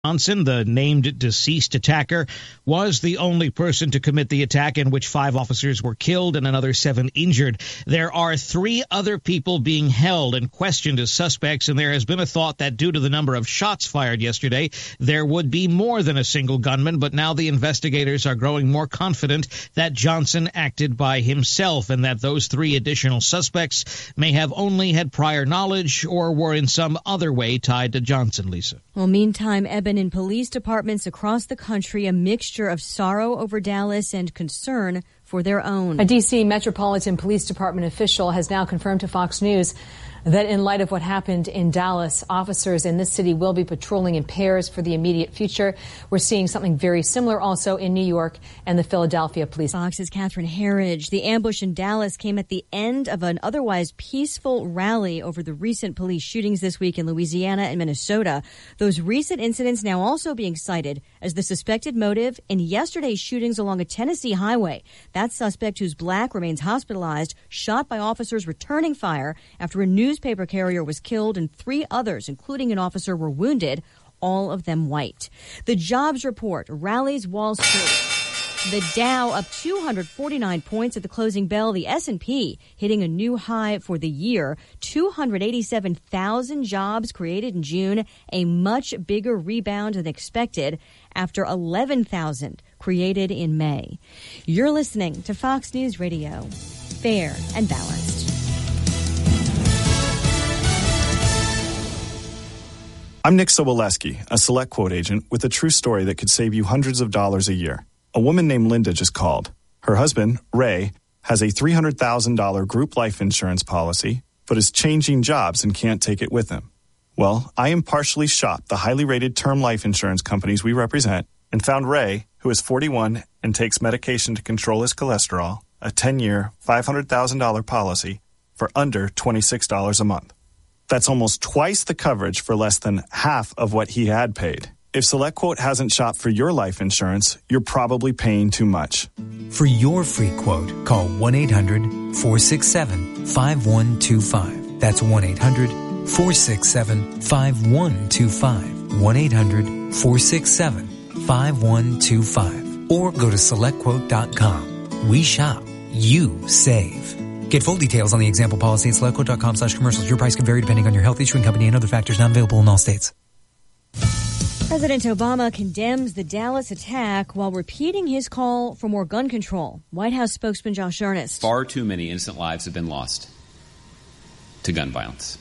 Johnson, the named deceased attacker, was the only person to commit the attack, in which 5 officers were killed and another 7 injured. There are 3 other people being held and questioned as suspects, and there has been a thought that due to the number of shots fired yesterday, there would be more than a single gunman, but now the investigators are growing more confident that Johnson acted by himself and that those 3 additional suspects may have only had prior knowledge or were in some other way tied to Johnson, Lisa. Well, meantime, Eben, in police departments across the country, a mixture of sorrow over Dallas and concern for their own. A D.C. Metropolitan Police Department official has now confirmed to Fox News that in light of what happened in Dallas, officers in this city will be patrolling in pairs for the immediate future. We're seeing something very similar also in New York and the Philadelphia Police. Fox's Catherine Herridge. The ambush in Dallas came at the end of an otherwise peaceful rally over the recent police shootings this week in Louisiana and Minnesota. Those recent incidents now also being cited as the suspected motive in yesterday's shootings along a Tennessee highway. That suspect, who's black, remains hospitalized, shot by officers returning fire after a newspaper carrier was killed and 3 others, including an officer, were wounded, all of them white. The jobs report rallies Wall Street. The Dow up 249 points at the closing bell. The S&P hitting a new high for the year. 287,000 jobs created in June, a much bigger rebound than expected after 11,000 created in May. You're listening to Fox News Radio. Fair and balanced. I'm Nick Soboleski, a Select Quote agent with a true story that could save you hundreds of dollars a year. A woman named Linda just called. Her husband, Ray, has a $300,000 group life insurance policy, but is changing jobs and can't take it with him. Well, I impartially shopped the highly rated term life insurance companies we represent and found Ray, who is 41 and takes medication to control his cholesterol, a 10-year, $500,000 policy for under $26 a month. That's almost twice the coverage for less than half of what he had paid. If SelectQuote hasn't shopped for your life insurance, you're probably paying too much. For your free quote, call 1-800-467-5125. That's 1-800-467-5125. 1-800-467-5125. Or go to SelectQuote.com. We shop. You save. Get full details on the example policy at SelectQuote.com/commercials. Your price can vary depending on your health, issuing company, and other factors not available in all states. President Obama condemns the Dallas attack while repeating his call for more gun control. White House spokesman Josh Earnest. Far too many innocent lives have been lost to gun violence.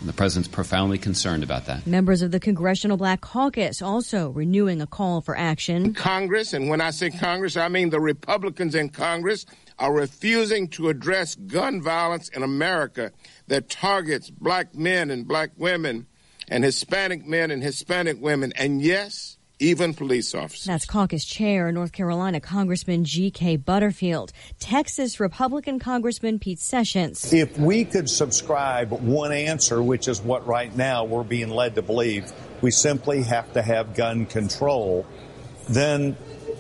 And the president's profoundly concerned about that. Members of the Congressional Black Caucus also renewing a call for action. Congress, and when I say Congress, I mean the Republicans in Congress, are refusing to address gun violence in America that targets black men and black women and Hispanic men and Hispanic women, and yes, even police officers. That's caucus chair, North Carolina Congressman G.K. Butterfield. Texas Republican Congressman Pete Sessions. If we could subscribe one answer, which is what right now we're being led to believe, we simply have to have gun control, then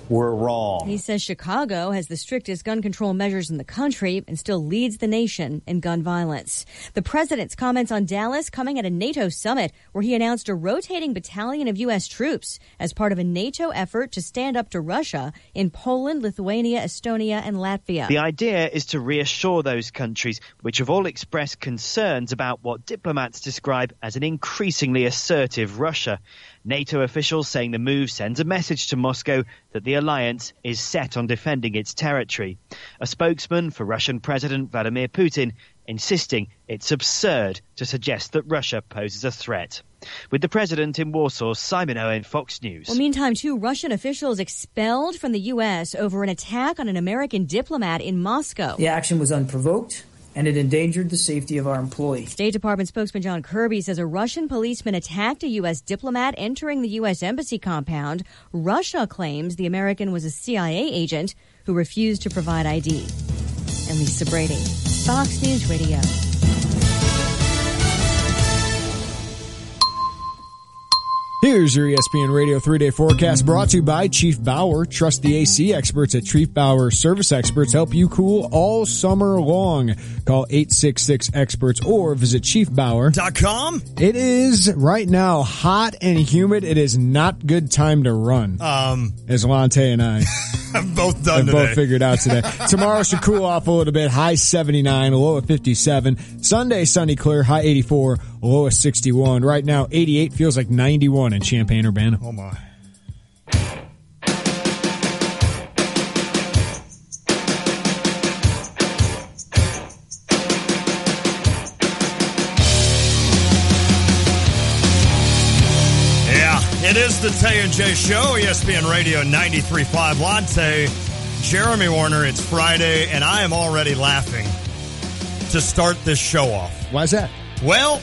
we're wrong. He says Chicago has the strictest gun control measures in the country and still leads the nation in gun violence. The president's comments on Dallas coming at a NATO summit where he announced a rotating battalion of U.S. troops as part of a NATO effort to stand up to Russia in Poland, Lithuania, Estonia, and Latvia. The idea is to reassure those countries which have all expressed concerns about what diplomats describe as an increasingly assertive Russia. NATO officials saying the move sends a message to Moscow that the alliance is set on defending its territory. A spokesman for Russian President Vladimir Putin insisting it's absurd to suggest that Russia poses a threat. With the president in Warsaw, Simon Owen, Fox News. Well, meantime, 2 Russian officials expelled from the U.S. over an attack on an American diplomat in Moscow. The action was unprovoked, and it endangered the safety of our employees. State Department spokesman John Kirby says a Russian policeman attacked a U.S. diplomat entering the U.S. Embassy compound. Russia claims the American was a CIA agent who refused to provide ID. And Lisa Brady, Fox News Radio. Here's your ESPN Radio 3-day forecast brought to you by Chief Bauer. Trust the AC experts at Chief Bauer Service Experts. Help you cool all summer long. Call 866-EXPERTS or visit chiefbauer.com. It is right now hot and humid. It is not good time to run. As Lante and I have both done today. Both figured out today. Tomorrow should cool off a little bit. High 79, low of 57. Sunday, sunny clear, high 84, low of 61. Right now, 88 feels like 91 in Champaign-Urbana. Oh, my. It is the Tay and J Show, ESPN Radio 93.5. Lante, Jeremy Warner, it's Friday, and I am already laughing to start this show off. Why is that? Well,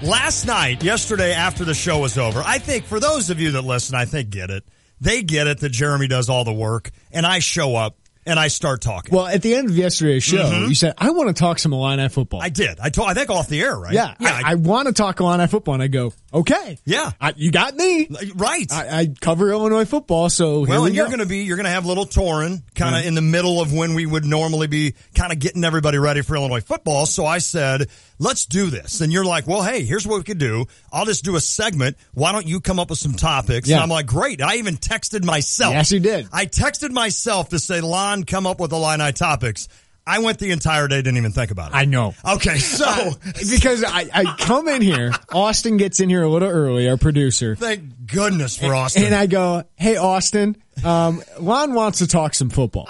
yesterday after the show was over, I think for those of you that listen, I think get it. They get it that Jeremy does all the work, and I show up. And I start talking. Well, at the end of yesterday's show, you said, I want to talk some Illini football. I did. I think off the air, right? Yeah. I want to talk Illini football. And I go, okay. Yeah. You got me. Right. I cover Illinois football, so here we go. You're going to have little Torin kind of in the middle of when we would normally be kind of getting everybody ready for Illinois football. So I said, let's do this. And you're like, well, hey, here's what we could do. I'll just do a segment. Why don't you come up with some topics? Yeah. And I'm like, great. I even texted myself. Yes, you did. I texted myself to say, Lon, come up with Illini topics. I went the entire day, didn't even think about it. I know. Okay, so. Because I come in here, Austin gets in here a little early, our producer. Thank goodness for Austin. And I go, hey, Austin, Lon wants to talk some football.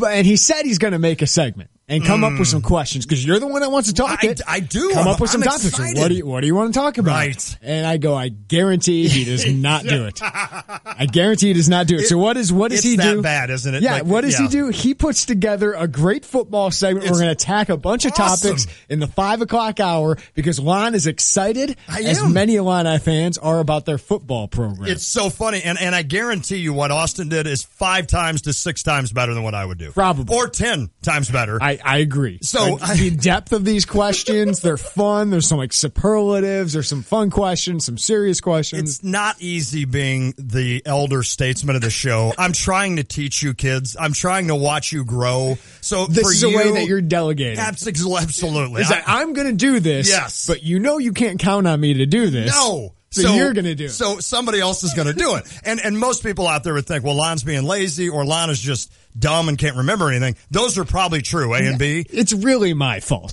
And he said he's going to make a segment and come up with some questions because you're the one that wants to talk it. I do. Come up with some topics. Excited. What do you want to talk about? Right. And I go, I guarantee he does not do it. I guarantee he does not do it. So what does he do? It's that bad, isn't it? Yeah. What does he do? He puts together a great football segment. We're going to attack a bunch of topics in the 5 o'clock hour because Lon is excited, as many Illini fans are about their football program. It's so funny. And I guarantee you what Austin did is 5 times to 6 times better than what I would do. Probably. Or 10 times better. I agree. So the depth of these questions, they're fun. There's some superlatives. There's some fun questions, some serious questions. It's not easy being the elder statesman of the show. I'm trying to teach you kids. I'm trying to watch you grow. So this is a way that you're delegating. Absolutely. Is that I'm going to do this. Yes. But you can't count on me to do this. No. So you're going to do it. So somebody else is going to do it. And most people out there would think, well, Lon's being lazy or Lon is just dumb and can't remember anything. Those are probably true, A and B. It's really my fault.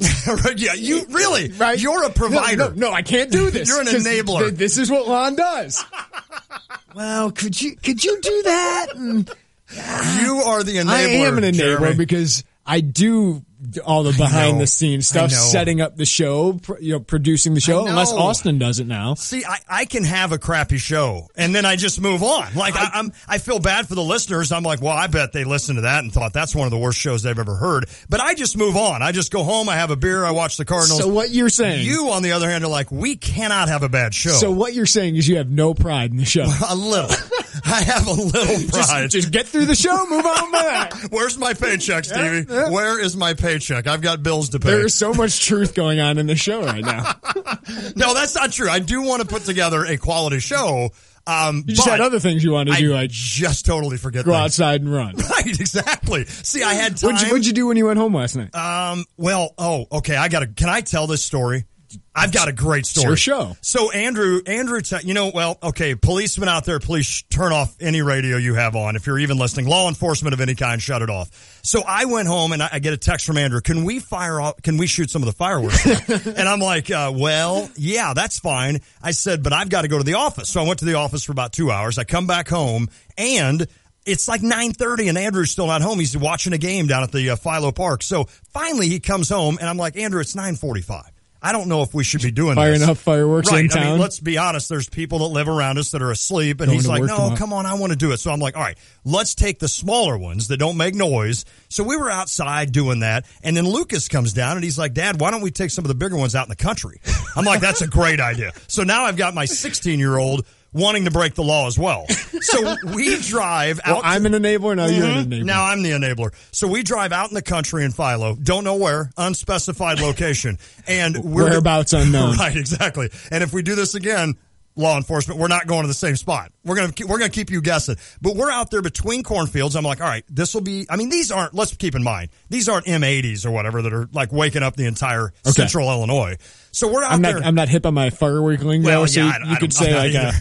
Yeah, you really, right? You're a provider. No, I can't do this. You're an enabler. This is what Lon does. Well, could you do that? You are the enabler. I am an enabler, Jeremy. because I do all the behind the scenes stuff, setting up the show, producing the show, unless Austin does it now. See, I can have a crappy show and then I just move on. Like I feel bad for the listeners. I'm like, well, I bet they listened to that and thought that's one of the worst shows they've ever heard. But I just move on. I just go home. I have a beer. I watch the Cardinals. So what you're saying? You, on the other hand, are like, we cannot have a bad show. So what you're saying is you have no pride in the show. A little. I have a little pride. Just get through the show. Move on with that. Where's my paycheck, Stevie? Yeah. Where is my paycheck? I've got bills to pay. There is so much truth going on in the show right now. No, that's not true. I do want to put together a quality show. You just had other things you wanted to do. I just totally forget. Go outside and run. Right, exactly. See, I had time. What'd you do when you went home last night? Okay. Can I tell this story? I've got a great story. It's your show. So Andrew, policemen out there, please turn off any radio you have on. If you're even listening, law enforcement of any kind, shut it off. So I went home and I get a text from Andrew. Can we shoot some of the fireworks? And I'm like, well, yeah, that's fine. I said, but I've got to go to the office. So I went to the office for about 2 hours. I come back home and it's like 9:30 and Andrew's still not home. He's watching a game down at the Philo Park. So finally he comes home and I'm like, Andrew, it's 9:45. I don't know if we should be doing Firing up fireworks in town. I mean, let's be honest. There's people that live around us that are asleep. And he's like, no, come on. I want to do it. So I'm like, all right, let's take the smaller ones that don't make noise. So we were outside doing that. And then Lucas comes down and he's like, Dad, why don't we take some of the bigger ones out in the country? I'm like, that's a great idea. So now I've got my 16-year-old wanting to break the law as well. So we drive out. Well, I'm an enabler. Now you're an enabler. Now I'm the enabler. So we drive out in the country in Philo. Don't know where. Unspecified location. And whereabouts unknown. Right, exactly. And if we do this again, law enforcement, we're not going to the same spot. We're gonna keep you guessing. But we're out there between cornfields. I'm like, all right, this will be. I mean, these aren't. Let's keep in mind, these aren't M80s or whatever that are like waking up the entire central Illinois. So we're out there. I'm not hip on my firework lingo. Well, so yeah, you could say like a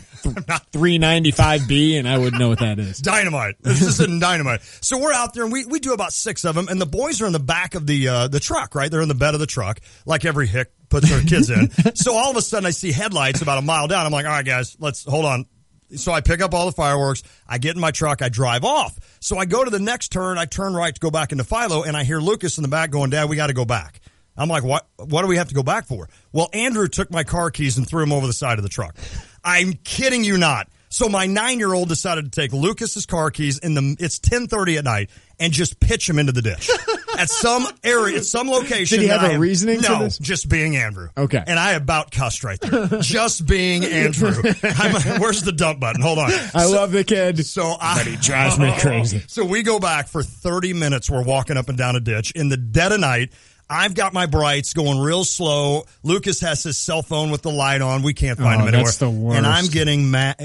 395B, and I would know what that is. Dynamite. It's just a dynamite. So we're out there, and we do about 6 of them, and the boys are in the back of the truck, right? They're in the bed of the truck, like every hick puts their kids in. So all of a sudden, I see headlights about a mile down. I'm like, all right, guys, let's hold on. So I pick up all the fireworks. I get in my truck. I drive off. So I go to the next turn. I turn right to go back into Philo, and I hear Lucas in the back going, Dad, we got to go back. I'm like, what do we have to go back for? Well, Andrew took my car keys and threw them over the side of the truck. I'm kidding you not. So my 9-year-old decided to take Lucas's car keys it's 10:30 at night and just pitch them into the ditch at some area, at some location. Did he have a reasoning for this? No, just being Andrew. Okay. And I about cussed right there. Just being Andrew. Where's the dump button? Hold on. I love the kid. But he drives me crazy. So we go back for 30 minutes. We're walking up and down a ditch in the dead of night. I've got my brights going real slow. Lucas has his cell phone with the light on. We can't find him anywhere. That's the worst. And I'm getting mad.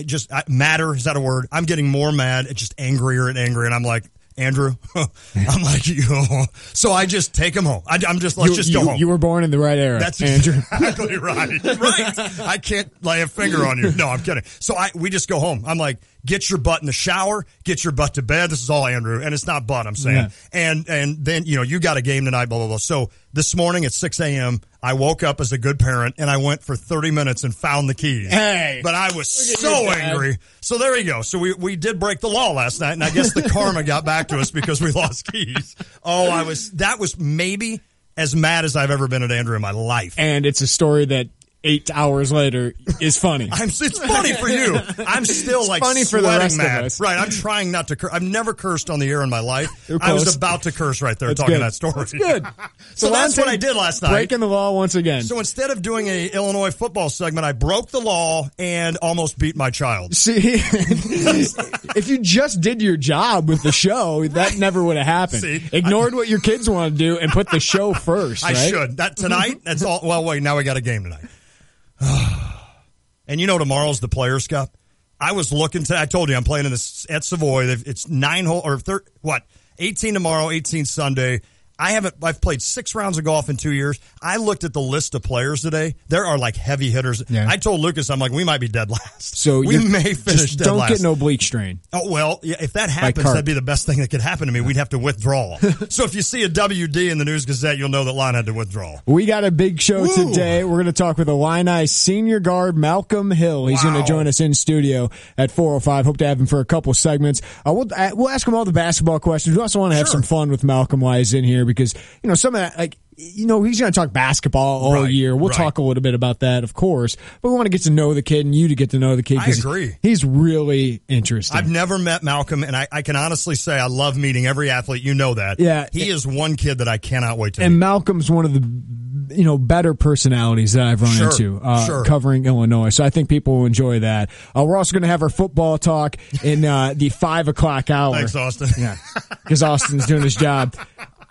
Madder, is that a word? I'm getting more mad, just angrier and angrier. And I'm like, Andrew, I'm like, so I just take him home. Let's just go home. You were born in the right era. That's Andrew. Exactly right. Right. I can't lay a finger on you. No, I'm kidding. So we just go home. I'm like, get your butt in the shower, get your butt to bed. This is all Andrew. And it's not butt, I'm saying. Yeah. And then, you got a game tonight, blah, blah, blah. So this morning at 6 a.m., I woke up as a good parent, and I went for 30 minutes and found the keys. Hey! But I was so angry. So there you go. So we did break the law last night, and I guess the karma got back to us because we lost keys. That was maybe as mad as I've ever been at Andrew in my life. And it's a story that 8 hours later is funny. It's funny for you. I'm still funny for the rest mad. Of us. Right. I'm trying not to curse. I've never cursed on the air in my life. I was about to curse right there. That's talking good. That story. That's good. So that's what I did last night. Breaking the law once again. So instead of doing a Illinois football segment, I broke the law and almost beat my child. See, if you just did your job with the show, that never would have happened. See, ignored what your kids want to do and put the show first. I right? should. That tonight. That's all. Well, wait. Now we got a game tonight. And tomorrow's the Players' Cup. I was looking I told you I'm playing in this at Savoy. It's 18 tomorrow, 18 Sunday. I've played 6 rounds of golf in 2 years. I looked at the list of players today. There are like heavy hitters. Yeah. I told Lucas, I'm like, we might be dead last. So we may finish dead last. Don't get no bleach strain. Oh, well, yeah, if that happens, that'd be the best thing that could happen to me. We'd have to withdraw. So if you see a WD in the News Gazette, you'll know that Lon had to withdraw. We got a big show today. We're going to talk with Illini senior guard Malcolm Hill. He's going to join us in studio at 4:05. Hope to have him for a couple segments. We'll ask him all the basketball questions. We also want to have some fun with Malcolm while he's in here because, some of that, he's going to talk basketball all year. We'll talk a little bit about that, of course. But we want to get to know the kid and you to get to know the kid. I agree. He's really interesting. I've never met Malcolm, and I can honestly say I love meeting every athlete. You know that. Yeah. He is one kid that I cannot wait to meet. And Malcolm's one of the better personalities that I've run into covering Illinois. So I think people will enjoy that. We're also going to have our football talk in the 5 o'clock hour. Thanks, Austin. Yeah, because Austin's doing his job.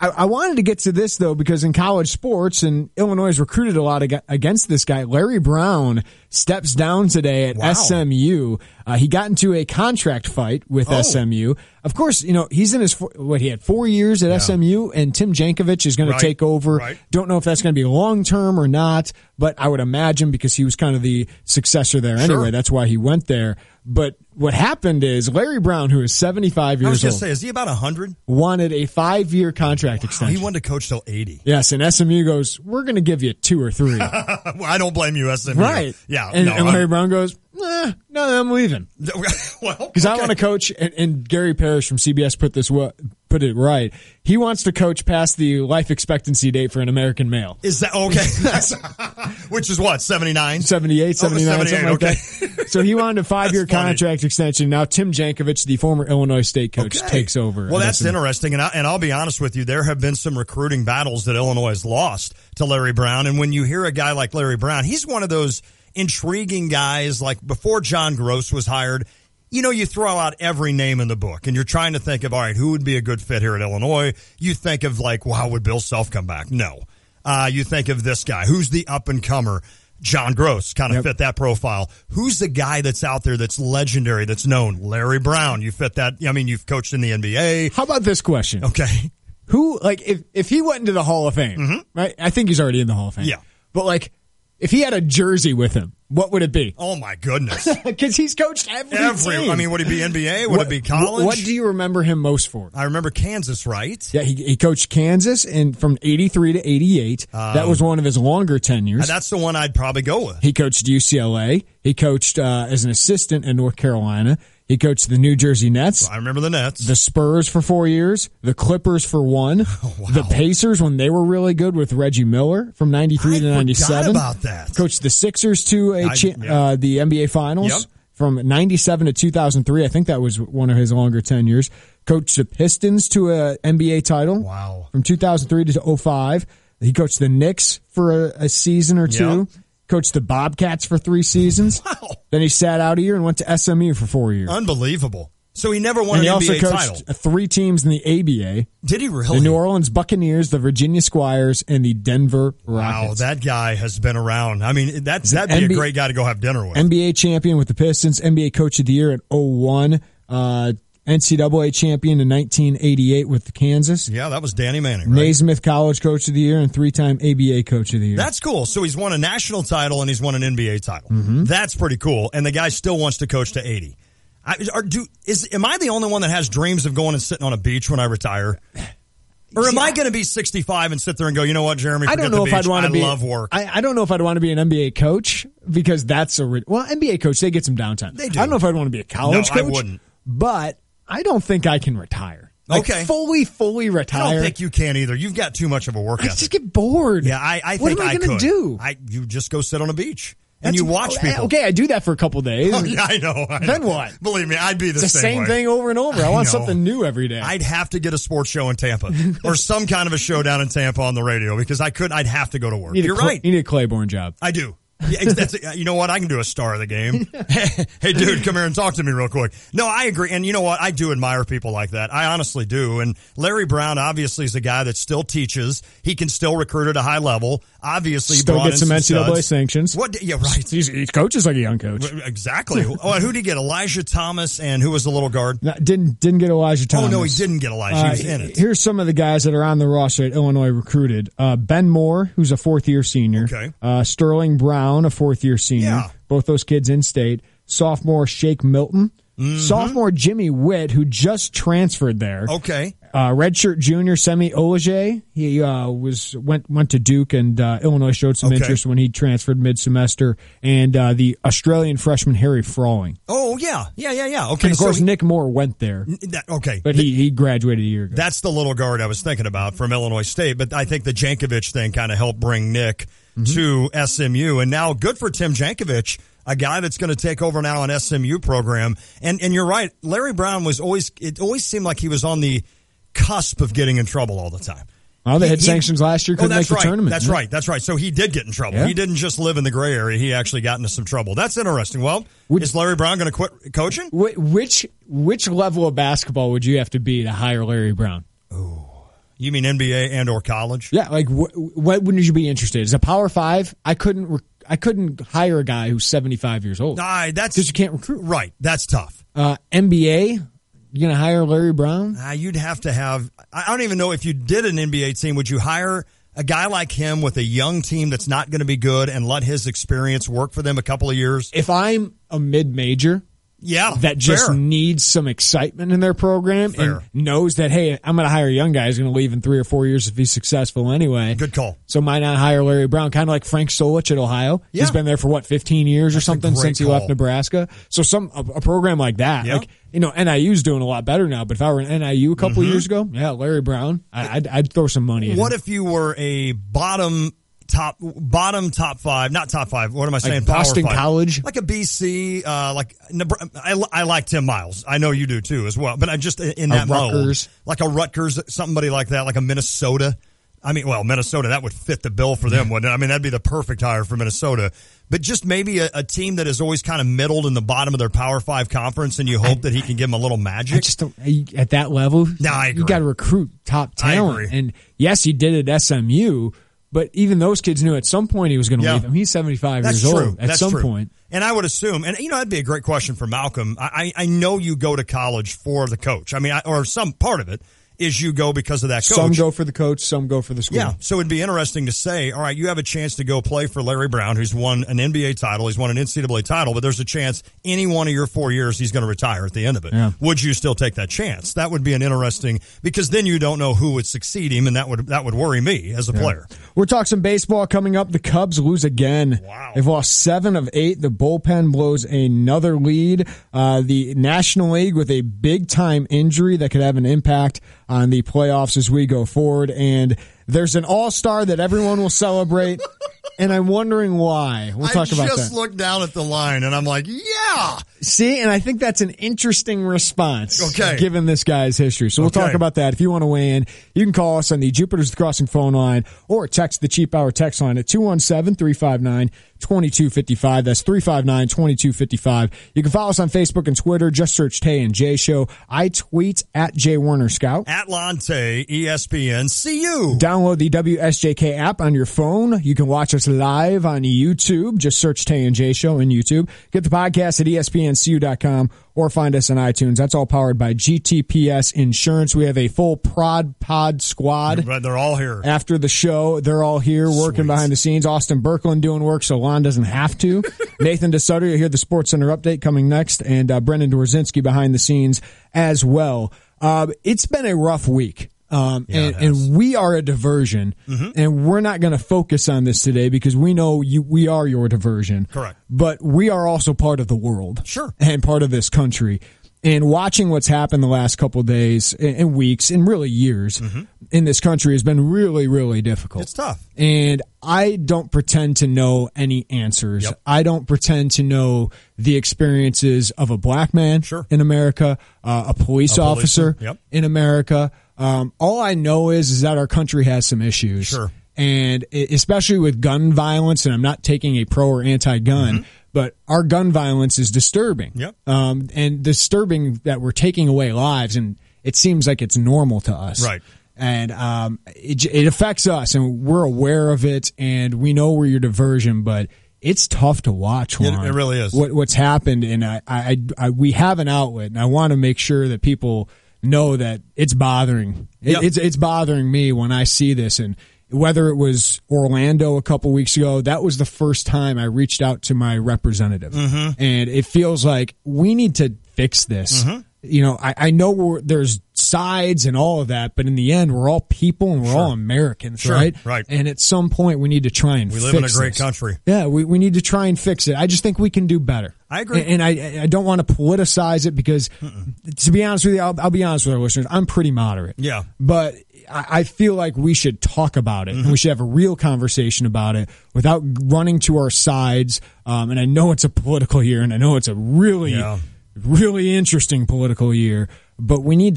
I wanted to get to this, though, because in college sports, and Illinois has recruited a lot against this guy, Larry Brown steps down today at SMU. He got into a contract fight with SMU. Of course, he's in he had 4 years at SMU, and Tim Jankovich is going to take over. Right. Don't know if that's going to be long-term or not, but I would imagine because he was kind of the successor there anyway. That's why he went there. But what happened is Larry Brown, who is 75 years old. I was going to say, is he about 100? Wanted a 5-year contract extension. He wanted to coach till 80. Yes, and SMU goes, we're going to give you 2 or 3. Well, I don't blame you, SMU. Right. Yeah. And Larry Brown goes, no, I'm leaving. Because I want to coach, and Gary Parrish from CBS put it right. He wants to coach past the life expectancy date for an American male. Is that okay? Which is what, 79? 78, 79, something like that. So he wanted a 5-year contract extension. Now Tim Jankovich, the former Illinois State coach, takes over. Well, that's interesting. And I'll be honest with you, there have been some recruiting battles that Illinois has lost to Larry Brown. And when you hear a guy like Larry Brown, he's one of those intriguing guys. Like before John Gross was hired, you throw out every name in the book and you're trying to think of, all right, who would be a good fit here at Illinois? You think of would Bill Self come back? No. You think of this guy. Who's the up and comer? John Gross kind of fit that profile. Who's the guy that's out there that's legendary, that's known? Larry Brown. You fit that. I mean, you've coached in the NBA. How about this question? Okay. Who, like, if he went into the Hall of Fame, right? I think he's already in the Hall of Fame. Yeah. But, like, if he had a jersey with him, what would it be? Oh, my goodness. Because he's coached every team. I mean, would it be NBA? Would it be college? What do you remember him most for? I remember Kansas, right? Yeah, he coached Kansas from 83 to 88. That was one of his longer tenures. That's the one I'd probably go with. He coached UCLA. He coached as an assistant in North Carolina. He coached the New Jersey Nets. I remember the Nets. The Spurs for 4 years. The Clippers for 1. Oh, wow. The Pacers when they were really good with Reggie Miller from 93 to 97. I forgot about that. Coached the Sixers to the NBA Finals from 97 to 2003. I think that was one of his longer tenures. Coached the Pistons to an NBA title. Wow. From 2003 to 2005. He coached the Knicks for a season or two. Yep. Coached the Bobcats for 3 seasons. Wow. Then he sat out a year and went to SMU for 4 years. Unbelievable. So he never won and an he NBA also title. coached 3 teams in the ABA. Did he really? The New Orleans Buccaneers, the Virginia Squires, and the Denver Rockets. Wow, that guy has been around. I mean, that'd be a great guy to go have dinner with. NBA champion with the Pistons, NBA Coach of the Year in 2001, NCAA champion in 1988 with the Kansas. Yeah, that was Danny Manning, right? Naismith College Coach of the Year and 3-time ABA Coach of the Year. That's cool. So he's won a national title and he's won an NBA title. Mm-hmm. That's pretty cool. And the guy still wants to coach to 80. Am I the only one that has dreams of going and sitting on a beach when I retire? Or am I going to be 65 and sit there and go, you know what, Jeremy, I don't know if I'd want to be. I love work. I don't know if I'd want to be an NBA coach because that's NBA coach, they get some downtime. They do. I don't know if I'd want to be a college coach. I wouldn't. But I don't think I can retire. Okay. Fully retire. I don't think you can either. You've got too much of a work ethic. I just get bored. Yeah, I think what am I going to do? You just go sit on a beach. And you watch people. Okay, I do that for a couple days. Oh, yeah, I know. Then what? Believe me, I'd be the same thing over and over. I want something new every day. I'd have to get a sports show in Tampa or some kind of a show down in Tampa on the radio because I'd have to go to work. You're right. You need a Claiborne job. I do. Yeah, you know what? I can do a star of the game. Hey, dude, come here and talk to me real quick. No, I agree. And you know what? I do admire people like that. I honestly do. And Larry Brown obviously is a guy that still teaches. He can still recruit at a high level. Obviously, still get some NCAA sanctions. What? Yeah, right. He coaches like a young coach. Exactly. Who did he get? Elijah Thomas, and who was the little guard? No, didn't get Elijah Thomas. Oh no, he didn't get Elijah. He was in it. Here's some of the guys that are on the roster that Illinois recruited: Ben Moore, who's a 4th-year senior. Okay. Sterling Brown, a 4th-year senior. Yeah. Both those kids in state. Sophomore Shake Milton. Mm-hmm. Sophomore Jimmy Witt, who just transferred there. Okay. Redshirt junior Semi Olaje. He went to Duke, and Illinois showed some interest when he transferred mid-semester. And the Australian freshman Harry Frawling. Oh yeah. Okay. And of course, Nick Moore went there. Okay. But he graduated a year ago. That's the little guard I was thinking about from Illinois State. But I think the Jankovic thing kind of helped bring Nick to SMU, and now good for Tim Jankovic, a guy that's going to take over now an SMU program. And you're right, Larry Brown it always seemed like he was on the cusp of getting in trouble all the time. Well, they had sanctions last year, couldn't make the tournament. That's right. So he did get in trouble. Yeah. He didn't just live in the gray area. He actually got into some trouble. That's interesting. Well, is Larry Brown going to quit coaching? Which level of basketball would you have to be to hire Larry Brown? Oh. You mean NBA and or college? Yeah, like what wouldn't you be interested? As a Power 5, I couldn't hire a guy who's 75 years old. That's because you can't recruit. Right, that's tough. NBA, you gonna hire Larry Brown? You'd have to have. I don't even know if you did an NBA team. Would you hire a guy like him with a young team that's not going to be good and let his experience work for them a couple of years? If I'm a mid-major. Yeah, that just needs some excitement in their program and knows that, hey, I'm going to hire a young guy who's going to leave in 3 or 4 years if he's successful anyway. Good call. So might not hire Larry Brown, kind of like Frank Solich at Ohio. Yeah. He's been there for 15 years or something since he left Nebraska. So a program like that, NIU's doing a lot better now. But if I were in NIU a couple of years ago, Larry Brown, I'd throw some money in. What if you were a bottom top 5, not top 5. What am I saying? Like Boston Power 5. College, like a BC, I like Tim Miles. I know you do too as well. But I just in that Rutgers, mold, like a Rutgers, somebody like that, like a Minnesota. I mean, Minnesota, that would fit the bill for them, wouldn't it? I mean, that'd be the perfect hire for Minnesota. But just maybe a team that is always kind of middled in the bottom of their Power 5 conference, and you hope that he can give them a little magic. I just don't, at that level, I agree. You got to recruit top talent. And yes, he did it at SMU. But even those kids knew at some point he was going to leave him. He's 75 years old at some point. And I would assume, and that'd be a great question for Malcolm. I know you go to college for the coach. I mean, or some part of it is you go because of that coach. Some go for the coach, some go for the school. Yeah, so it'd be interesting to say, all right, you have a chance to go play for Larry Brown, who's won an NBA title, he's won an NCAA title, but there's a chance any one of your 4 years he's going to retire at the end of it. Yeah. Would you still take that chance? That would be an interesting, because then you don't know who would succeed him, and that would worry me as a player. We're talking some baseball coming up. The Cubs lose again. Wow. They've lost 7 of 8. The bullpen blows another lead. The National League with a big-time injury that could have an impact on the playoffs as we go forward. And there's an all-star that everyone will celebrate, and I'm wondering why. We'll talk about that. I just looked down at the line, and I'm like, yeah! See, and I think that's an interesting response, okay, given this guy's history. So we'll talk about that. If you want to weigh in, you can call us on the Jupiter's Crossing phone line or text the Cheap Hour text line at 217-359-2255. That's 359-2255. You can follow us on Facebook and Twitter. Just search Tay and J Show. I tweet at J Warner Scout. At Lonte, ESPN. See you. Download the WSJK app on your phone. You can watch us live on YouTube. Just search Tay and J Show in YouTube. Get the podcast at ESPNCU.com or find us on iTunes. That's all powered by GTPS Insurance. We have a full pod squad. They're all here. After the show, they're all here working behind the scenes. Austin Berkland doing work so Lon doesn't have to. Nathan DeSutter, you'll hear the Sports Center update coming next, and Brendan Dworzynski behind the scenes as well. It's been a rough week. And we are a diversion, and we're not going to focus on this today because we know we are your diversion. Correct. But we are also part of the world. Sure. And part of this country. And watching what's happened the last couple of days and weeks and really years in this country has been really, really difficult. It's tough. And I don't pretend to know any answers. Yep. I don't pretend to know the experiences of a black man in America, a police officer in America. All I know is that our country has some issues. Sure. And especially with gun violence, and I'm not taking a pro or anti-gun, but our gun violence is disturbing. Yep. And disturbing that we're taking away lives, and it seems like it's normal to us. Right. And it affects us, and we're aware of it, and we know we're your diversion, but it's tough to watch, Juan. It really is. What's happened, and we have an outlet, and I want to make sure that people know that it's bothering. It's bothering me when I see this, and whether it was Orlando a couple weeks ago, that was the first time I reached out to my representative, and it feels like we need to fix this. You know, I know there's sides and all of that, but in the end, we're all people and we're all Americans, right? Right. And at some point, we need to try and fix We live in a great country. Yeah, we need to try and fix it. I just think we can do better. I agree. And I don't want to politicize it because, to be honest with you, I'll be honest with our listeners, I'm pretty moderate. Yeah. But I feel like we should talk about it, and we should have a real conversation about it without running to our sides. And I know it's a political year, and I know it's a really interesting political year, but we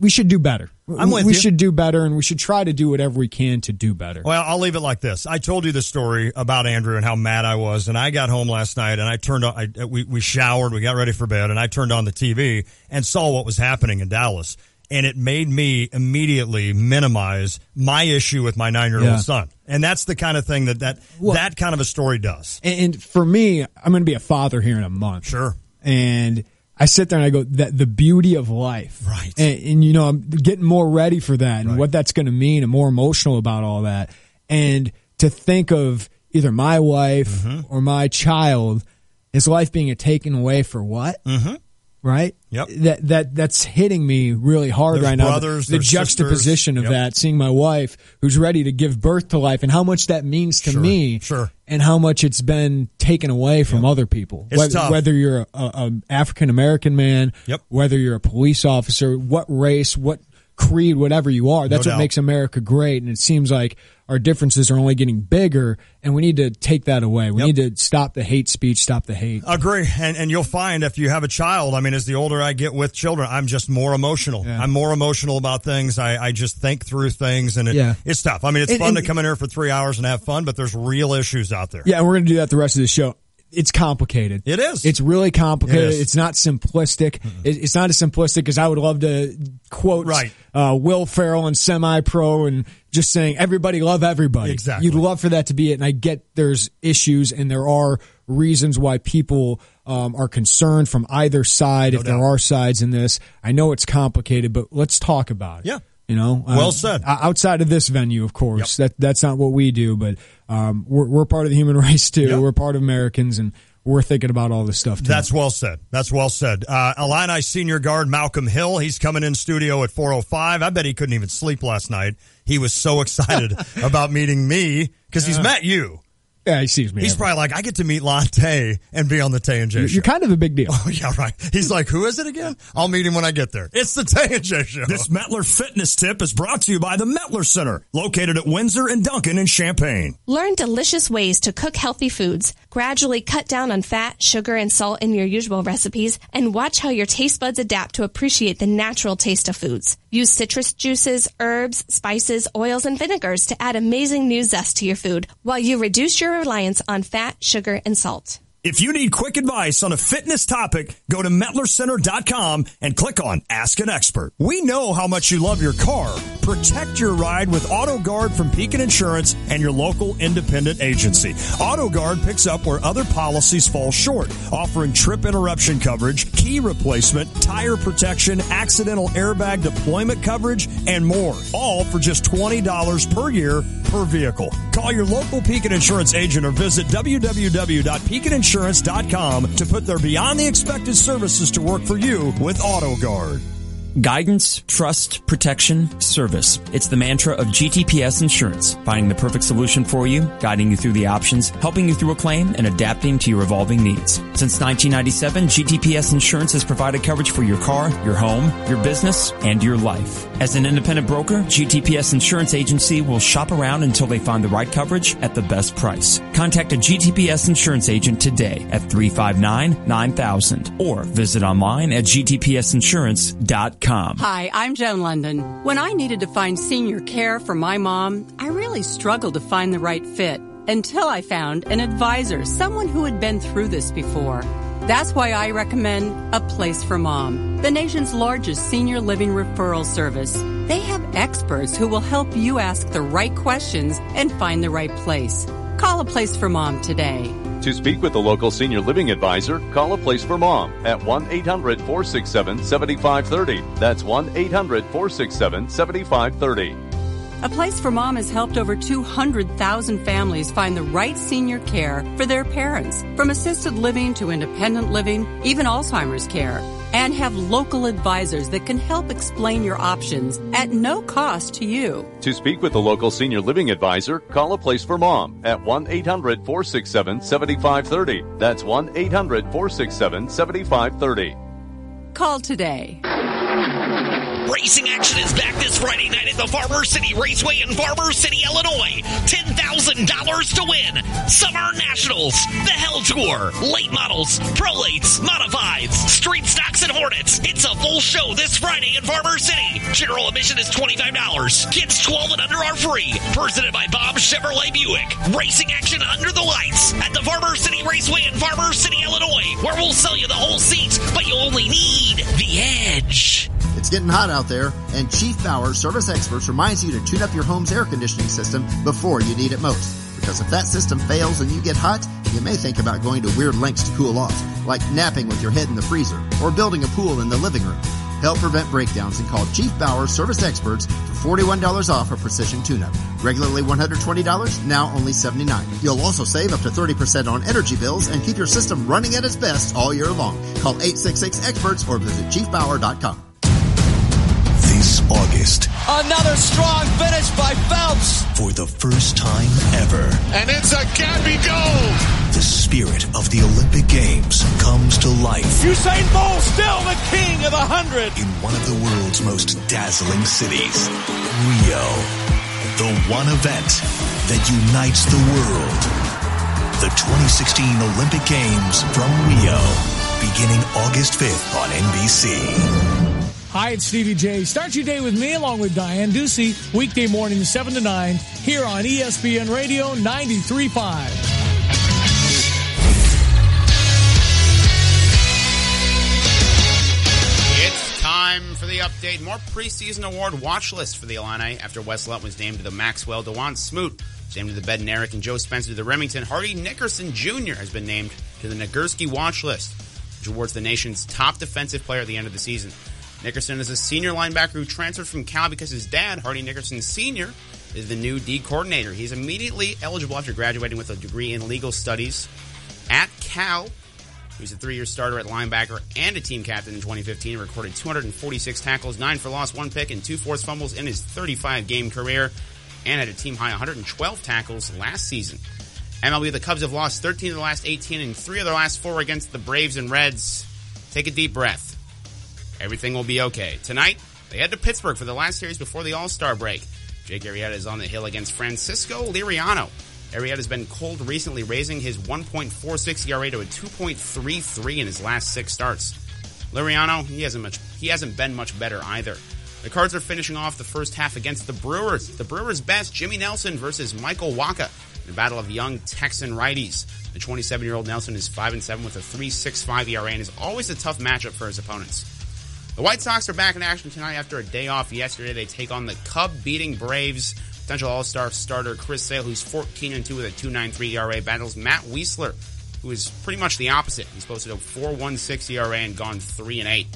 should do better. I'm with you. We should do better, and we should try to do whatever we can to do better. Well, I'll leave it like this. I told you the story about Andrew and how mad I was, and I got home last night, and I turned on. We showered, we got ready for bed, and I turned on the TV and saw what was happening in Dallas, and it made me immediately minimize my issue with my 9-year-old son. And that's the kind of thing that kind of a story does. And for me, I'm going to be a father here in a month. Sure. And I sit there and I go, the beauty of life. Right. And you know, I'm getting more ready for that and what that's going to mean and more emotional about all that. And to think of either my wife or my child, his life being taken away for what? Right? Yep. That's hitting me really hard right now. The juxtaposition of that, seeing my wife who's ready to give birth to life and how much that means to me. Sure. And how much it's been taken away from other people. It's tough. Whether you're an African-American man, whether you're a police officer, what race, what creed, whatever you are. That's what makes America great. And it seems like our differences are only getting bigger, and we need to take that away. We need to stop the hate speech, stop the hate. Agree. And you'll find if you have a child, I mean, as the older I get with children, I'm just more emotional. Yeah. I'm more emotional about things. I just think through things, and it's tough. I mean, it's fun to come in here for 3 hours and have fun, but there's real issues out there. Yeah, and we're going to do that the rest of the show. it's complicated. It is. It's really complicated. It is. It's not simplistic. It's not as simplistic as I would love to quote Will Ferrell and Semi-Pro and just saying everybody love everybody. Exactly. You'd love for that to be it. And I get there's issues and there are reasons why people are concerned from either side, if there are sides in this. I know it's complicated, but let's talk about it. Yeah. Well said. Outside of this venue, of course, that's not what we do, but we're part of the human race too. Yep. We're part of Americans, and we're thinking about all this stuff too. That's well said. Illini senior guard Malcolm Hill, he's coming in studio at 4:05. I bet he couldn't even sleep last night. He was so excited about meeting me because he's met you. Yeah, he sees me. He's probably like, I get to meet Tay and be on the Tay and J Show. You're kind of a big deal. Oh, yeah, right. He's like, who is it again? I'll meet him when I get there. It's the Tay and J Show. This Mettler Fitness Tip is brought to you by the Mettler Center, located at Windsor and Duncan in Champaign. Learn delicious ways to cook healthy foods. Gradually cut down on fat, sugar, and salt in your usual recipes, and watch how your taste buds adapt to appreciate the natural taste of foods. Use citrus juices, herbs, spices, oils, and vinegars to add amazing new zest to your food, while you reduce your reliance on fat, sugar, and salt. If you need quick advice on a fitness topic, go to MettlerCenter.com and click on Ask an Expert. We know how much you love your car. Protect your ride with AutoGuard from Pekin Insurance and your local independent agency. AutoGuard picks up where other policies fall short, offering trip interruption coverage, key replacement, tire protection, accidental airbag deployment coverage, and more. All for just $20 per year per vehicle. Call your local Pekin Insurance agent or visit www.pekininsurance.com to put their beyond the expected services to work for you with AutoGuard. Guidance, trust, protection, service. It's the mantra of GTPS Insurance, finding the perfect solution for you, guiding you through the options, helping you through a claim, and adapting to your evolving needs. Since 1997, GTPS Insurance has provided coverage for your car, your home, your business, and your life. As an independent broker, GTPS Insurance Agency will shop around until they find the right coverage at the best price. Contact a GTPS Insurance agent today at 359-9000 or visit online at gtpsinsurance.com. Hi, I'm Joan London. When I needed to find senior care for my mom, I really struggled to find the right fit until I found an advisor, someone who had been through this before. That's why I recommend A Place for Mom, the nation's largest senior living referral service. They have experts who will help you ask the right questions and find the right place. Call A Place for Mom today. To speak with a local senior living advisor, call A Place for Mom at 1-800-467-7530. That's 1-800-467-7530. A Place for Mom has helped over 200,000 families find the right senior care for their parents, from assisted living to independent living, even Alzheimer's care, and have local advisors that can help explain your options at no cost to you. To speak with a local senior living advisor, call A Place for Mom at 1-800-467-7530. That's 1-800-467-7530. Call today. Racing action is back this Friday night at the Farmer City Raceway in Farmer City, Illinois. $10,000 to win. Summer Nationals, the Hell Tour, late models, prolates, modifieds, street stocks, and Hornets. It's a full show this Friday in Farmer City. General admission is $25. Kids 12 and under are free. Presented by Bob Chevrolet Buick. Racing action under the lights at the Farmer City Raceway in Farmer City, Illinois, where we'll sell you the whole seat, but you only need the edge. It's getting hot out there, and Chief Bauer Service Experts reminds you to tune up your home's air conditioning system before you need it most. Because if that system fails and you get hot, you may think about going to weird lengths to cool off, like napping with your head in the freezer or building a pool in the living room. Help prevent breakdowns and call Chief Bauer Service Experts for $41 off a precision tune-up. Regularly $120, now only $79. You'll also save up to 30% on energy bills and keep your system running at its best all year long. Call 866-EXPERTS or visit chiefbauer.com. This August, another strong finish by Phelps. For the first time ever. And it's a Gabby gold. The spirit of the Olympic Games comes to life. Usain Bolt still the king of the 100. In one of the world's most dazzling cities, Rio. The one event that unites the world. The 2016 Olympic Games from Rio. Beginning August 5th on NBC. Hi, it's Stevie J. Start your day with me along with Diane Ducey, weekday mornings 7 to 9, here on ESPN Radio 93.5. time for the update. More preseason award watch list for the Illini after Wes Lunt was named to the Maxwell. DeJuan Smoot was named to the Bednarik, and Joe Spencer to the Remington. Hardy Nickerson Jr. has been named to the Nagurski watch list, which awards the nation's top defensive player at the end of the season. Nickerson is a senior linebacker who transferred from Cal because his dad, Hardy Nickerson Sr., is the new D coordinator. He's immediately eligible after graduating with a degree in legal studies at Cal. He's a 3-year starter at linebacker and a team captain in 2015. Recorded 246 tackles, 9 for loss, 1 pick, and 2 forced fumbles in his 35-game career, and had a team-high 112 tackles last season. MLB, the Cubs have lost 13 of the last 18 and 3 of their last 4 against the Braves and Reds. Take a deep breath. Everything will be okay. Tonight, they head to Pittsburgh for the last series before the All-Star break. Jake Arrieta is on the hill against Francisco Liriano. Arrieta has been cold recently, raising his 1.46 ERA to a 2.33 in his last 6 starts. Liriano, he hasn't been much better either. The Cards are finishing off the first half against the Brewers. The Brewers' best, Jimmy Nelson versus Michael Wacha, in a battle of young Texan righties. The 27-year-old Nelson is 5-7 with a 3.65 ERA and is always a tough matchup for his opponents. The White Sox are back in action tonight after a day off yesterday. They take on the Cub-beating Braves. Potential All-Star starter Chris Sale, who's 14-2 with a 2.93 ERA, battles Matt Wiesler, who is pretty much the opposite. He's posted a 4.16 ERA and gone 3-8.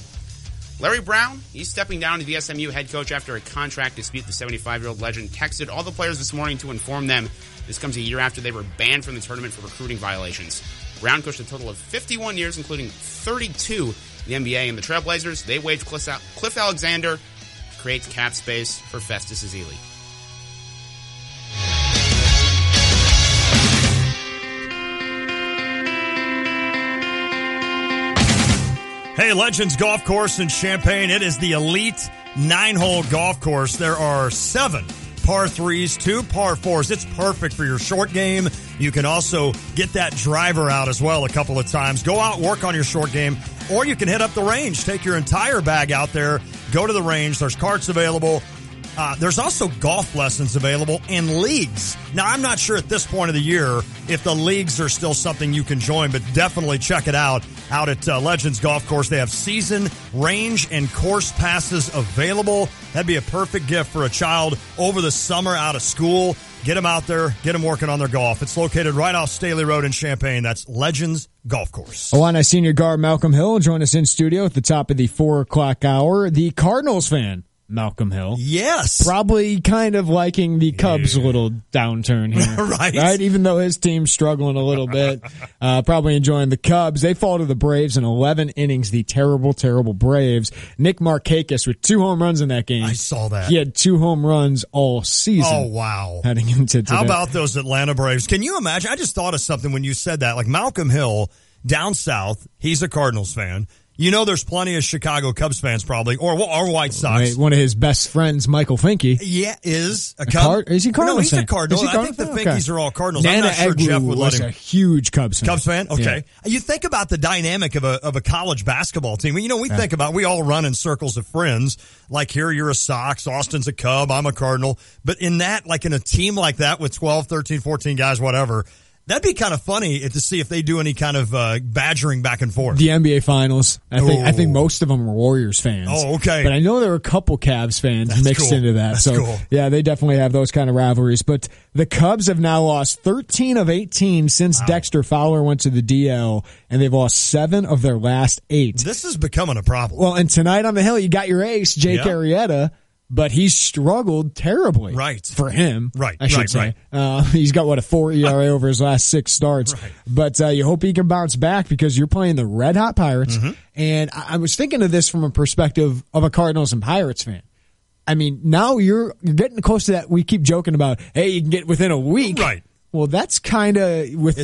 Larry Brown, he's stepping down as the SMU head coach after a contract dispute. The 75-year-old legend texted all the players this morning to inform them this comes a year after they were banned from the tournament for recruiting violations. Brown coached a total of 51 years, including 32 in the NBA, and the Trailblazers, they waived Cliff Alexander, creates cap space for Festus Ezeli. Hey, Legends Golf Course in Champaign. It is the elite 9-hole golf course. There are 7 par 3s, 2 par 4s. It's perfect for your short game. You can also get that driver out as well a couple of times. Go out, work on your short game, or you can hit up the range. Take your entire bag out there. Go to the range. There's carts available. There's also golf lessons available and leagues. Now, I'm not sure at this point of the year if the leagues are still something you can join, but definitely check it out at Legends Golf Course. They have season, range, and course passes available. That'd be a perfect gift for a child over the summer out of school. Get them out there. Get them working on their golf. It's located right off Staley Road in Champaign. That's Legends Golf Course. Illini senior guard Malcolm Hill will join us in studio at the top of the 4 o'clock hour. The Cardinals fan, Malcolm Hill. Yes. Probably kind of liking the Cubs' little downturn here. Right? Even though his team's struggling a little bit. Probably enjoying the Cubs. They fall to the Braves in 11 innings, the terrible, terrible Braves. Nick Markakis with 2 home runs in that game. I saw that. He had 2 home runs all season. Oh, wow. Heading into today. How about those Atlanta Braves? Can you imagine? I just thought of something when you said that. Like Malcolm Hill, down south, he's a Cardinals fan. You know there's plenty of Chicago Cubs fans probably, or White Sox. Right, one of his best friends, Michael Finke. Yeah, is a Cub. Is he Cardinals? No, he's fan? a Cardinal. I think the Finkies are all Cardinals. Nana I'm not sure Eglu Jeff would let was him. a huge Cubs fan. Cubs fan? Okay. Yeah. You think about the dynamic of a college basketball team. You know, we think about, we all run in circles of friends. Like here, you're a Sox, Austin's a Cub, I'm a Cardinal. But in that, like in a team like that with 12, 13, 14 guys, whatever, that'd be kind of funny to see if they do any kind of badgering back and forth. The NBA Finals. I think most of them were Warriors fans. Oh, okay. But I know there were a couple Cavs fans mixed into that. That's so, cool. Yeah, they definitely have those kind of rivalries. But the Cubs have now lost 13 of 18 since Dexter Fowler went to the DL, and they've lost 7 of their last 8. This is becoming a problem. Well, and tonight on the Hill, you got your ace, Jake Arrieta. But he's struggled terribly. Right. For him. Right. I should say. He's got, a 4 ERA over his last 6 starts. Right. But you hope he can bounce back because you're playing the Red Hot Pirates. Mm-hmm. And I was thinking of this from a perspective of a Cardinals and Pirates fan. I mean, now you're getting close to that. We keep joking about, hey, you can get within a week. Right. Well, that's kind of with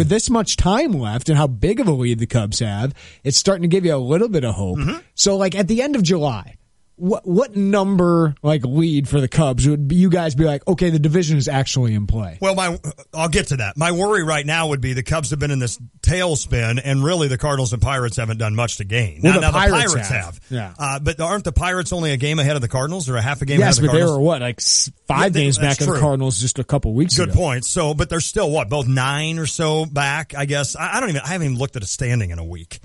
this much time left and how big of a lead the Cubs have, it's starting to give you a little bit of hope. Mm-hmm. So, at the end of July, what number lead for the Cubs would you guys be like, okay, the division is actually in play? Well, I'll get to that. My worry right now would be the Cubs have been in this tailspin, and really the Cardinals and Pirates haven't done much to gain. Well, now the Pirates have. Yeah. But aren't the Pirates only a game ahead of the Cardinals or a half a game ahead of the Cardinals? Yes, but they were 5 games back of the Cardinals just a couple weeks ago. Good point. So, but they're still both 9 or so back, I guess. I haven't even looked at a standing in a week.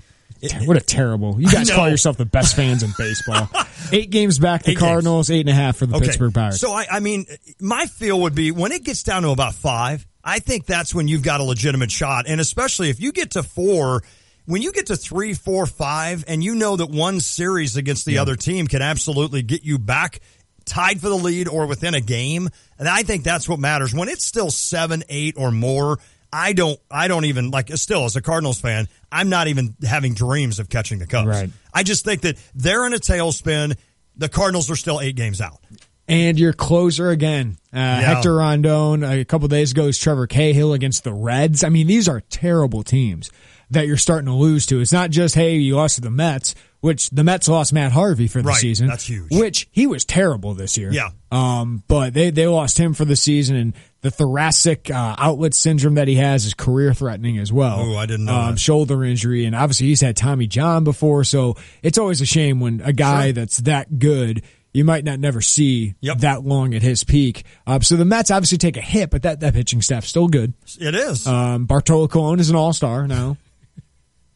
What a terrible. You guys call yourself the best fans in baseball. 8 games back, the Cardinals, 8.5 for the Pittsburgh Pirates. So, I mean, my feel would be when it gets down to about 5, I think that's when you've got a legitimate shot. And especially if you get to 4, when you get to 3, 4, 5, and you know that one series against the other team can absolutely get you back tied for the lead or within a game, and I think that's what matters. When it's still 7, 8 or more, I don't even, like, still as a Cardinals fan, I'm not even having dreams of catching the Cubs. Right. I just think that they're in a tailspin. The Cardinals are still 8 games out. And your closer again, Hector Rondon. A couple days ago is Trevor Cahill against the Reds. I mean, these are terrible teams that you're starting to lose to. It's not just, hey, you lost to the Mets, which the Mets lost Matt Harvey for the season. That's huge. Which he was terrible this year. Yeah. But they lost him for the season, and the thoracic outlet syndrome that he has is career threatening as well. Oh, I didn't know that. Shoulder injury, and obviously he's had Tommy John before, so it's always a shame when a guy that's that good you might not never see that long at his peak. So the Mets obviously take a hit, but that pitching staff's still good. It is. Bartolo Colon is an all-star now,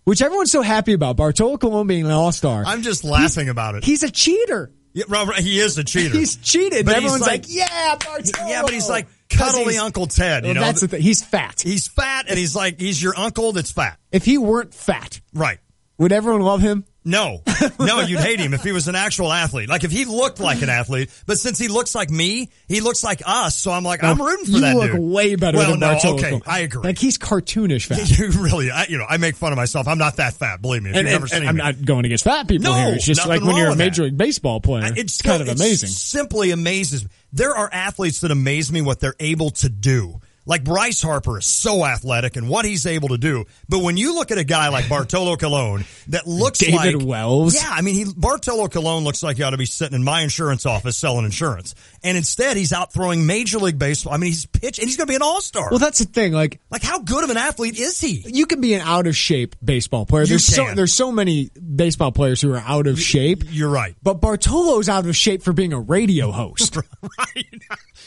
which everyone's so happy about. Bartolo Colon being an all-star. I'm just laughing about it. He's a cheater. Yeah, Robert, he is a cheater. He's cheated. But everyone's like, yeah, Bartolo. Yeah, but he's like cuddly Uncle Ted. You know? That's the thing. He's fat. He's fat, and he's your uncle that's fat. If he weren't fat, right, would everyone love him? No, you'd hate him if he was an actual athlete. Like if he looked like an athlete, but since he looks like me, he looks like us. So I'm like, I'm rooting for that dude. You look way better than Bartolo. Okay, I agree. Like he's cartoonish fat. You really, I make fun of myself. I'm not that fat. Believe me. If you've never seen me. I'm not going against fat people here. It's just like when you're a Major League Baseball player. It's kind of amazing. It simply amazes me. There are athletes that amaze me what they're able to do. Like Bryce Harper is so athletic and what he's able to do. But when you look at a guy like Bartolo Colon that looks like David Wells. Yeah, I mean, Bartolo Colon looks like he ought to be sitting in my insurance office selling insurance. And instead, he's out throwing Major League Baseball. I mean, he's pitching, and he's going to be an all-star. Well, that's the thing. Like how good of an athlete is he? You can be an out-of-shape baseball player. There's so many baseball players who are out of shape. You're right. But Bartolo's out of shape for being a radio host. Right.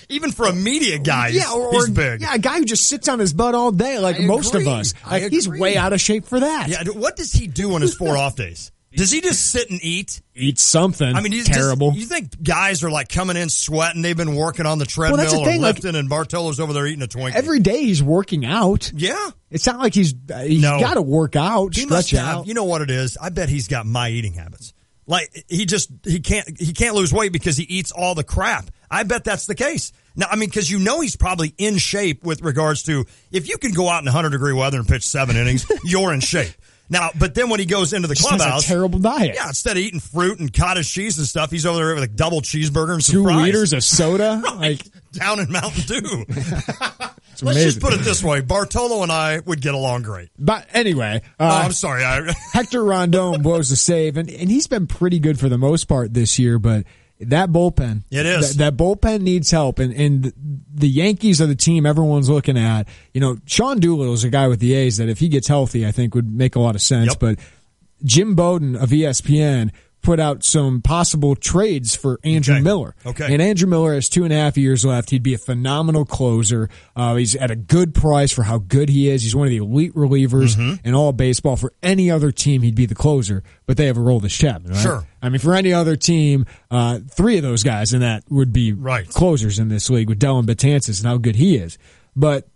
Even for a media guy, he's big. Yeah, a guy who just sits on his butt all day like most of us. Like, he's way out of shape for that. Yeah, what does he do on his 4 off days? Does he just sit and eat? Eat something. I mean, terrible. You think guys are like coming in sweating? They've been working on the treadmill or lifting, and Bartolo's over there eating a Twinkie. Every day he's working out. Yeah. It's not like he's got to work out, stretch out. You know what it is? I bet he's got my eating habits. Like he can't lose weight because he eats all the crap. I bet that's the case. Now, I mean, because he's probably in shape with regards to if you can go out in 100-degree weather and pitch 7 innings, you're in shape. Now, but then when he goes into the clubhouse, has a terrible diet. Yeah, instead of eating fruit and cottage cheese and stuff, he's over there with a double cheeseburger and some 2 fries. liters of soda, right, down in Mountain Dew. Let's just put it this way: Bartolo and I would get along great. But anyway, I'm sorry. Hector Rondon blows the save, and he's been pretty good for the most part this year, but. That bullpen. It is. That bullpen needs help. And the Yankees are the team everyone's looking at. You know, Sean Doolittle is a guy with the A's that if he gets healthy, I think would make a lot of sense. Yep. But Jim Bowden of ESPN put out some possible trades for Andrew Miller. Okay. And Andrew Miller has 2.5 years left. He'd be a phenomenal closer. He's at a good price for how good he is. He's one of the elite relievers in all of baseball. For any other team, he'd be the closer, but they have Aroldis Chapman, right? Sure. I mean, for any other team, 3 of those guys in that would be closers in this league with Dellin Betances and how good he is. But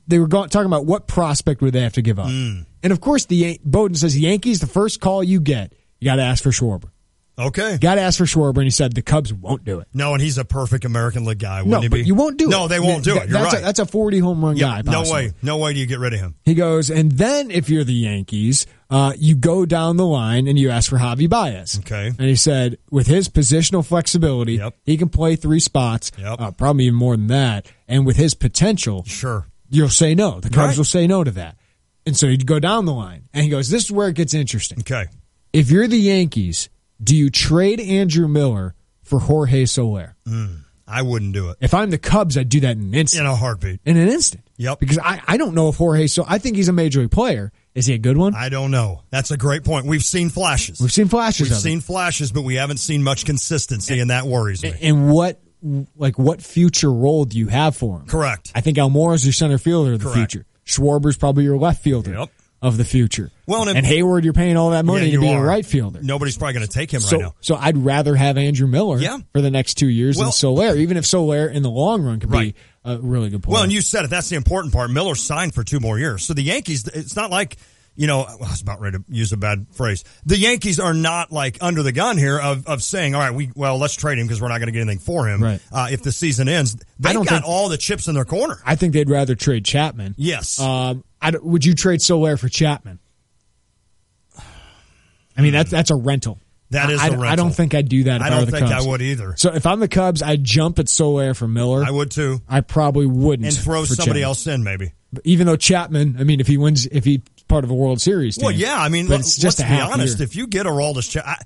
they were talking about what prospect would they have to give up. And, of course, Bowden says the Yankees, the first call you get, you got to ask for Schwarber. Okay. Got to ask for Schwarber, and he said the Cubs won't do it. No, and he's a perfect American League guy, wouldn't he be? No, but you won't do it. No, they won't do it. You're right. That's a 40-home run guy, possibly. No way do you get rid of him. He goes, and then if you're the Yankees, you go down the line and you ask for Javi Baez. Okay. And he said with his positional flexibility, he can play 3 spots, probably even more than that, and with his potential, you'll say no. The Cubs will say no to that. And so he'd go down the line, and he goes, this is where it gets interesting. Okay. If you're the Yankees, do you trade Andrew Miller for Jorge Soler? I wouldn't do it. If I'm the Cubs, I'd do that in an instant. In a heartbeat. In an instant. Yep. Because I don't know if Jorge Soler, I think he's a major league player. Is he a good one? I don't know. That's a great point. We've seen flashes. We've seen flashes but we haven't seen much consistency, and that worries me. And what future role do you have for him? Correct. I think Almora's your center fielder of the future. Schwarber's probably your left fielder. Yep. of the future. Well, and Hayward, you're paying all that money to be a right fielder. Nobody's probably going to take him right now. So I'd rather have Andrew Miller for the next 2 years than Soler, even if Soler in the long run could be a really good player. Well, and you said it. That's the important part. Miller signed for 2 more years. So the Yankees, it's not like, I was about ready to use a bad phrase. The Yankees are not like under the gun here of saying, all right, let's trade him because we're not going to get anything for him. Right. If the season ends, they've got all the chips in their corner. I think they'd rather trade Chapman. Yes. Would you trade Soler for Chapman? I mean, that's a rental. That is a rental. I don't think I'd do that if I were the Cubs. I don't think I would either. So if I'm the Cubs, I'd jump at Soler for Miller. I would too. I probably wouldn't. And throw somebody else in maybe. Even though Chapman, I mean, if he's part of a World Series team. Well, yeah, I mean, let's be honest. If you get Aroldis Chapman,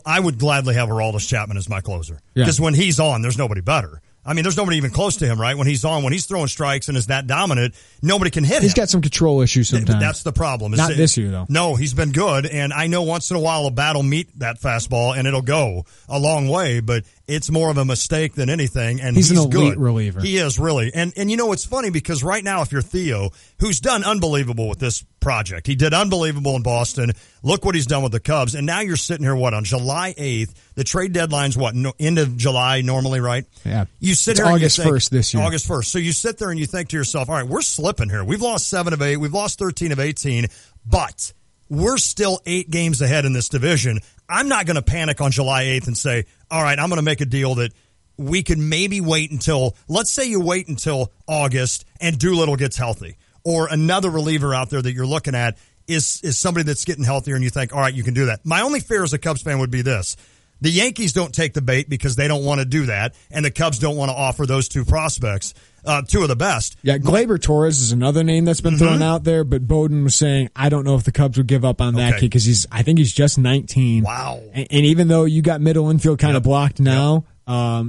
I would gladly have Aroldis Chapman as my closer. Because when he's on, there's nobody better. I mean, there's nobody even close to him, right? When he's on, when he's throwing strikes and is that dominant, nobody can hit him. He's got some control issues sometimes. That's the problem. Not this year, though. No, he's been good, and I know once in a while a bat will meet that fastball, and it'll go a long way, but it's more of a mistake than anything, and he's an elite good. reliever. He is, really. And it's funny because right now, if you're Theo, who's done unbelievable with this project, he did unbelievable in Boston. Look what he's done with the Cubs, and now you're sitting here, on July 8th? The trade deadline's end of July normally, right? Yeah. You sit it's here August and you think, 1st this year. August 1st. So you sit there and you think to yourself, all right, we're slipping here. We've lost 7 of 8. We've lost 13 of 18. But we're still 8 games ahead in this division. I'm not going to panic on July 8th and say, all right, I'm going to make a deal that we could maybe wait until, let's say you wait until August and Doolittle gets healthy. Or another reliever out there that you're looking at is somebody that's getting healthier and you think, all right, you can do that. My only fear as a Cubs fan would be this. The Yankees don't take the bait because they don't want to do that, and the Cubs don't want to offer those 2 prospects, 2 of the best. Yeah, Gleyber Torres is another name that's been thrown out there, but Bowden was saying, I don't know if the Cubs would give up on that kid because I think he's just 19. Wow. And even though you got middle infield kind of blocked now,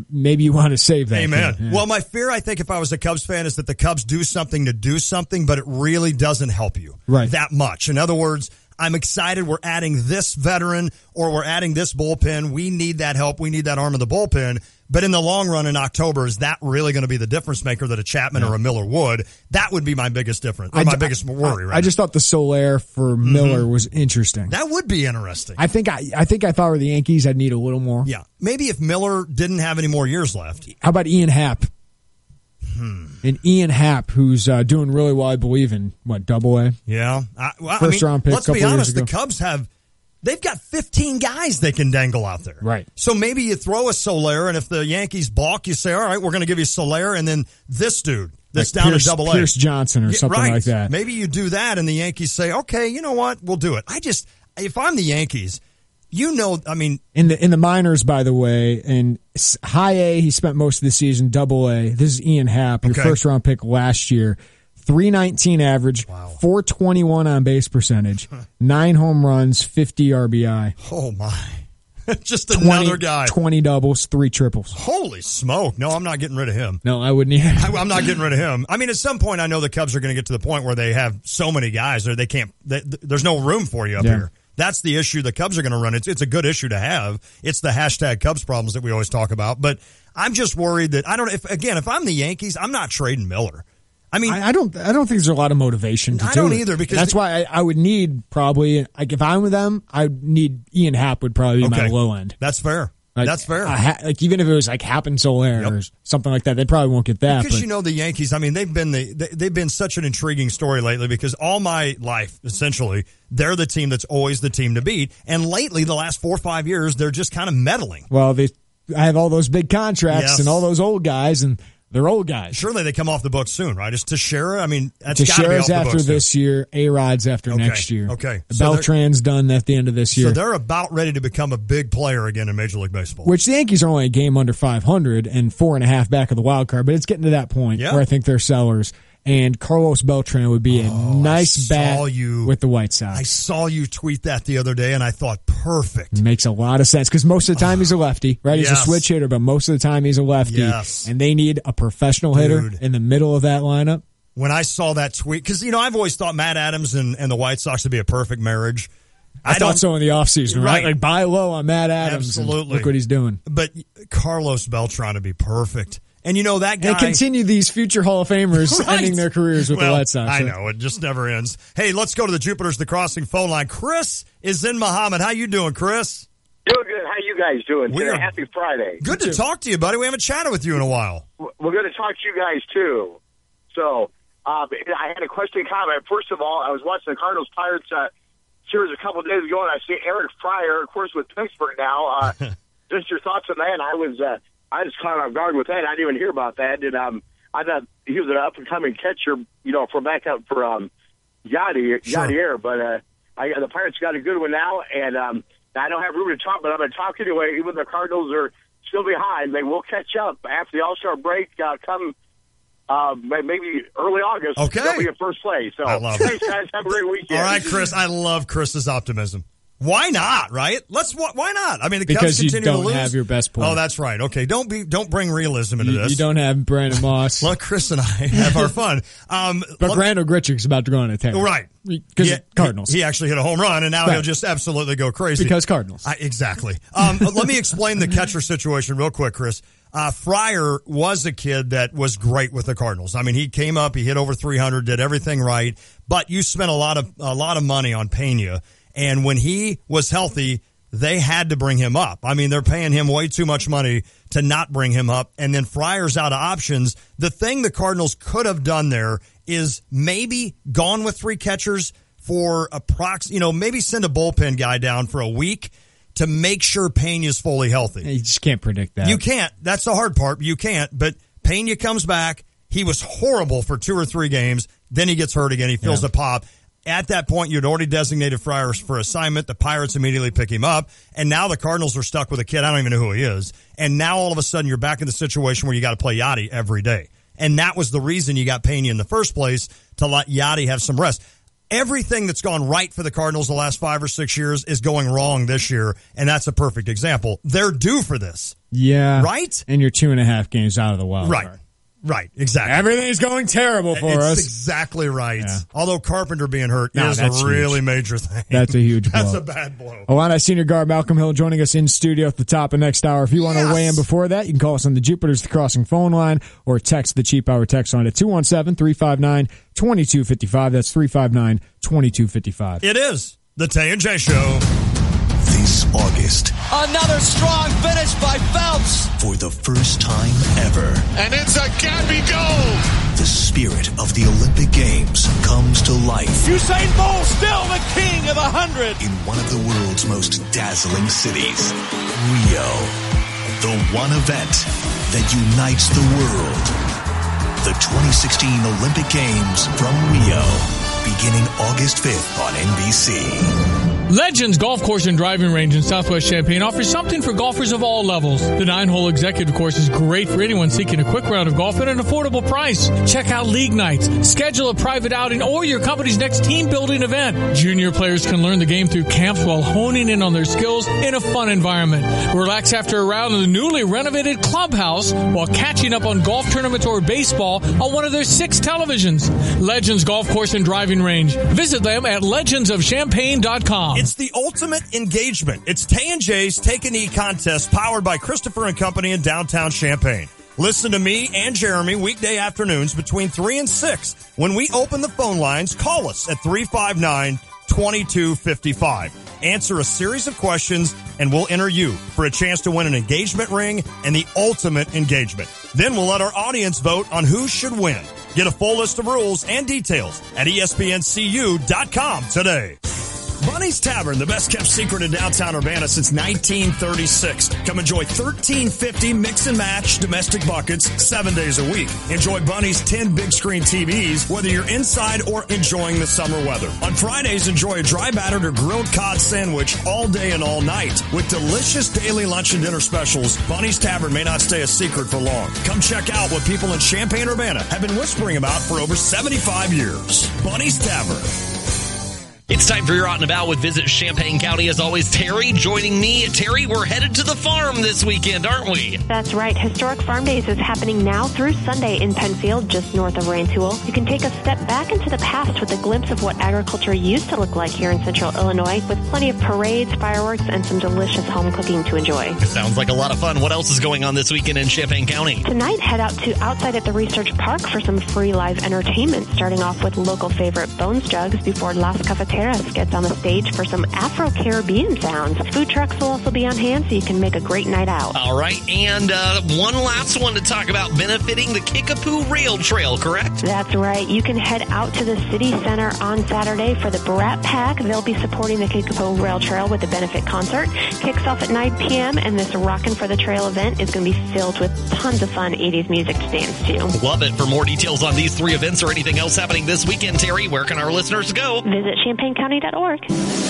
maybe you want to save that. Amen. Yeah. Well, my fear, I think, if I was a Cubs fan, is that the Cubs do something to do something, but it really doesn't help you that much. In other words, I'm excited we're adding this veteran or we're adding this bullpen. We need that help. We need that arm of the bullpen. But in the long run in October, is that really going to be the difference maker that a Chapman or a Miller would? That would be my biggest difference, or my biggest worry. Right? I just thought the Soler for Miller was interesting. That would be interesting. I think if I were the Yankees, I'd need a little more. Yeah. Maybe if Miller didn't have any more years left. How about Ian Happ? And Ian Happ, who's doing really well, I believe, in Double-A? Yeah. First round pick. Let's be honest, the Cubs they've got 15 guys they can dangle out there. Right. So maybe you throw a Soler, and if the Yankees balk, you say, all right, we're going to give you Soler, and then this dude that's down in Double-A. Pierce Johnson or something like that. Maybe you do that, and the Yankees say, okay, you know what, we'll do it. If I'm the Yankees, in the minors, by the way, in high A, he spent most of the season. Double-A, this is Ian Happ, your first round pick last year. 319 average, 421 on base percentage, 9 home runs, 50 RBI. Oh my! Just another guy. 20 doubles, 3 triples. Holy smoke! No, I'm not getting rid of him. No, I wouldn't either. I'm not getting rid of him. I mean, at some point, I know the Cubs are going to get to the point where they have so many guys, or they can't. There's no room for you up here. That's the issue the Cubs are going to run. It's a good issue to have. It's the hashtag Cubs problems that we always talk about. But I'm just worried that if I'm the Yankees, I'm not trading Miller. I mean, I don't think there's a lot lot motivation to do it. I don't either, because that's why I would need probably, like, if I'm with them, I'd need Ian Happ would probably be my low end. That's fair. That's fair. Like, even if it was like Happ and Soler or something like that, they probably won't get that. Because the Yankees, I mean, they've been such an intriguing story lately, because all my life, essentially, they're the team that's always the team to beat. And lately, the last 4 or 5 years, they're just kind of meddling. Well, I have all those big contracts and all those old guys, and they're old guys. Surely they come off the books soon, right? Is Teixeira? I mean, that's got to be Teixeira's off the books after this year. A-Rod's after next year. Okay. Beltran's done at the end of this year. So they're about ready to become a big player again in Major League Baseball. Which the Yankees are only a game under 500 and 4.5 back of the wild card, but it's getting to that point where I think they're sellers. And Carlos Beltran would be a nice bat with the White Sox. I saw you tweet that the other day, and I thought, perfect. It makes a lot of sense, because most of the time he's a lefty, right? He's a switch hitter, but most of the time he's a lefty. Yes. And they need a professional hitter in the middle of that lineup. When I saw that tweet, because, I've always thought Matt Adams and the White Sox would be a perfect marriage. I thought so in the offseason, right? Like, buy low on Matt Adams. Absolutely. Look what he's doing. But Carlos Beltran would be perfect. And you know that guy. And continue these future Hall of Famers ending their careers with the White Sox. I know, it just never ends. Hey, let's go to the Jupiter's The Crossing phone line. Chris is in Muhammad. How you doing, Chris? Doing good. How you guys doing? Happy Friday. Good to talk to you, buddy. We haven't chatted with you in a while. We're going to talk to you guys, too. So, I had a question and comment. First of all, I was watching the Cardinals-Pirates series a couple of days ago, and I see Eric Fryer, of course, with Pittsburgh now. Just your thoughts on that. I was caught off guard with that. I didn't even hear about that. And I thought he was an up-and-coming catcher, for backup for Yadier. But the Pirates got a good one now, and I don't have room to talk, but I'm going to talk anyway. Even the Cardinals are still behind. They will catch up after the All-Star break come maybe early August. Okay. They'll be in first place. So, I love thanks, guys. Have a great weekend. All right, Chris. I love Chris's optimism. Why not, right? Why not? I mean, the Cubs continue to lose. Because you don't have your best player. Oh, that's right. Okay, don't bring realism into this. You don't have Brandon Moss. Let Chris and I have our fun. But Randall Grichuk's about to go on a tear. Right. Because Cardinals. He actually hit a home run, and now he'll just absolutely go crazy. Because Cardinals. Exactly. Let me explain the catcher situation real quick, Chris. Fryer was a kid that was great with the Cardinals. I mean, he came up, he hit over 300, did everything right, but you spent a lot of money on Pena. And when he was healthy, they had to bring him up. I mean, they're paying him way too much money to not bring him up. And then Fryer's out of options. The thing the Cardinals could have done there is maybe gone with 3 catchers for maybe send a bullpen guy down for a week to make sure Pena's fully healthy. You just can't predict that. You can't. That's the hard part. You can't. But Pena comes back. He was horrible for 2 or 3 games. Then he gets hurt again. He feels a pop. At that point, you'd already designated Fryer for assignment. The Pirates immediately pick him up. And now the Cardinals are stuck with a kid. I don't even know who he is. And now all of a sudden you're back in the situation where you got to play Yadi every day. And that was the reason you got Pena in the first place, to let Yadi have some rest. Everything that's gone right for the Cardinals the last 5 or 6 years is going wrong this year. And that's a perfect example. They're due for this. Yeah. Right? And you're 2.5 games out of the wild card. Right, exactly. Everything's going terrible for us. That's exactly right. Yeah. Although Carpenter being hurt is a really major thing. That's a huge blow. That's a bad blow. Illini senior guard Malcolm Hill joining us in studio at the top of next hour. If you want to weigh in before that, you can call us on the Jupiter's The Crossing phone line or text the Cheap Hour text line at 217-359-2255. That's 359-2255. It is the Tay and J Show. This August. Another strong finish by Phelps. For the first time ever. And it's a Gabby goal. The spirit of the Olympic Games comes to life. Usain Bolt still the king of the 100. In one of the world's most dazzling cities, Rio. The one event that unites the world. The 2016 Olympic Games from Rio. Beginning August 5th on NBC. Legends Golf Course and Driving Range in Southwest Champaign offers something for golfers of all levels. The 9-hole executive course is great for anyone seeking a quick round of golf at an affordable price. Check out league nights, schedule a private outing, or your company's next team building event. Junior players can learn the game through camps while honing in on their skills in a fun environment. Relax after a round in the newly renovated clubhouse while catching up on golf tournaments or baseball on one of their 6 televisions. Legends Golf Course and Driving Range. Visit them at legendsofchampaign.com. It's the ultimate engagement. It's Tay and J's Take an E contest powered by Christopher & Company in downtown Champaign. Listen to me and Jeremy weekday afternoons between 3 and 6. When we open the phone lines, call us at 359-2255. Answer a series of questions and we'll enter you for a chance to win an engagement ring and the ultimate engagement. Then we'll let our audience vote on who should win. Get a full list of rules and details at ESPNCU.com today. Bunny's Tavern, the best-kept secret in downtown Urbana since 1936. Come enjoy $13.50 mix and match domestic buckets 7 days a week. Enjoy Bunny's 10 big-screen TVs, whether you're inside or enjoying the summer weather. On Fridays, enjoy a dry battered or grilled cod sandwich all day and all night. With delicious daily lunch and dinner specials, Bunny's Tavern may not stay a secret for long. Come check out what people in Champaign-Urbana have been whispering about for over 75 years. Bunny's Tavern. It's time for your Out and About with Visit Champaign County. As always, Terry joining me. Terry, we're headed to the farm this weekend, aren't we? That's right. Historic Farm Days is happening now through Sunday in Penfield, just north of Rantoul. You can take a step back into the past with a glimpse of what agriculture used to look like here in central Illinois, with plenty of parades, fireworks, and some delicious home cooking to enjoy. Sounds like a lot of fun. What else is going on this weekend in Champaign County? Tonight, head out to outside at the Research Park for some free live entertainment, starting off with local favorite Bones Jugs before Las Cafeteras gets on the stage for some Afro-Caribbean sounds. Food trucks will also be on hand, so you can make a great night out. All right, and one last one to talk about, benefiting the Kickapoo Rail Trail, correct? That's right. You can head out to the city center on Saturday for the Brat Pack. They'll be supporting the Kickapoo Rail Trail with a benefit concert. Kicks off at 9 p.m., and this Rockin' for the Trail event is going to be filled with tons of fun 80s music to dance to. Love it. For more details on these 3 events or anything else happening this weekend, Terry, where can our listeners go? Visit ChampaignCounty.org.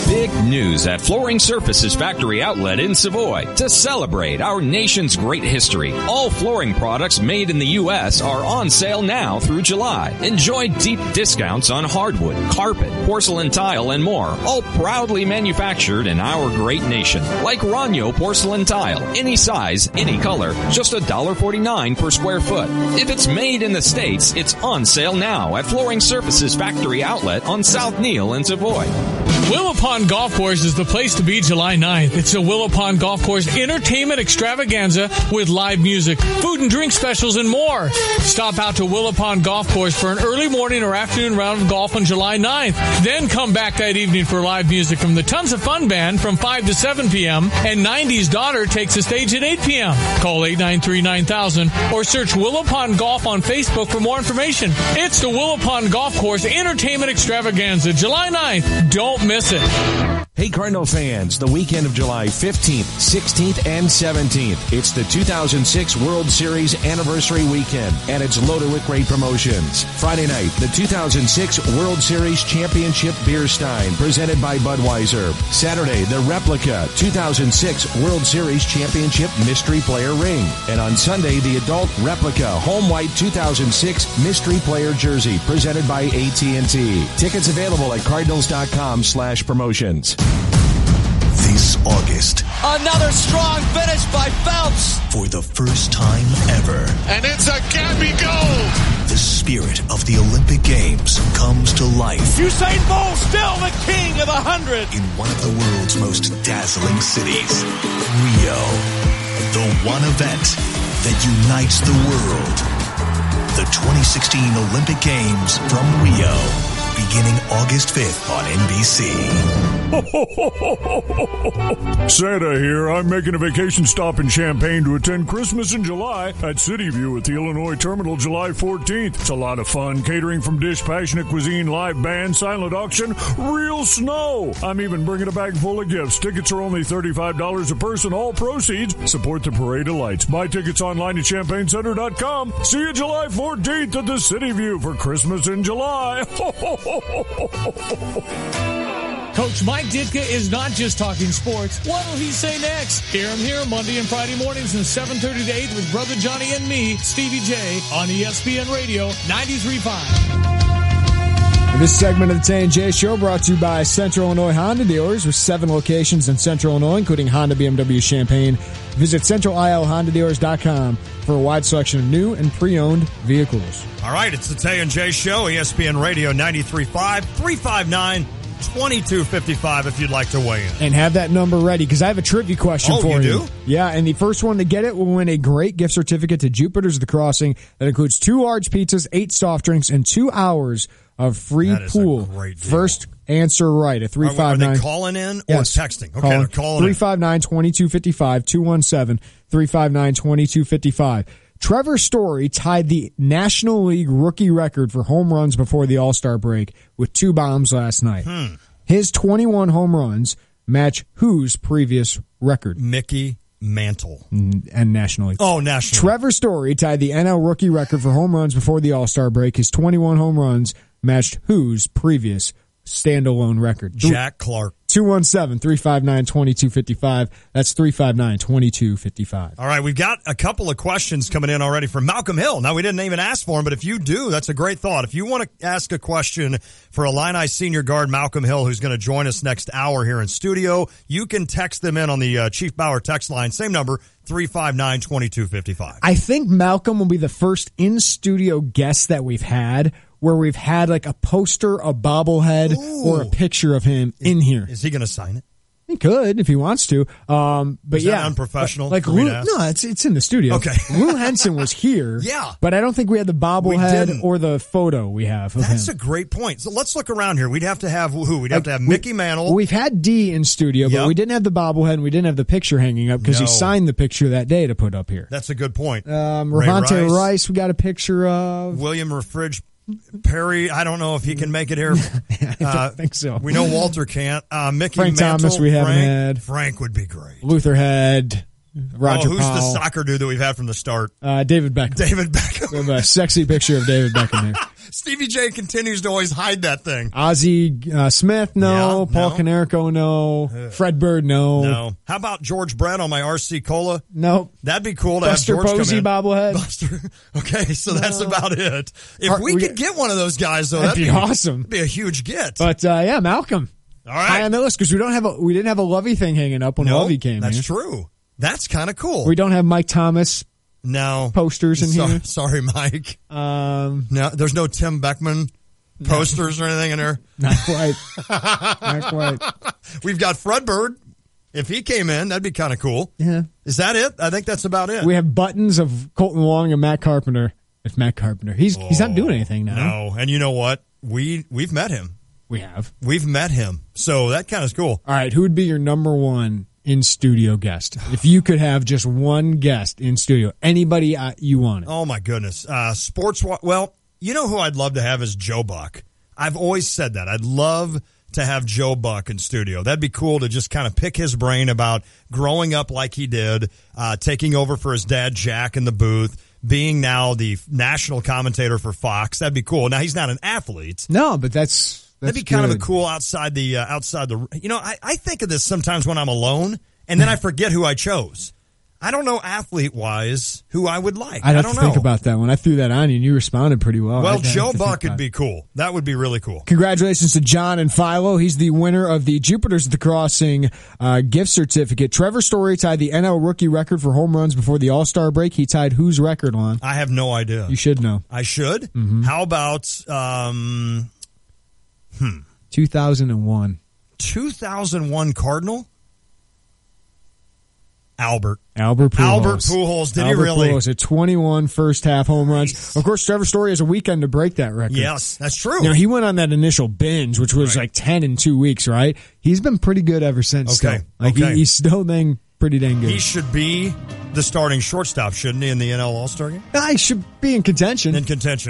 Big news at Flooring Surfaces Factory Outlet in Savoy. To celebrate our nation's great history, all flooring products made in the U.S. are on sale now through July. Enjoy deep discounts on hardwood, carpet, porcelain tile, and more, all proudly manufactured in our great nation. Like Ranyo porcelain tile, any size, any color, just $1.49 per square foot. If it's made in the States, it's on sale now at Flooring Surfaces Factory Outlet on South Neal in Savoy. Willow Pond Golf Course is the place to be July 9th. It's the Willow Pond Golf Course Entertainment Extravaganza with live music, food and drink specials, and more. Stop out to Willow Pond Golf Course for an early morning or afternoon round of golf on July 9th. Then come back that evening for live music from the Tons of Fun Band from 5 to 7 p.m. and 90's Daughter takes the stage at 8 p.m. Call 893-9000 or search Willow Pond Golf on Facebook for more information. It's the Willow Pond Golf Course Entertainment Extravaganza, July 9th. Don't miss it. Hey, Cardinal fans, the weekend of July 15th, 16th, and 17th. It's the 2006 World Series anniversary weekend, and it's loaded with great promotions. Friday night, the 2006 World Series Championship Beer Stein, presented by Budweiser. Saturday, the replica 2006 World Series Championship Mystery Player Ring. And on Sunday, the adult replica Home White 2006 Mystery Player Jersey, presented by AT&T. Tickets available at cardinals.com/promotions. This August, Another strong finish by Phelps. for the first time ever, And it's a Gabby goal. the spirit of the Olympic Games comes to life Usain Bolt still the king of the 100. in one of the world's most dazzling cities, Rio. The one event that unites the world. The 2016 Olympic Games from Rio, beginning August 5th on NBC. Santa here. I'm making a vacation stop in Champaign to attend Christmas in July at City View at the Illinois Terminal July 14th. It's a lot of fun. Catering from Dish, Passionate Cuisine, live band, silent auction, real snow. I'm even bringing a bag full of gifts. Tickets are only $35 a person. All proceeds support the Parade of Lights. Buy tickets online at ChampaignCenter.com. See you July 14th at the City View for Christmas in July. Coach Mike Ditka is not just talking sports. What will he say next? Hear him here Monday and Friday mornings from 7:30 to 8 with Brother Johnny and me, Stevie J, on ESPN Radio 93.5. This segment of the Tay and J Show brought to you by Central Illinois Honda Dealers with 7 locations in Central Illinois, including Honda, BMW, Champaign. Visit CentralILHondaDealers.com for a wide selection of new and pre-owned vehicles. All right, it's the Tay and J Show, ESPN Radio 93.5, 359-2255 if you'd like to weigh in. And have that number ready, because I have a trivia question for you. Do? Yeah, and the first one to get it will win a great gift certificate to Jupiter's The Crossing that includes 2 large pizzas, 8 soft drinks, and 2 hours of free pool. First answer right at 359. Are they calling in or Yes. texting? Okay, they're calling 359-2255, 217-359-2255. Trevor Story tied the National League rookie record for home runs before the All-Star break with 2 bombs last night. His 21 home runs match whose previous record? Mickey Mantle. And National League. Oh, National Trevor Story tied the NL rookie record for home runs before the All-Star break. His 21 home runs matched whose previous standalone record? Jack Clark. 217-359-2255. That's 359-2255. All right, we've got a couple of questions coming in already from Malcolm Hill. Now, we didn't even ask for him, but if you do, that's a great thought. If you want to ask a question for Illini senior guard Malcolm Hill, who's going to join us next hour here in studio, you can text them in on the Chief Bauer text line. Same number, 359-2255. I think Malcolm will be the first in-studio guest that we've had where we've had like a poster, a bobblehead, or a picture of him in here. Is he going to sign it? He could if he wants to. But is that unprofessional? Like Lou, no, it's in the studio. Okay. Lou Henson was here. Yeah. But I don't think we had the bobblehead or the photo we have of That's him. a great point. So let's look around here. We'd have to have who? We'd have to have Mickey Mantle. We've had D in studio, but we didn't have the bobblehead and we didn't have the picture hanging up because he signed the picture that day to put up here. That's a good point. Ravonte Rice, we got a picture of. William Refridge Perry, I don't know if he can make it here. I don't think so. We know Walter can't. Mickey Frank Mantle, Thomas we haven't had. Frank would be great. Luther Head. Roger who's Powell. the soccer dude that we've had from the start? David Beckham. David Beckham. We have a sexy picture of David Beckham here. Stevie J continues to always hide that thing. Ozzie Smith, no. Yeah, Paul Konerko, no. Fred Bird, no. No. How about George Brett on my RC Cola? Nope. That'd be cool to Buster have George Posey come in. bobblehead. Buster. Okay, so that's about it. If we could get one of those guys, though, that'd be awesome. That'd be a huge get. But yeah, Malcolm. All right. High on the list because we didn't have a Lovey thing hanging up when Lovey came. That's here. true. That's kind of cool. We don't have Mike Thomas. No posters in here. Sorry, Mike. No, there's no Tim Beckman posters or anything in there. Not quite. Not quite. We've got Fred Bird. If he came in, that'd be kind of cool. Yeah. Is that it? I think that's about it. We have buttons of Colton Wong and Matt Carpenter. It's Matt Carpenter. He's not doing anything now. No, and you know what? We've met him. We have. We've met him. So that kind of is cool. All right, who would be your number one in-studio guest? If you could have just one guest in studio, anybody you wanted. Oh, my goodness. Well, you know who I'd love to have is Joe Buck. I've always said that. I'd love to have Joe Buck in studio. That'd be cool to just kind of pick his brain about growing up like he did, taking over for his dad, Jack, in the booth, being now the national commentator for Fox. That'd be cool. Now, he's not an athlete. No, but that'd be kind of a cool outside the. You know, I think of this sometimes when I'm alone, and then I forget who I chose. I don't know athlete-wise who I would like. I'd have I don't to know. think about that one. I threw that on you, and you responded pretty well. Well, Joe Buck would be cool. That would be really cool. Congratulations to John and Philo. He's the winner of the Jupiters at the Crossing gift certificate. Trevor Story tied the NL rookie record for home runs before the All-Star break. He tied whose record, Lon? I have no idea. You should know. I should? Mm-hmm. How about 2001. 2001 Cardinal? Albert Pujols. Did he really? Pujols at 21 first-half home runs. Of course, Trevor Story has a weekend to break that record. Yes, that's true. Now, he went on that initial binge, which was like 10 in 2 weeks, right? He's been pretty good ever since. Okay. Still. He's still pretty dang good. He should be the starting shortstop, shouldn't he, in the NL All-Star game? He should be in contention.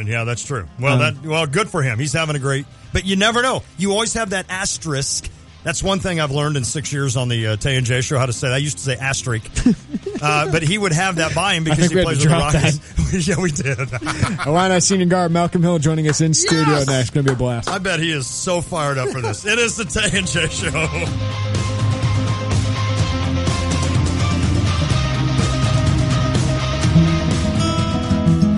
Yeah, that's true. Well, good for him. He's having a great. But you never know. You always have that asterisk. That's one thing I've learned in 6 years on the Tay and J Show, how to say that. I used to say asterisk. But he would have that by him because he plays with the Rockets. Yeah, we did. Illini senior guard Malcolm Hill joining us in studio next. It's going to be a blast. I bet he is so fired up for this. It is the Tay and J Show.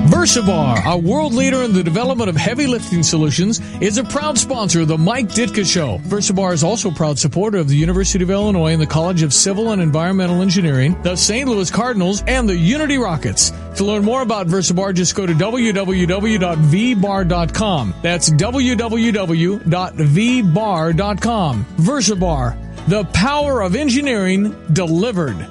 VersaBar, a world leader in the development of heavy lifting solutions, is a proud sponsor of the Mike Ditka Show. VersaBar is also a proud supporter of the University of Illinois and the College of Civil and Environmental Engineering, the St. Louis Cardinals, and the Unity Rockets. To learn more about VersaBar, just go to www.vbar.com. That's www.vbar.com. VersaBar, the power of engineering delivered.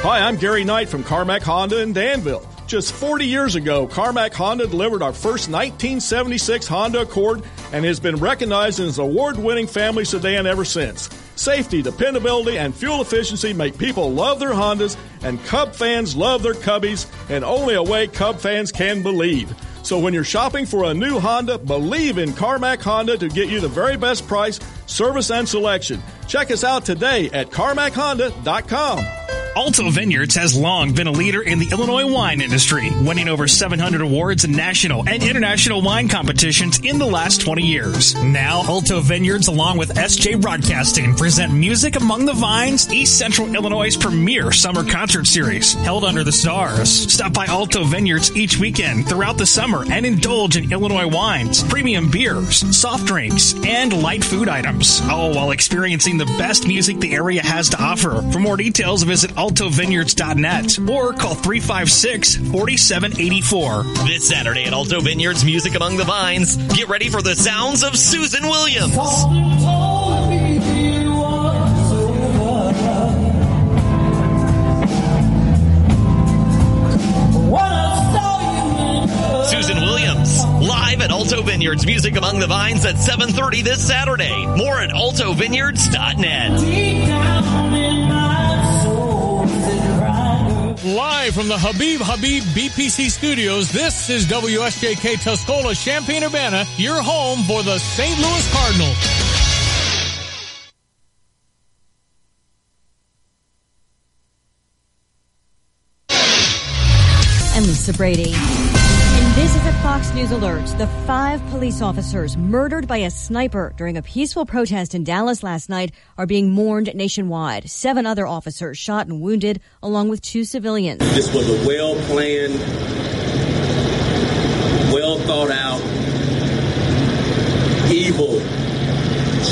Hi, I'm Gary Knight from Carmack Honda in Danville. Just 40 years ago, Carmack Honda delivered our first 1976 Honda Accord and has been recognized as an award-winning family sedan ever since. Safety, dependability, and fuel efficiency make people love their Hondas, and Cub fans love their Cubbies, and only a way Cub fans can believe. So when you're shopping for a new Honda, believe in Carmack Honda to get you the very best price, service, and selection. Check us out today at CarmackHonda.com. Alto Vineyards has long been a leader in the Illinois wine industry, winning over 700 awards in national and international wine competitions in the last 20 years. Now, Alto Vineyards, along with SJ Broadcasting, present Music Among the Vines, East Central Illinois' premier summer concert series, held under the stars. Stop by Alto Vineyards each weekend throughout the summer and indulge in Illinois wines, premium beers, soft drinks, and light food items, all while experiencing the best music the area has to offer. For more details, visit altovineyards.net or call 356-4784. This Saturday at Alto Vineyards Music Among the Vines, get ready for the sounds of Susan Williams. Susan Williams, live at Alto Vineyards Music Among the Vines at 7:30 this Saturday. More at altovineyards.net. Live from the Habib BPC studios, this is WSJK Tuscola, Champaign-Urbana, your home for the St. Louis Cardinals. I'm Lisa Brady. And this is a Fox News alert. The 5 police officers murdered by a sniper during a peaceful protest in Dallas last night are being mourned nationwide. 7 other officers shot and wounded, along with 2 civilians. This was a well-planned, well-thought-out, evil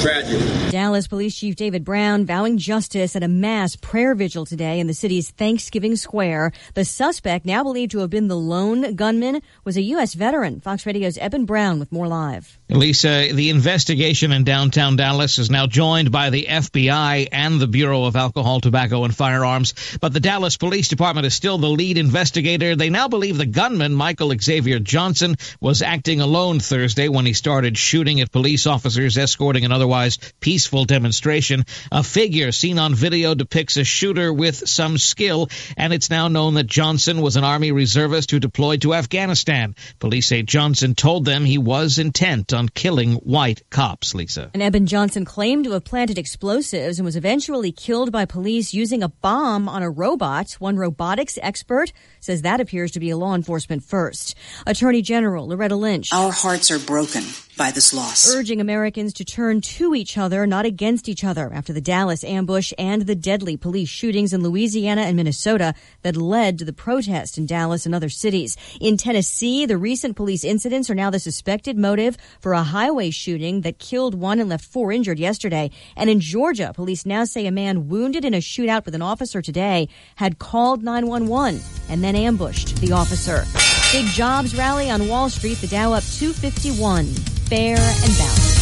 tragedy. Dallas Police Chief David Brown vowing justice at a mass prayer vigil today in the city's Thanksgiving Square. The suspect, now believed to have been the lone gunman, was a U.S. veteran. Fox Radio's Eben Brown with more live. Lisa, the investigation in downtown Dallas is now joined by the FBI and the Bureau of Alcohol, Tobacco, and Firearms. But the Dallas Police Department is still the lead investigator. They now believe the gunman, Michael Xavier Johnson, was acting alone Thursday when he started shooting at police officers escorting an otherwise peaceful demonstration. A figure seen on video depicts a shooter with some skill, and it's now known that Johnson was an Army reservist who deployed to Afghanistan. Police say Johnson told them he was intent on killing white cops, Lisa. And Eben Johnson claimed to have planted explosives and was eventually killed by police using a bomb on a robot. One robotics expert says that appears to be a law enforcement first. Attorney General Loretta Lynch. Our hearts are broken by this loss. Urging Americans to turn to each other, not against each other, after the Dallas ambush and the deadly police shootings in Louisiana and Minnesota that led to the protest in Dallas and other cities. In Tennessee, the recent police incidents are now the suspected motive for a highway shooting that killed 1 and left 4 injured yesterday. And in Georgia, police now say a man wounded in a shootout with an officer today had called 911 and then ambushed the officer. Big jobs rally on Wall Street, the Dow up 251. Fair and balanced.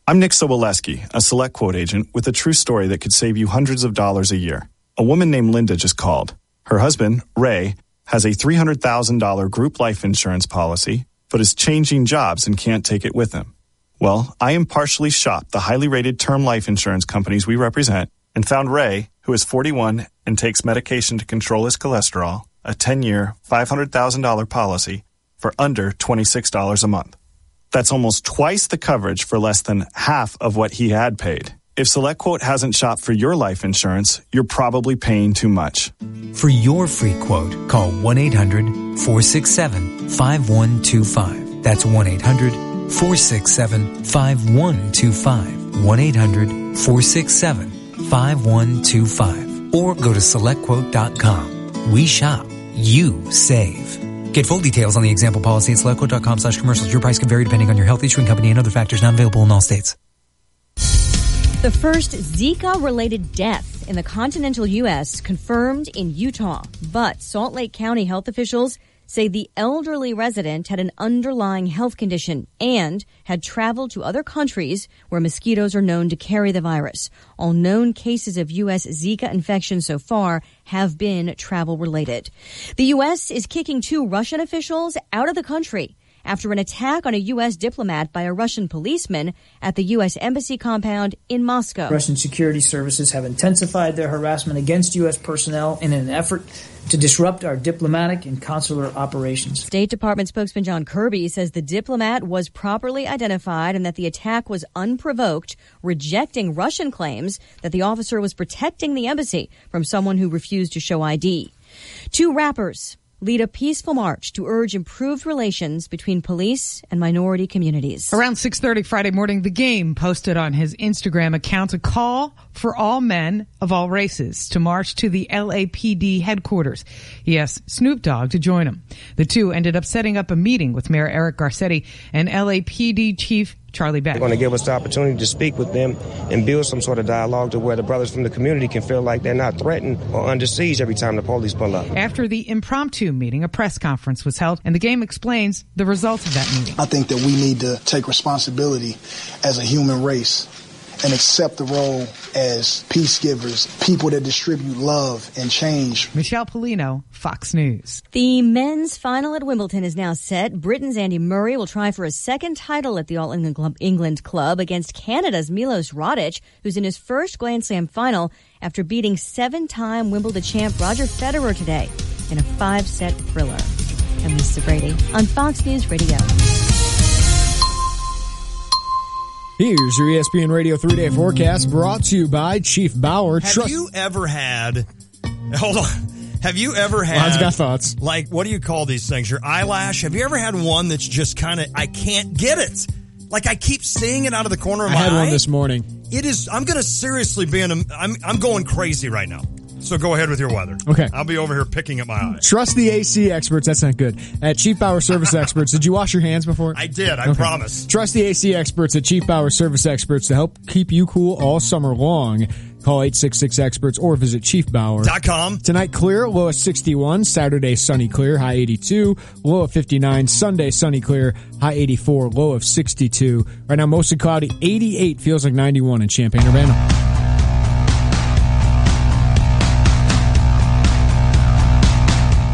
I'm Nick Soboleski, a Select Quote agent with a true story that could save you hundreds of dollars a year. A woman named Linda just called. Her husband, Ray, has a $300,000 group life insurance policy, but is changing jobs and can't take it with him. Well, I impartially shopped the highly rated term life insurance companies we represent and found Ray, who is 41 and takes medication to control his cholesterol, a 10-year, $500,000 policy for under $26 a month. That's almost twice the coverage for less than half of what he had paid. If SelectQuote hasn't shopped for your life insurance, you're probably paying too much. For your free quote, call 1-800-467-5125. That's 1-800-467-5125. 1-800-467-5125. Or go to SelectQuote.com. We shop. You save. Get full details on the example policy at SelectQuote.com/commercials. Your price can vary depending on your health, issuing company, and other factors not available in all states. The first Zika-related death in the continental U.S. confirmed in Utah. But Salt Lake County health officials say the elderly resident had an underlying health condition and had traveled to other countries where mosquitoes are known to carry the virus. All known cases of U.S. Zika infection so far have been travel-related. The U.S. is kicking 2 Russian officials out of the country after an attack on a U.S. diplomat by a Russian policeman at the U.S. Embassy compound in Moscow. Russian security services have intensified their harassment against U.S. personnel in an effort to disrupt our diplomatic and consular operations. State Department spokesman John Kirby says the diplomat was properly identified and that the attack was unprovoked, rejecting Russian claims that the officer was protecting the embassy from someone who refused to show ID. 2 rappers lead a peaceful march to urge improved relations between police and minority communities. Around 6:30 Friday morning, The Game posted on his Instagram account a call for all men of all races to march to the LAPD headquarters. He asked Snoop Dogg to join him. The two ended up setting up a meeting with Mayor Eric Garcetti and LAPD Chief Charlie Beck. They're going to give us the opportunity to speak with them and build some sort of dialogue to where the brothers from the community can feel like they're not threatened or under siege every time the police pull up. After the impromptu meeting, a press conference was held, and The Game explains the results of that meeting. I think that we need to take responsibility as a human race and accept the role as peace givers, people that distribute love and change. Michelle Polino, Fox News. The men's final at Wimbledon is now set. Britain's Andy Murray will try for a second title at the All-England Club against Canada's Milos Raonic, who's in his first Grand Slam final after beating 7-time Wimbledon champ Roger Federer today in a 5-set thriller. I'm Lisa Brady on Fox News Radio. Here's your ESPN Radio 3-day forecast brought to you by Chief Bauer. Have you ever had... Hold on. Have you ever had... Ron's got thoughts. Like, what do you call these things? Your eyelash? Have you ever had one that's just kind of... I can't get it. Like, I keep seeing it out of the corner of my eye. I had one this morning. It is... I'm going to seriously be in a... I'm going crazy right now. So go ahead with your weather. Okay. I'll be over here picking at my eye. Trust the AC experts. That's not good. At Chief Bauer Service Experts. Did you wash your hands before? I did. I promise. Trust the AC experts at Chief Bauer Service Experts to help keep you cool all summer long. Call 866-EXPERTS or visit chiefbauer.com. Tonight, clear, low of 61. Saturday, sunny, clear, high 82. Low of 59. Sunday, sunny, clear, high 84. Low of 62. Right now, mostly cloudy, 88. Feels like 91 in Champaign-Urbana.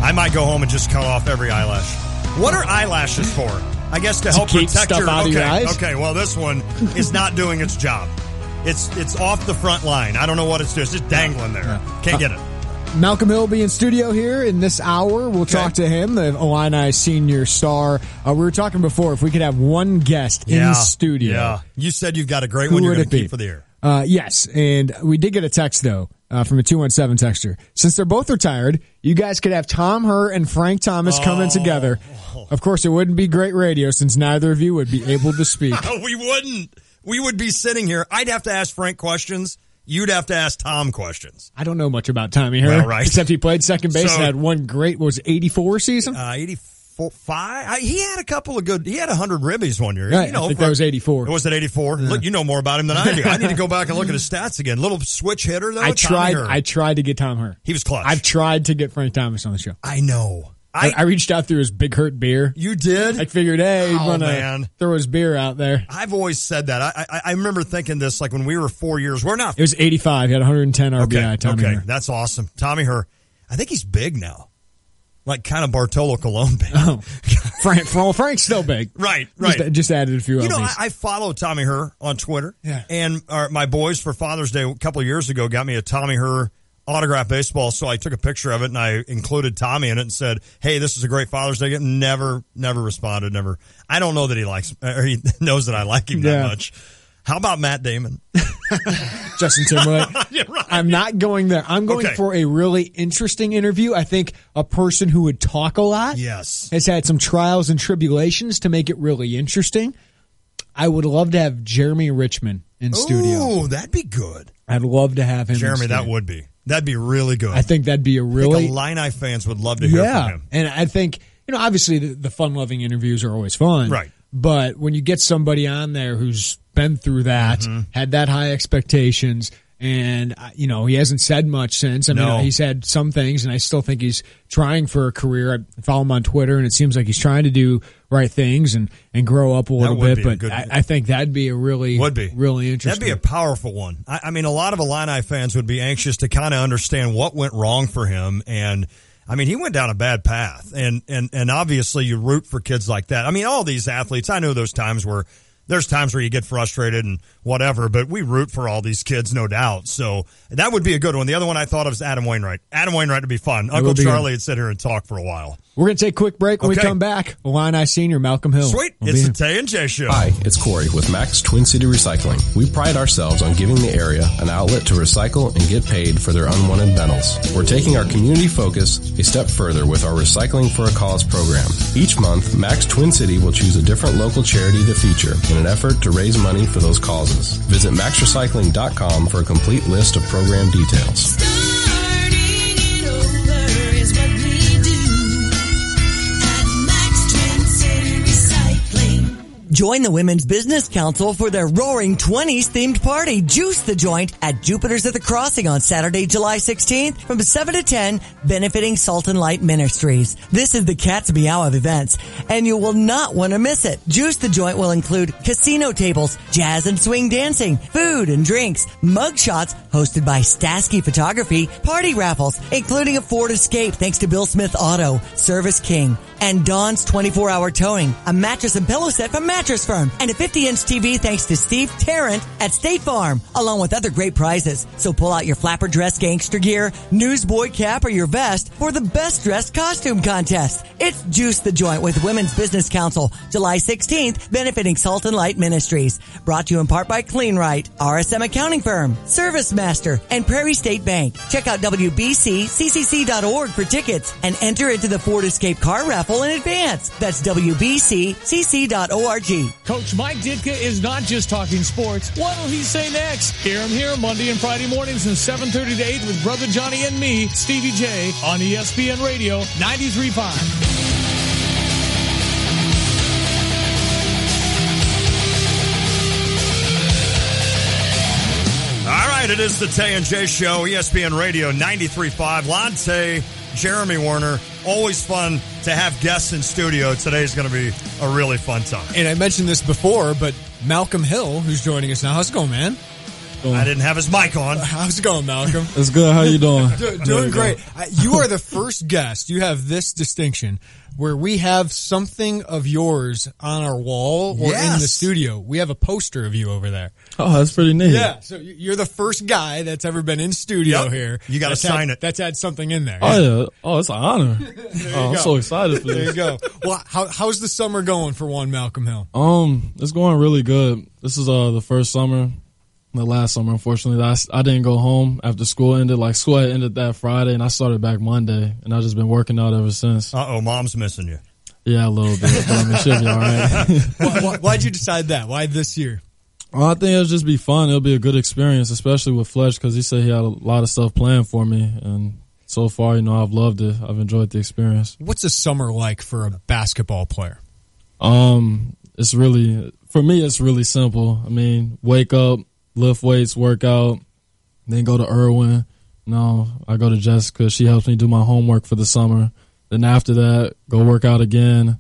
I might go home and just cut off every eyelash. What are eyelashes for? I guess to help keep protect stuff out of your eyes? Okay, well, this one is not doing its job. It's off the front line. I don't know what it's doing. It's just dangling there. Can't get it. Malcolm Hill will be in studio here in this hour. We'll talk to him, the Illini senior star. We were talking before if we could have one guest in studio. Yeah. You said you've got a great one you're going to keep for the year. Yes, and we did get a text, though, from a 217 texter. Since they're both retired, you guys could have Tom Herr and Frank Thomas come in together. Of course, it wouldn't be great radio since neither of you would be able to speak. We wouldn't. We would be sitting here. I'd have to ask Frank questions. You'd have to ask Tom questions. I don't know much about Tommy Herr, well, right. except he played second base and had one great, what was it, 84 season? 85. He had a couple of good. He had 100 ribbies one year. Right, I think that was 84. Was it 84? Yeah. Look, you know more about him than I do. I need to go back and look at his stats again. Little switch hitter though. I tried to get Tom Herr. He was clutch. I've tried to get Frank Thomas on the show. I know. I reached out through his Big Hurt beer. You did? I figured, hey, he's going to throw his beer out there. I've always said that. I remember thinking this like when we were 4 years. We're not. It was 85. He had 110 RBI. Tommy Herr. That's awesome. Tommy Herr. I think he's big now. Like kind of Bartolo Colon big. Oh, Frank's still big. Right. Just added a few You know, I follow Tommy Herr on Twitter. Yeah. And my boys for Father's Day a couple of years ago got me a Tommy Herr autographed baseball, so I took a picture of it and I included Tommy in it and said, "Hey, this is a great Father's Day." Never responded. Never. I don't know that he likes or he knows that I like him that much. How about Matt Damon? Justin Timberlake. Yeah, right. I'm not going there. I'm going for a really interesting interview. I think a person who would talk a lot. Yes. Has had some trials and tribulations to make it really interesting. I would love to have Jeremy Richmond in studio. Oh, that'd be good. I'd love to have him Jeremy, in studio. that would be. That'd be really good. I think that'd be a really... Illini fans would love to hear from him. And I think, obviously the fun-loving interviews are always fun. Right. But when you get somebody on there who's been through that, had that high expectations, and, he hasn't said much since. I mean, he's had some things, and I still think he's trying for a career. I follow him on Twitter, and it seems like he's trying to do right things and grow up a little bit. But I think that'd be a really interesting. That'd be a powerful one. I mean, a lot of Illini fans would be anxious to kind of understand what went wrong for him and I mean, he went down a bad path, and obviously you root for kids like that. I mean, all these athletes, I know there's times where you get frustrated and whatever, but we root for all these kids, no doubt. So that would be a good one. The other one I thought of was Adam Wainwright. Adam Wainwright would be fun. Uncle Charlie would sit here and talk for a while. We're going to take a quick break. When we come back, Illini senior Malcolm Hill. Sweet. It's the Tay and J Show. Hi, it's Corey with Max Twin City Recycling. We pride ourselves on giving the area an outlet to recycle and get paid for their unwanted metals. We're taking our community focus a step further with our Recycling for a Cause program. Each month, Max Twin City will choose a different local charity to feature in an effort to raise money for those causes. Visit maxrecycling.com for a complete list of program details. Join the Women's Business Council for their Roaring 20s themed party, Juice the Joint, at Jupiter's at the Crossing on Saturday, July 16th from 7 to 10, benefiting Salt and Light Ministries. This is the Cat's Meow of events, and you will not want to miss it. Juice the Joint will include casino tables, jazz and swing dancing, food and drinks, mug shots hosted by Stasky Photography, party raffles, including a Ford Escape thanks to Bill Smith Auto, Service King, and Dawn's 24-hour towing, a mattress and pillow set from Mattress Firm, and a 50-inch TV thanks to Steve Tarrant at State Farm, along with other great prizes. So pull out your flapper dress gangster gear, newsboy cap, or your vest for the best dressed costume contest. It's Juice the Joint with Women's Business Council, July 16th, benefiting Salt and Light Ministries. Brought to you in part by CleanRight, RSM Accounting Firm, Service Master, and Prairie State Bank. Check out WBCCCC.org for tickets and enter into the Ford Escape car raffle in advance. That's WBCCC.org. Coach Mike Ditka is not just talking sports. What'll he say next? Hear him here Monday and Friday mornings from 7:30 to 8 with Brother Johnny and me, Stevie J, on ESPN Radio 93.5. All right, it is the Tay and J Show, ESPN Radio 93.5. Lante, Jeremy Warner, always fun to have guests in studio. Today's going to be a really fun time. And I mentioned this before, but Malcolm Hill, who's joining us now. How's it going, man? I didn't have his mic on. How's it going, Malcolm? It's good. How you doing? Doing great. You are the first guest. You have this distinction where we have something of yours on our wall or in the studio. We have a poster of you over there. Oh, that's pretty neat. Yeah, so you're the first guy that's ever been in studio here. You got to sign it. That's had something in there. Oh, yeah. Oh, it's an honor. I'm so excited for this. There you go. Well, how's the summer going for one Malcolm Hill? It's going really good. This is the first summer. The last summer, unfortunately, I didn't go home after school ended. Like, school had ended that Friday, and I started back Monday, and I've just been working out ever since. Mom's missing you. Yeah, a little bit, but I mean, she'll be all right. Why'd you decide that? Why this year? Well, I think it'll just be fun. It'll be a good experience, especially with Fletch, because he said he had a lot of stuff planned for me, and so far, I've loved it. I've enjoyed the experience. What's a summer like for a basketball player? It's really, for me, it's really simple. I mean, wake up, lift weights, work out, then go to Irwin. I go to Jessica. She helps me do my homework for the summer. Then after that, go work out again.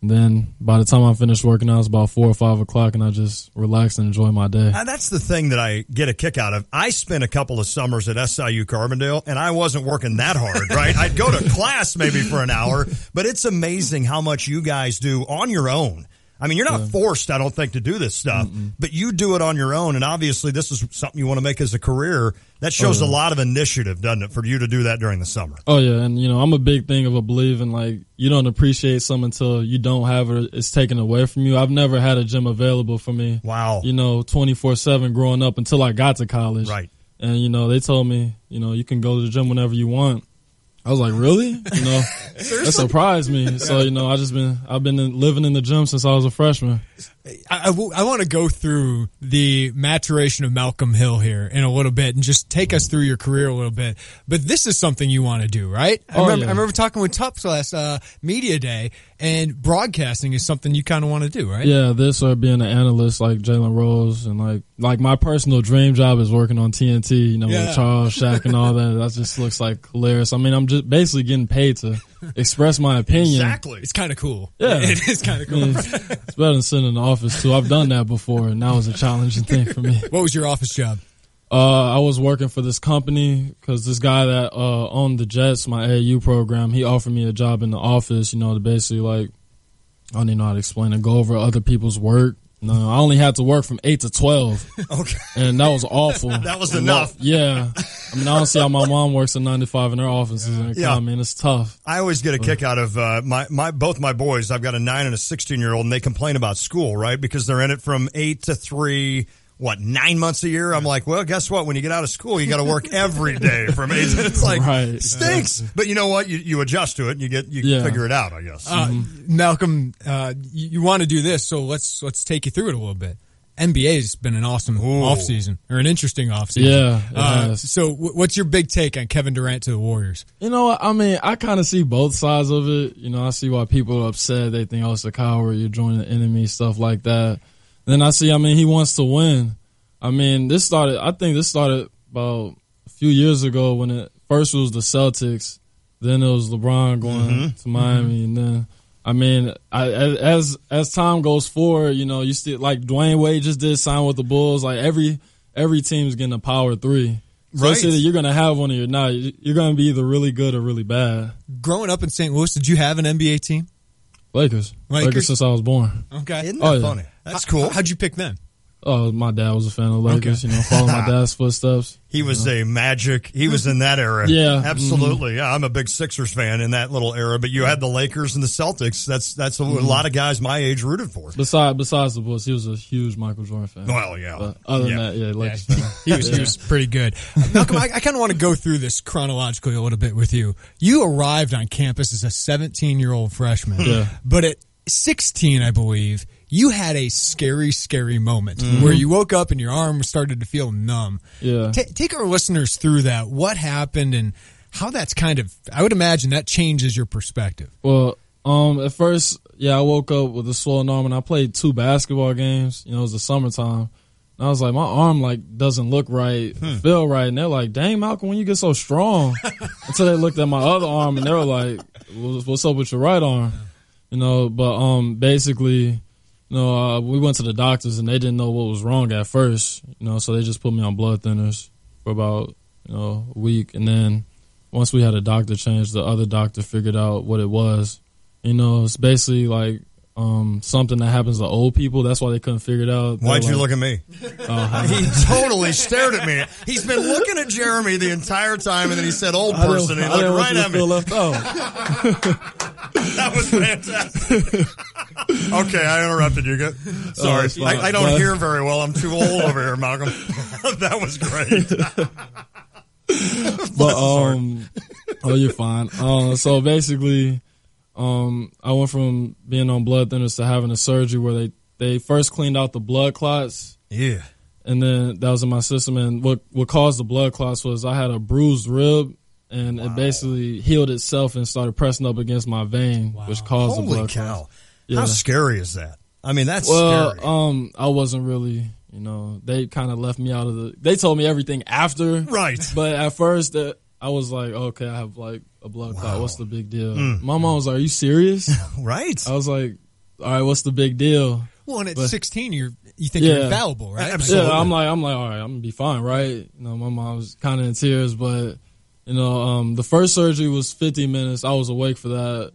And then by the time I finish working out, it's about 4 or 5 o'clock, and I just relax and enjoy my day. That's the thing that I get a kick out of. I spent a couple of summers at SIU Carbondale, and I wasn't working that hard, right? I'd go to class maybe for an hour, but it's amazing how much you guys do on your own. I mean, you're not forced, I don't think, to do this stuff, but you do it on your own, and obviously this is something you want to make as a career. That shows a lot of initiative, doesn't it, for you to do that during the summer? Oh, yeah, and, I'm a big thing of a believing, like, you don't appreciate something until you don't have it, it's taken away from you. I've never had a gym available for me. Wow. 24/7 growing up until I got to college. Right. And, they told me, you can go to the gym whenever you want. I was like, really? That surprised me. So, I've been living in the gym since I was a freshman. I want to go through the maturation of Malcolm Hill here in a little bit and just take us through your career a little bit. But this is something you want to do, right? I remember talking with Tupps last media day, and broadcasting is something you kind of want to do, right? Yeah, this or being an analyst like Jalen Rose, and like my personal dream job is working on TNT, with Charles, Shaq, and all that. That just looks like hilarious. I mean, I'm just basically getting paid to express my opinion. Exactly. It's kind of cool. Yeah. It is kind of cool. It's better than sitting in the office, too. I've done that before, and that was a challenging thing for me. What was your office job? I was working for this company because this guy that owned the Jets, my AAU program, he offered me a job in the office, to basically, like, I don't even know how to explain it, go over other people's work. No, I only had to work from 8 to 12. Okay. And that was awful. That was enough. Yeah. I mean, I don't see how my mom works at 95 in her offices. I mean, it's tough. I always get a kick out of both my boys. I've got a 9 and a 16-year-old, and they complain about school, right? Because they're in it from 8 to 3. 9 months a year? I'm like, well, guess what? When you get out of school, you got to work every day from 8. It's like, right. Stinks. But you know what? You adjust to it and you figure it out, I guess. Malcolm, you want to do this, so let's take you through it a little bit. NBA's been an awesome offseason, or an interesting offseason. Yeah. So what's your big take on Kevin Durant to the Warriors? You know what? I mean, I kind of see both sides of it. I see why people are upset. They think, it's a coward, you're joining the enemy, stuff like that. Then I see, he wants to win. I think this started about a few years ago when it first was the Celtics, then it was LeBron going to Miami, and then, as time goes forward, you see, like Dwayne Wade just did sign with the Bulls, like every team's getting a power 3. So it's either you're going to have one or you're not. You're going to be either really good or really bad. Growing up in St. Louis, did you have an NBA team? Lakers since I was born. Okay. Isn't that funny? That's cool. How'd you pick them? Oh, my dad was a fan of Lakers, following my dad's footsteps. He was a Magic. He was in that era. Yeah. Absolutely. Yeah, I'm a big Sixers fan in that little era, but you had the Lakers and the Celtics. That's a lot of guys my age rooted for. Besides the Bulls, he was a huge Michael Jordan fan. Well, yeah. But other than that, Lakers fan. He was pretty good. Malcolm, I kind of want to go through this chronologically a little bit with you. You arrived on campus as a 17-year-old freshman. Yeah. But at 16, I believe, you had a scary, scary moment where you woke up and your arm started to feel numb. Yeah. Take our listeners through that. What happened and how that's I would imagine that changes your perspective. Well, at first, I woke up with a swollen arm and I played 2 basketball games. It was the summertime. And I was like, my arm doesn't look right, feel right. And they're like, dang, Malcolm, when you get so strong? Until they looked at my other arm and they were like, what's up with your right arm? But basically, we went to the doctors and they didn't know what was wrong at first, so they just put me on blood thinners for about, a week. And then once we had a doctor change, the other doctor figured out what it was. It's basically like something that happens to old people. That's why they couldn't figure it out. Why'd you look at me? He totally stared at me. He's been looking at Jeremy the entire time, and then he said old person, and he looked right at me. Feel left out. That was fantastic. Okay, I interrupted you. Sorry. I don't hear very well. I'm too old over here, Malcolm. That was great. But, you're fine. So basically, I went from being on blood thinners to having a surgery where they first cleaned out the blood clots. Yeah. And then that was in my system. And what caused the blood clots was I had a bruised rib. And it basically healed itself and started pressing up against my vein, which caused the blood clot. Holy cow. Yeah. How scary is that? I mean, that's scary. I wasn't really, they kind of left me out of they told me everything after. Right. But at first, I was like, okay, I have a blood clot. What's the big deal? My mom was like, are you serious? Right. I was like, all right, what's the big deal? Well, and at 16, you think you're infallible, right? Absolutely. Yeah, I'm like, all right, I'm going to be fine, right? My mom was kind of in tears, but... the first surgery was 50 minutes. I was awake for that.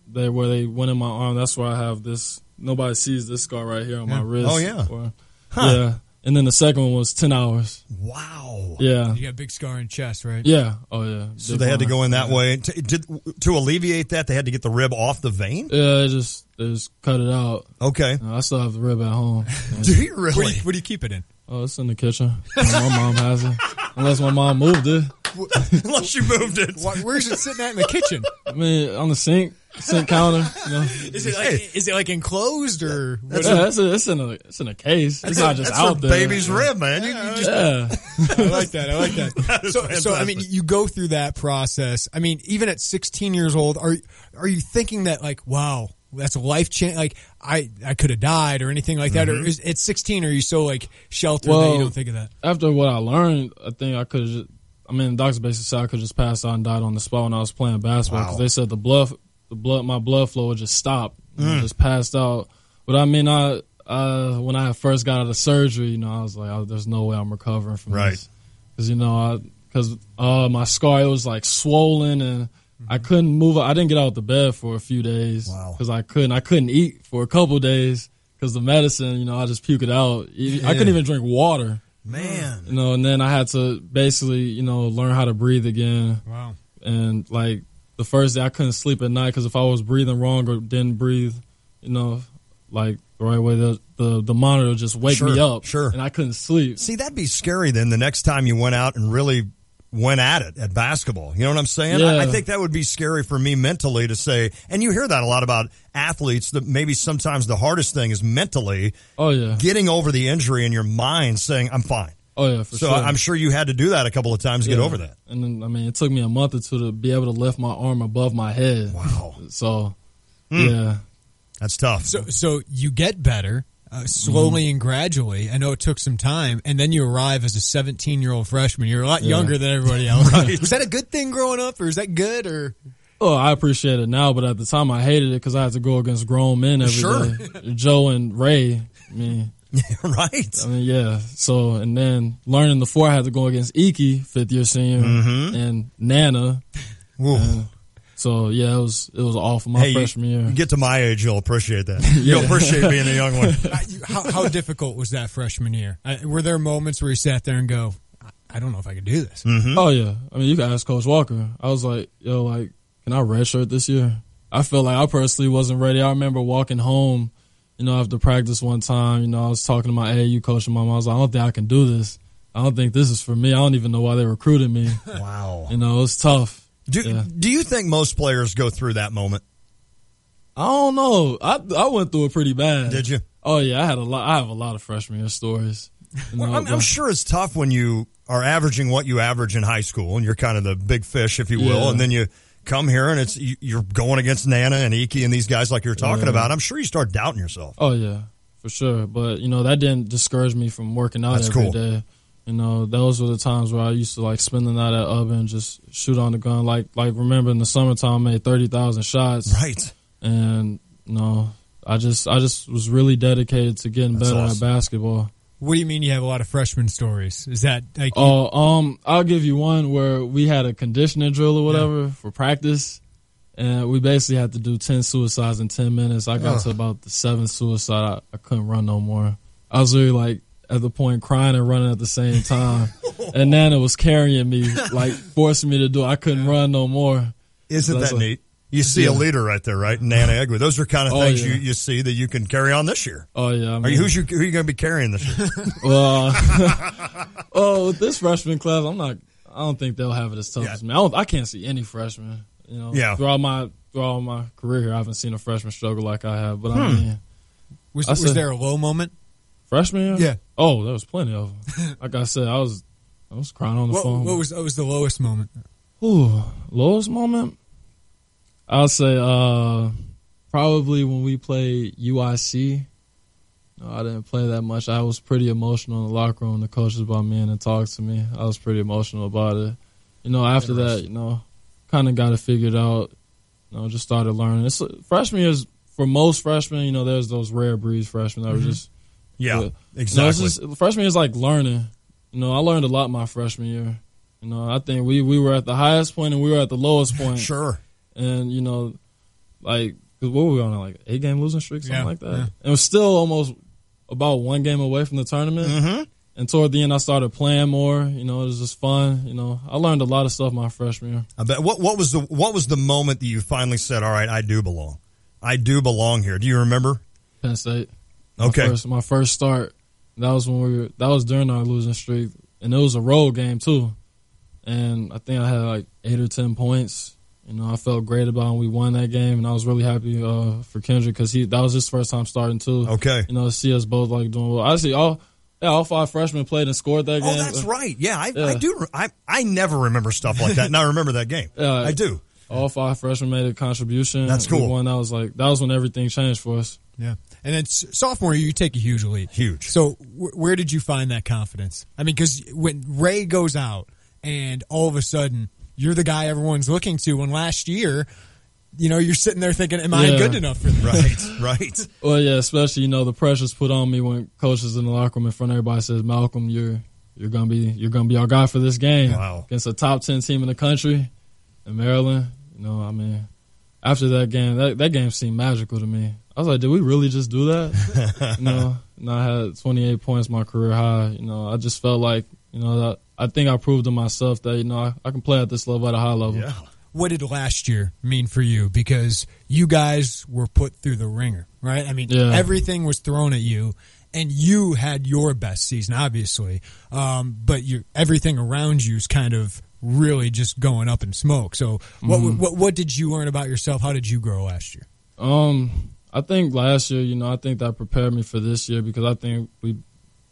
Where they went in my arm. That's where I have this. Nobody sees this scar right here on my wrist. Oh, yeah. Yeah. And then the second one was 10 hours. Wow. Yeah. You got a big scar in your chest, right? Yeah. Oh, yeah. So they had to go in that way. To alleviate that, they had to get the rib off the vein? Yeah, they just cut it out. Okay. I still have the rib at home. Do you really? Where do you keep it in? Oh, it's in the kitchen. My mom has it. Unless my mom moved it. Unless you moved it. Where's it sitting at in the kitchen? I mean, on the sink counter. Is it enclosed or? It's in a case. It's not just out there. Baby's rib, man. I like that. That so I mean, you go through that process. I mean, even at 16 years old, are you thinking that wow, that's a life change? I could have died or anything like that? Or at 16, are you so sheltered that you don't think of that? After what I learned, I think I could have just. The doctor basically said I could just pass out and died on the spot when I was playing basketball because they said my blood flow would just stop, just passed out. But when I first got out of surgery, I was like, there's no way I'm recovering from this. because my scar, it was like swollen and I couldn't move. I didn't get out of the bed for a few days because I couldn't eat for a couple days because the medicine, I just puke it out. I couldn't even drink water. Man. And then I had to basically, learn how to breathe again. Wow. And like the first day I couldn't sleep at night because if I was breathing wrong or didn't breathe, like the right way, the monitor would just wake me up. Sure. And I couldn't sleep. See, that'd be scary then the next time you went out and really went at it at basketball. You know what I'm saying? Yeah. I think that would be scary for me mentally to say, and you hear that a lot about athletes, that maybe sometimes the hardest thing is mentally getting over the injury in your mind saying, I'm fine. Oh, yeah, for so sure. I'm sure you had to do that a couple of times to get over that. And then, it took me a month or two to be able to lift my arm above my head. Wow. So, yeah. That's tough. So you get better slowly and gradually. I know it took some time, and then you arrive as a 17-year-old freshman. You're a lot younger than everybody else. Right. Was that a good thing growing up, or is that good? Or Oh, I appreciate it now, but at the time I hated it because I had to go against grown men every day. Joe and Ray. Right. Yeah. So, and then learning the four, I had to go against Iki, fifth-year senior, and Nana. So, yeah, it was awful my freshman year. You get to my age, you'll appreciate that. You'll appreciate being a young one. How difficult was that freshman year? Were there moments where you sat there and go, I don't know if I can do this? Oh, yeah. You can ask Coach Walker. I was like, can I redshirt this year? I felt like I personally wasn't ready. I remember walking home, after practice one time, I was talking to my AAU coach and mom. I was like, I don't think I can do this. I don't think this is for me. I don't even know why they recruited me. Wow. It was tough. Do you think most players go through that moment? I don't know. I went through it pretty bad. Did you? Oh, yeah. I have a lot of freshman year stories. Well, I'm sure it's tough when you are averaging what you average in high school and you're kind of the big fish, if you will, and then you come here and you're going against Nana and Iki and these guys like you're talking about. I'm sure you start doubting yourself. Oh, yeah, for sure. But, that didn't discourage me from working out every day. Those were the times where I used to spend the night at Ubba and just shoot on the gun. Like remember in the summertime, I made 30,000 shots. Right. And, I just was really dedicated to getting better at basketball. What do you mean you have a lot of freshman stories? Is that like... I'll give you one where we had a conditioning drill or whatever for practice, and we basically had to do 10 suicides in 10 minutes. I got to about the 7th suicide. I couldn't run no more. I was really at the point crying and running at the same time. And Nana was carrying me, forcing me to do it. I couldn't run no more. Isn't that neat? You see a leader right there, right? Nana Egwin. Those are kind of things you see that you can carry on this year. Oh, yeah. Who are you going to be carrying this year? Well, with this freshman class, I don't think they'll have it as tough as me. I can't see any freshmen. Throughout my career here, I haven't seen a freshman struggle like I have. But was there a low moment? Freshman year? Yeah. Oh, there was plenty of them. Like I said, I was crying on the phone. What was the lowest moment? Lowest moment? I'll say probably when we played UIC. I didn't play that much. I was pretty emotional in the locker room. The coaches brought me in and talked to me. I was pretty emotional about it. After that, kind of got it figured out. Just started learning. Freshman years, for most freshmen, there's those rare breeds freshmen that were just... Yeah, exactly. Freshman year is like learning. I learned a lot my freshman year. I think we were at the highest point and we were at the lowest point. Sure. And, what were we on, 8-game losing streak, something like that? Yeah. And it was still almost about 1 game away from the tournament. Mm-hmm. And toward the end, I started playing more. It was just fun. I learned a lot of stuff my freshman year. I bet. What was the moment that you finally said, all right, I do belong? I do belong here. Do you remember? Penn State. Okay. My first start. That was that was during our losing streak. And it was a road game, too. And I think I had 8 or 10 points. I felt great about it. We won that game, and I was really happy for Kendrick because that was his first time starting too. Okay, to see us both doing well. I see all 5 freshmen played and scored that game. Oh, that's right. Yeah, I do. I never remember stuff like that, and I remember that game. I do. All 5 freshmen made a contribution. That's cool. We won. That was when everything changed for us. Yeah, and then sophomore year, you take a huge lead. Huge. So where did you find that confidence? Because when Ray goes out, and all of a sudden, you're the guy everyone's looking to. When last year, you're sitting there thinking, am I good enough for this? Right. Well, yeah, especially, the pressure's put on me when coaches in the locker room in front of everybody says, Malcolm, you're you're gonna be our guy for this game against a top 10 team in the country in Maryland. After that game, that game seemed magical to me. I was like, did we really just do that? And I had 28 points, my career high. I just felt like, that I think I proved to myself that, I can play at this level, at a high level. Yeah. What did last year mean for you? Because you guys were put through the ringer, right? Everything was thrown at you, and you had your best season, obviously. But everything around you is kind of really just going up in smoke. So what did you learn about yourself? How did you grow last year? I think last year, I think that prepared me for this year, because I think we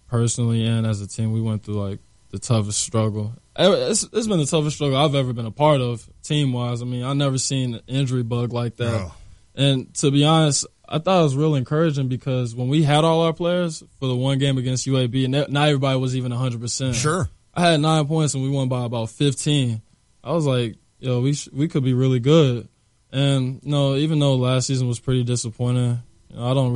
personally and as a team, we went through like the toughest struggle. It's been the toughest struggle I've ever been a part of, team-wise. I've never seen an injury bug like that. Oh. And to be honest, I thought it was really encouraging, because when we had all our players for the one game against UAB, and not everybody was even 100%. Sure. I had 9 points and we won by about 15. I was like, we could be really good. And even though last season was pretty disappointing, I don't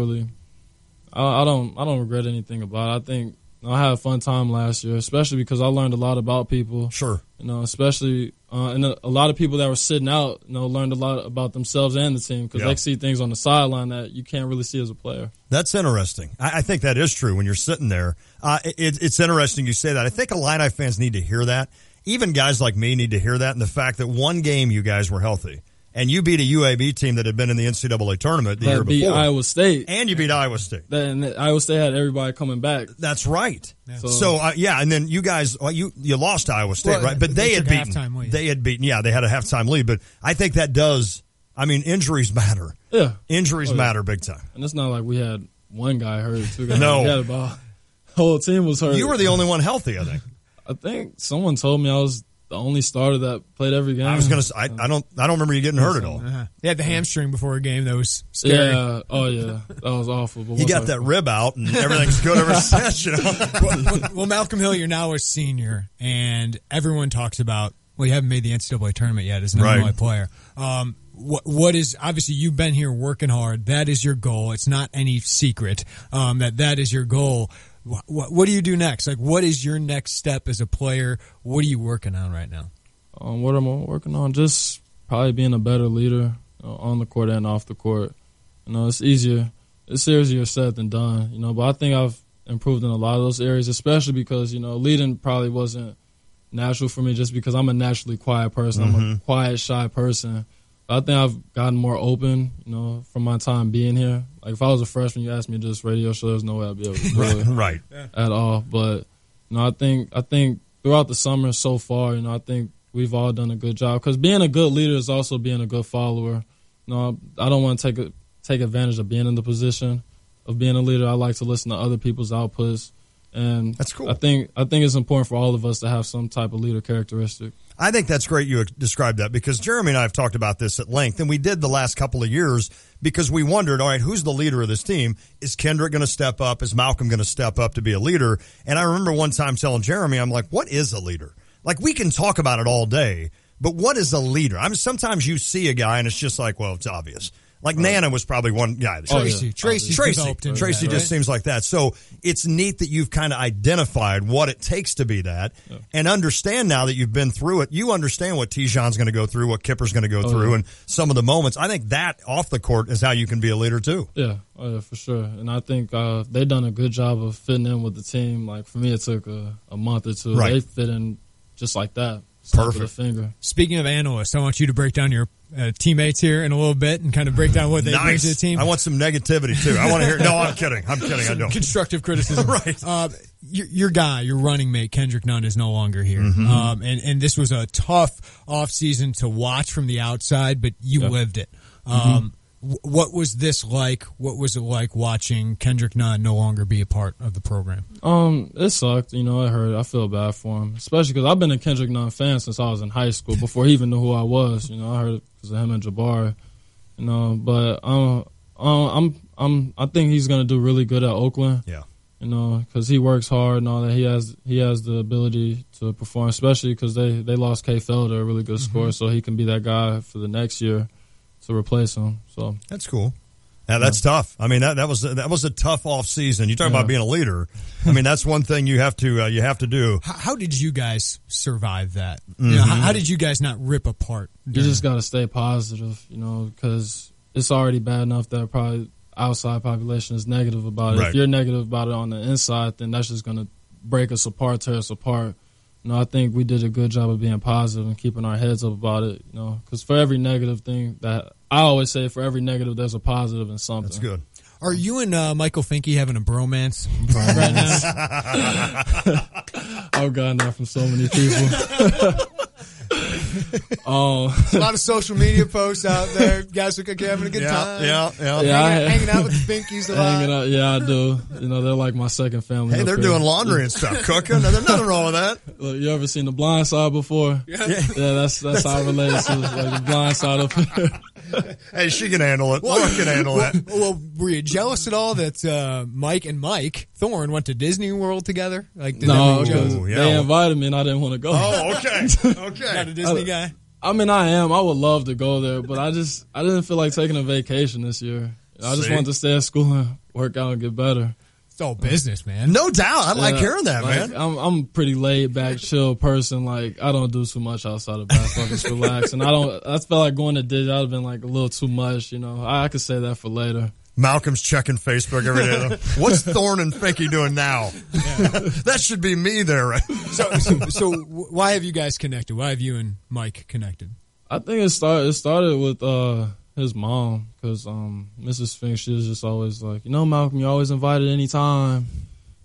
regret anything about it. I think I had a fun time last year, especially because I learned a lot about people. Sure. Especially and a lot of people that were sitting out, learned a lot about themselves and the team, because they see things on the sideline that you can't really see as a player. That's interesting. I think that is true when you're sitting there. It's interesting you say that. I think Illini fans need to hear that. Even guys like me need to hear that, and the fact that one game you guys were healthy. And you beat a UAB team that had been in the NCAA tournament the year before. Beat Iowa State. And you beat Iowa State. And Iowa State had everybody coming back. That's right. Yeah. And then you guys, you lost to Iowa State, right? But they had beaten. They had beaten. Yeah, they had a halftime lead. But I think that does. Injuries matter. Yeah, injuries matter big time. And it's not like we had one guy hurt, two guys. No, we had the whole team was hurt. You were the only one healthy, I think. I think someone told me I was the only starter that played every game. I was going to say, I don't remember you getting hurt at all. They had the hamstring before a game that was scary. Yeah, that was awful. But you got that rib out, and everything's good ever since. Well, Malcolm Hill, you're now a senior, and everyone talks about. Well, you haven't made the NCAA tournament yet as an Illinois player. What is obviously you've been here working hard. That is your goal. It's not any secret that is your goal. What do you do next? Like, what is your next step as a player? What are you working on right now? What am I working on? Just probably being a better leader on the court and off the court. It's easier. It's easier said than done. But I think I've improved in a lot of those areas, especially because leading probably wasn't natural for me, just because I'm a naturally quiet person. I'm a quiet, shy person. I think I've gotten more open, from my time being here. Like, if I was a freshman, you asked me to do this radio show, there's no way I'd be able to do it right at all. But, I think throughout the summer so far, I think we've all done a good job. Because being a good leader is also being a good follower. I don't want to take advantage of being in the position of being a leader. I like to listen to other people's outputs. And that's cool. I think it's important for all of us to have some type of leader characteristic. I think that's great you described that, because Jeremy and I have talked about this at length, and we did the last couple of years because we wondered, all right, who's the leader of this team? Is Kendrick going to step up? Is Malcolm going to step up to be a leader? And I remember one time telling Jeremy, I'm like, what is a leader? Like, we can talk about it all day, but what is a leader? Sometimes you see a guy and it's just like, well, it's obvious. Like Nana was probably one guy. Tracy just seems like that. So it's neat that you've kind of identified what it takes to be that, and understand now that you've been through it. You understand what Tijon's going to go through, what Kipper's going to go through, and some of the moments. I think that off the court is how you can be a leader too. Yeah, for sure. And I think they've done a good job of fitting in with the team. Like, for me, it took a month or two. Right. They fit in just like that. Perfect. Finger. Speaking of analysts, I want you to break down your teammates here in a little bit and kind of break down what they bring to the team. I want some negativity too. I want to hear. No, I'm kidding. I don't. Constructive criticism. Right. Your guy, your running mate, Kendrick Nunn, is no longer here. And this was a tough offseason to watch from the outside, but you lived it. What was this like? What was it like watching Kendrick Nunn no longer be a part of the program? It sucked. It hurt. I feel bad for him, especially because I've been a Kendrick Nunn fan since I was in high school, before he even knew who I was. I heard it because of him and Jabari. But I think he's going to do really good at Oakland. Yeah. Because he works hard and all that. He has the ability to perform, especially because they lost Kay Felder, a really good scorer, so he can be that guy for the next year to replace him. So that's cool. Yeah, that's tough. I mean, that was a tough off season. You talk about being a leader. I mean, that's one thing you have to do. How did you guys survive that? You know, how did you guys not rip apart? You just got to stay positive, you know, because it's already bad enough that probably outside population is negative about it. Right. If you're negative about it on the inside, then that's just going to break us apart, tear us apart. You know, I think we did a good job of being positive and keeping our heads up about it, you know, because for every negative thing that I always say, for every negative, there's a positive in something. That's good. Are you and Michael Finke having a bromance right now? I've gotten that from so many people. A lot of social media posts out there. Guys look like you're having a good time. Hanging out with the Finkies a lot. Yeah, I do. You know, they're like my second family. Hey, they're doing laundry and stuff, cooking. There's nothing wrong with that. Look, you ever seen The Blind Side before? Yeah, that's how I relate to like The Blind Side up here. Hey, she can handle it. Laura can handle that. Well, were you jealous at all that Mike and Mike Thorne went to Disney World together? Like, no, because they invited me and I didn't want to go. Oh, okay. Not a Disney guy? I mean, I am. I would love to go there, but I didn't feel like taking a vacation this year. I just wanted to stay at school and work out and get better. It's all business, man. No doubt. I like hearing that, man. I'm a pretty laid back, chill person. Like, I don't do too much outside of basketball. Just relax. And I felt like going to Disney, I'd have been like a little too much, you know. I could say that for later. Malcolm's checking Facebook every day. What's Thorne and Finke doing now? That should be me there, right? So why have you guys connected? Why have you and Mike connected? I think it started with his mom, because Mrs. Fink, she was just always like, you know, Malcolm, you're always invited anytime.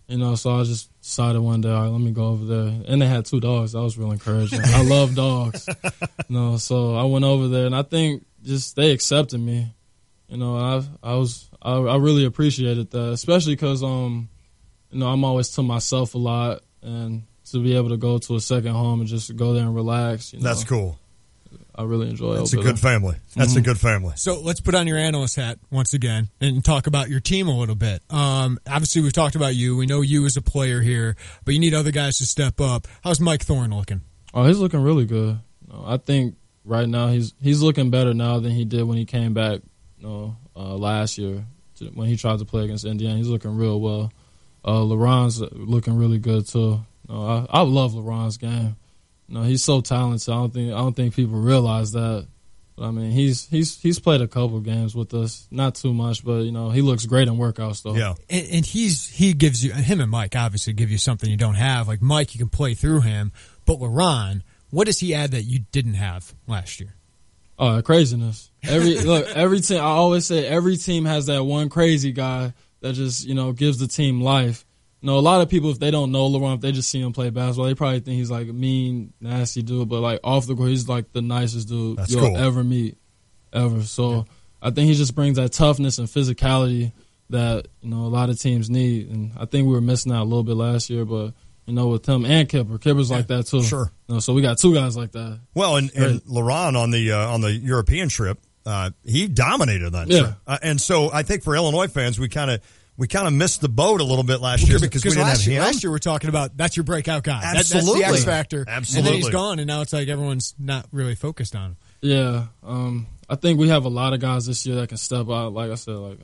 You know, so I just decided one day, all right, let me go over there. And they had 2 dogs. That was real encouraging. I love dogs. You know, so I went over there, and I think just they accepted me. You know, I really appreciated that, especially because, you know, I'm always to myself a lot, and to be able to go to a second home and just go there and relax. You know, that's cool. I really enjoy it. That's a good family. That's a good family. So let's put on your analyst hat once again and talk about your team a little bit. Obviously, we've talked about you. We know you as a player here, but you need other guys to step up. How's Mike Thorne looking? Oh, he's looking really good. I think right now he's looking better now than he did when he came back. Last year when he tried to play against Indiana. He's looking real well. LeBron's looking really good too. I love LeBron's game. He's so talented. I don't think people realize that. But I mean, he's played a couple games with us, not too much, but he looks great in workouts though. Yeah, and he gives you, him and Mike obviously give you something you don't have. Like Mike, you can play through him, but LeBron, what does he add that you didn't have last year? Oh, craziness. Every team. I always say every team has that one crazy guy that just gives the team life. A lot of people, if they don't know LeBron, if they just see him play basketball, they probably think he's like a mean, nasty dude. But like off the court, he's like the nicest dude you'll ever meet, ever. So I think he just brings that toughness and physicality that a lot of teams need. And I think we were missing out a little bit last year, but. With him and Kipper's like that too. Sure. So we got 2 guys like that. Well, and LeBron on the European trip, he dominated that trip. And so I think for Illinois fans, we kind of missed the boat a little bit last year because we didn't have him. Last year we're talking about that's your breakout guy. Absolutely. That's the X factor. Absolutely. And then he's gone, and now it's like everyone's not really focused on him. Yeah. I think we have a lot of guys this year that can step out. Like I said,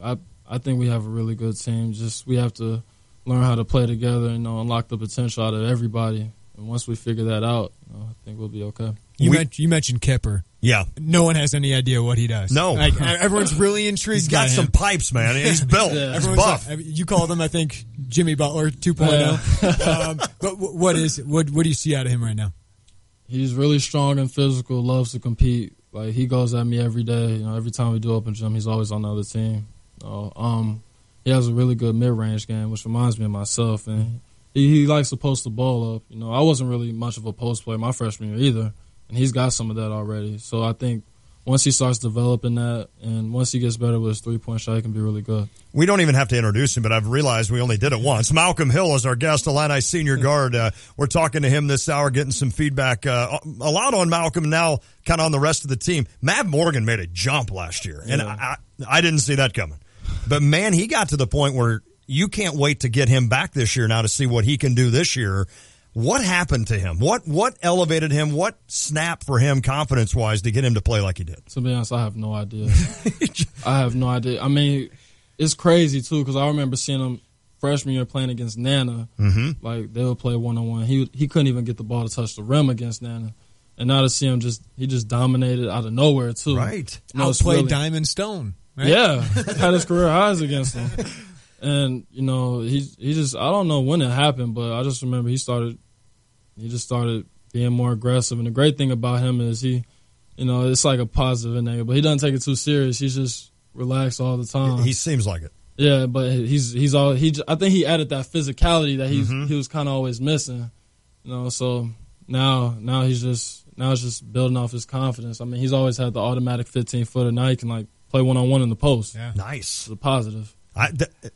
I think we have a really good team. Just we have to learn how to play together and unlock the potential out of everybody. And once we figure that out, I think we'll be okay. You mentioned Kipper. Yeah. No one has any idea what he does. No. Everyone's really intrigued. He's got some pipes, man. He's built. He's buff. You called him, I think, Jimmy Butler 2.0. But what do you see out of him right now? He's really strong and physical, loves to compete. Like, he goes at me every day. Every time we do open gym, he's always on the other team. He has a really good mid-range game, which reminds me of myself. And he likes to post the ball up. I wasn't really much of a post player my freshman year either, and he's got some of that already. So I think once he starts developing that and once he gets better with his three-point shot, he can be really good. We don't even have to introduce him, but I've realized we only did it once. Malcolm Hill is our guest, Illini senior guard. We're talking to him this hour, getting some feedback. A lot on Malcolm, now kind of on the rest of the team. Matt Morgan made a jump last year, and I didn't see that coming. But, man, he got to the point where you can't wait to get him back this year now to see what he can do this year. What happened to him? What elevated him? What snapped for him confidence-wise to get him to play like he did? To be honest, I have no idea. I have no idea. I mean, it's crazy, too, because I remember seeing him freshman year playing against Nana. Mm-hmm. Like, they would play one-on-one. He couldn't even get the ball to touch the rim against Nana. And now to see him he just dominated out of nowhere, too. Right. Outplayed Diamond Stone. Right? Yeah. Had his career highs against him. And, you know, he just, I don't know when it happened, but I just remember he just started being more aggressive. And the great thing about him is you know, it's like a positive and negative, but he doesn't take it too serious. He's just relaxed all the time. He seems like it. Yeah, but I think he added that physicality that he was kind of always missing, you know, so now it's just building off his confidence. I mean, he's always had the automatic 15-footer. Now he can, like, play one-on-one in the post. Yeah. Nice. It's a positive.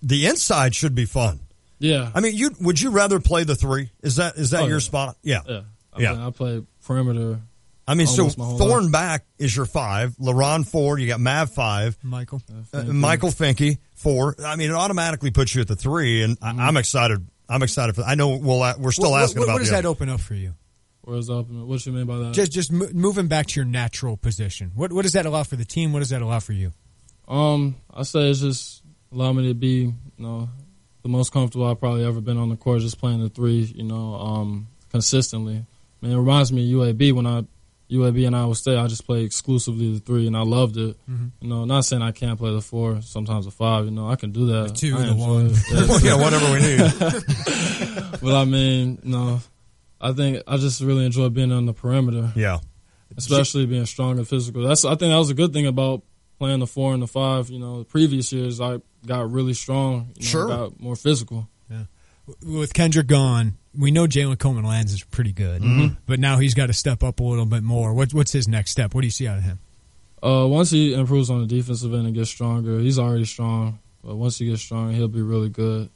The inside should be fun. Yeah. I mean, would you rather play the 3? Is that your spot? Yeah. Yeah. I play perimeter. I mean, so Thorn back is your 5, LaRon 4, you got Mav 5, Michael Finke 4. I mean, it automatically puts you at the 3, and I'm excited. I'm excited for. I know we're still asking about. What does that open up for you? What does that open? What do you mean by that? Just moving back to your natural position. What does that allow for the team? What does that allow for you? I say it's just allow me to be, you know, the most comfortable I've probably ever been on the court, just playing the 3, you know, consistently. I mean, it reminds me of UAB when UAB and Iowa State, I just played exclusively the 3, and I loved it. Mm-hmm. You know, not saying I can't play the 4, sometimes the 5. You know, I can do that. The 2, the 1. Yeah, whatever we need. But I mean, you know, I think I just really enjoy being on the perimeter. Yeah, especially being strong and physical. I think that was a good thing about playing the 4 and the 5. You know, the previous years I got really strong. Got more physical. Yeah. With Kendrick gone, we know Jalen Coleman-Lands is pretty good, but now he's got to step up a little bit more. What's his next step? What do you see out of him? Once he improves on the defensive end and gets stronger, he's already strong. But once he gets stronger, he'll be really good.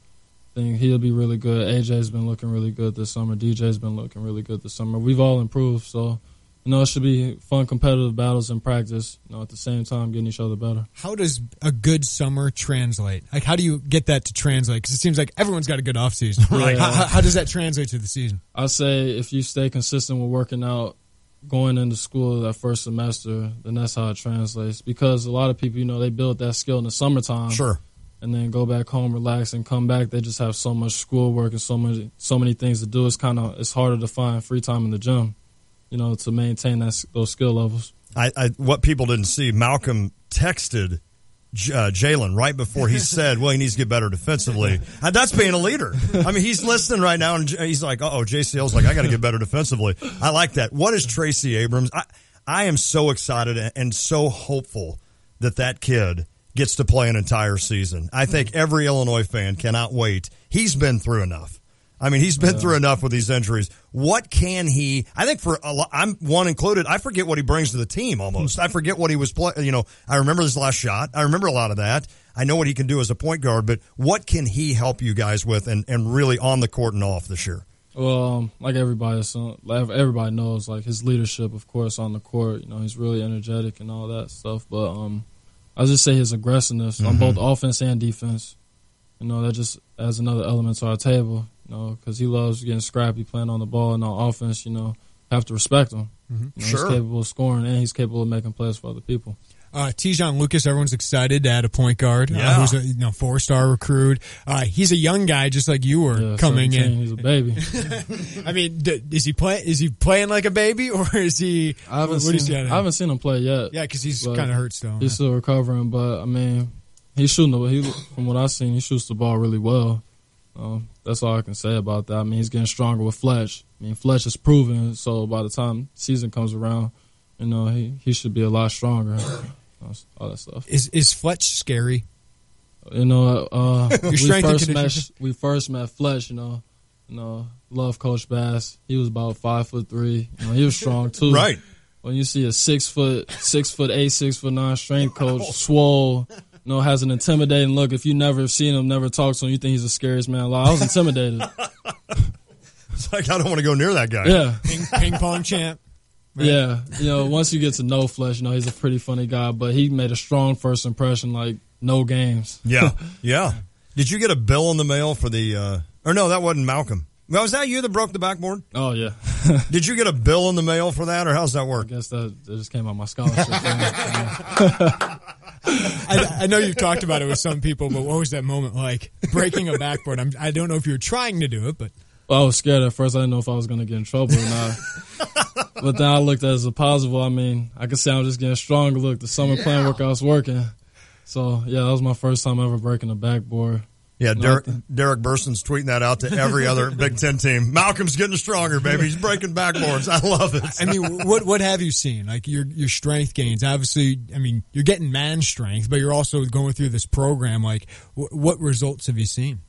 I think he'll be really good. AJ's been looking really good this summer. DJ's been looking really good this summer. We've all improved, so you know it should be fun, competitive battles in practice. You know, at the same time, getting each other better. How does a good summer translate? Like, how do you get that to translate? Because it seems like everyone's got a good offseason. Right? How does that translate to the season? I say if you stay consistent with working out, going into school that first semester, then that's how it translates. Because a lot of people, you know, they build that skill in the summertime. Sure. And then go back home, relax, and come back. They just have so much schoolwork and so many things to do. It's harder to find free time in the gym, you know, to maintain those skill levels. What people didn't see, Malcolm texted Jalen right before he said, well, he needs to get better defensively. That's being a leader. I mean, he's listening right now, and he's like, JCL's like, I got to get better defensively. I like that. What is Tracy Abrams? I am so excited and so hopeful that kid gets to play an entire season. I think every Illinois fan cannot wait. He's been through enough. I mean, he's been through enough with these injuries. What can he? I think for a lot, I'm one included. I forget what he brings to the team almost. I forget what he was playing. You know, I remember his last shot. I remember a lot of that. I know what he can do as a point guard, but what can he help you guys with and really on the court and off this year? Well, like everybody knows, like his leadership, of course, on the court. You know, he's really energetic and all that stuff. But I just say his aggressiveness on both offense and defense. You know, that just adds another element to our table. You know, because he loves getting scrappy, playing on the ball, and on offense, you know, have to respect him. Mm-hmm. You know, he's capable of scoring, and he's capable of making plays for other people. Tijon Lucas, everyone's excited to add a point guard who's a 4-star recruit. He's a young guy, just like you were coming 17, in. He's a baby. I mean, is he playing like a baby, or is he? I haven't seen him play yet. Yeah, because he's kind of hurt still. He's still recovering, but I mean, he's shooting. From what I've seen, he shoots the ball really well. That's all I can say about that. I mean, he's getting stronger with Fletch. I mean, Fletch is proven, so by the time season comes around, you know, he should be a lot stronger. All that stuff. Is Fletch scary? You know, we first met Fletch. You know, love Coach Bass. He was about 5'3". You know, he was strong too. Right. When you see a 6'8", 6'9" strength coach, swole. You know, has an intimidating look. If you never seen him, never talked to him, you think he's the scariest man alive. I was intimidated. It's like, I don't want to go near that guy. Yeah. Ping pong champ. Right? Yeah. You know, once you get to know Fletch, you know, he's a pretty funny guy, but he made a strong first impression, like no games. Yeah. Yeah. Did you get a bill in the mail for the, or no, that wasn't Malcolm. Well, was that you that broke the backboard? Oh, yeah. Did you get a bill in the mail for that, or how's that work? I guess that just came out my scholarship. I know you've talked about it with some people, but what was that moment like? Breaking a backboard. I don't know if you were trying to do it, but... Well, I was scared at first. I didn't know if I was going to get in trouble or not. But then I looked at it as a positive. I mean, I could say I'm just getting stronger. Look, the summer plan workout's working. So, yeah, that was my first time ever breaking a backboard. Yeah, Derek Burson's tweeting that out to every other Big Ten team. Malcolm's getting stronger, baby. He's breaking backboards. I love it. I mean, what have you seen? Like your strength gains. Obviously, I mean, you're getting man strength, but you're also going through this program. Like, what results have you seen?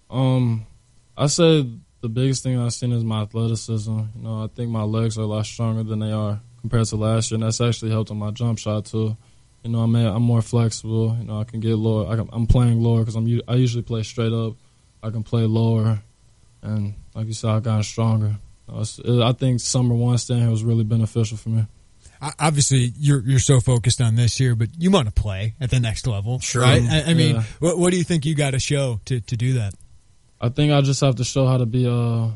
I said the biggest thing I've seen is my athleticism. You know, I think my legs are a lot stronger than they are compared to last year, and that's actually helped on my jump shot too. You know, I'm more flexible. You know, I can get lower. I'm playing lower because I usually play straight up. I can play lower, and like you said, I've gotten stronger. I think summer one staying here was really beneficial for me. Obviously, you're so focused on this year, but you want to play at the next level, sure. Right? I mean, what do you think you got to show to do that? I think I just have to show how to be a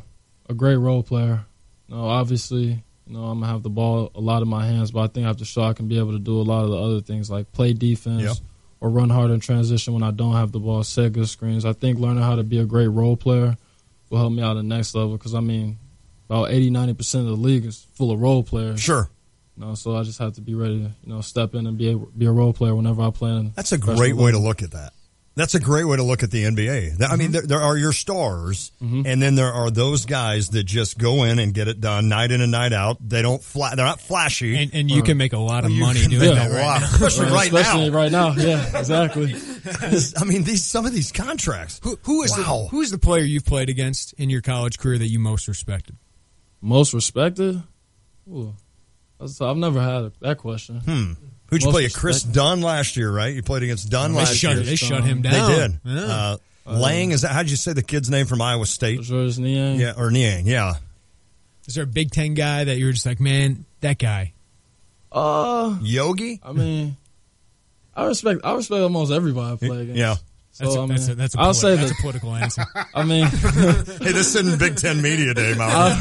great role player. You know, obviously, you know, I'm going to have the ball a lot in my hands, but I think I have to show I can be able to do a lot of the other things like play defense or run hard in transition when I don't have the ball, set good screens. I think learning how to be a great role player will help me out at the next level because, I mean, about 80-90% of the league is full of role players. Sure. You know, so I just have to be ready to, you know, step in and be a role player whenever I play. That's a great way to look at that. That's a great way to look at the NBA. I mean, there are your stars, and then there are those guys that just go in and get it done night in and night out. They're not flashy, and you can make a lot of money doing that right now. Especially right now. Yeah, exactly. I mean, some of these contracts. Who is the player you've played against in your college career that you most respected? Most respected? Ooh, I've never had that question. Who'd you play? Chris Dunn last year, right? You played against Dunn last year. They shut him down. They did. Yeah. Lang, is that? How'd you say the kid's name from Iowa State? George Niang. Yeah, or Niang. Yeah. Is there a Big Ten guy that you were just like, man, that guy? Yogi. I mean, I respect almost everybody I play against. Yeah. So, that's a political answer. I mean, hey, this isn't Big Ten Media Day, Malcolm.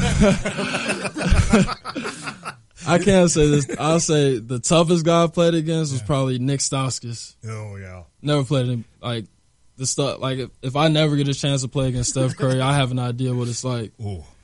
I can't say this. I'll say the toughest guy I played against was probably Nick Stauskas. Oh, yeah. Never played him. Like, the stuff. Like, if I never get a chance to play against Steph Curry, I have an idea what it's like.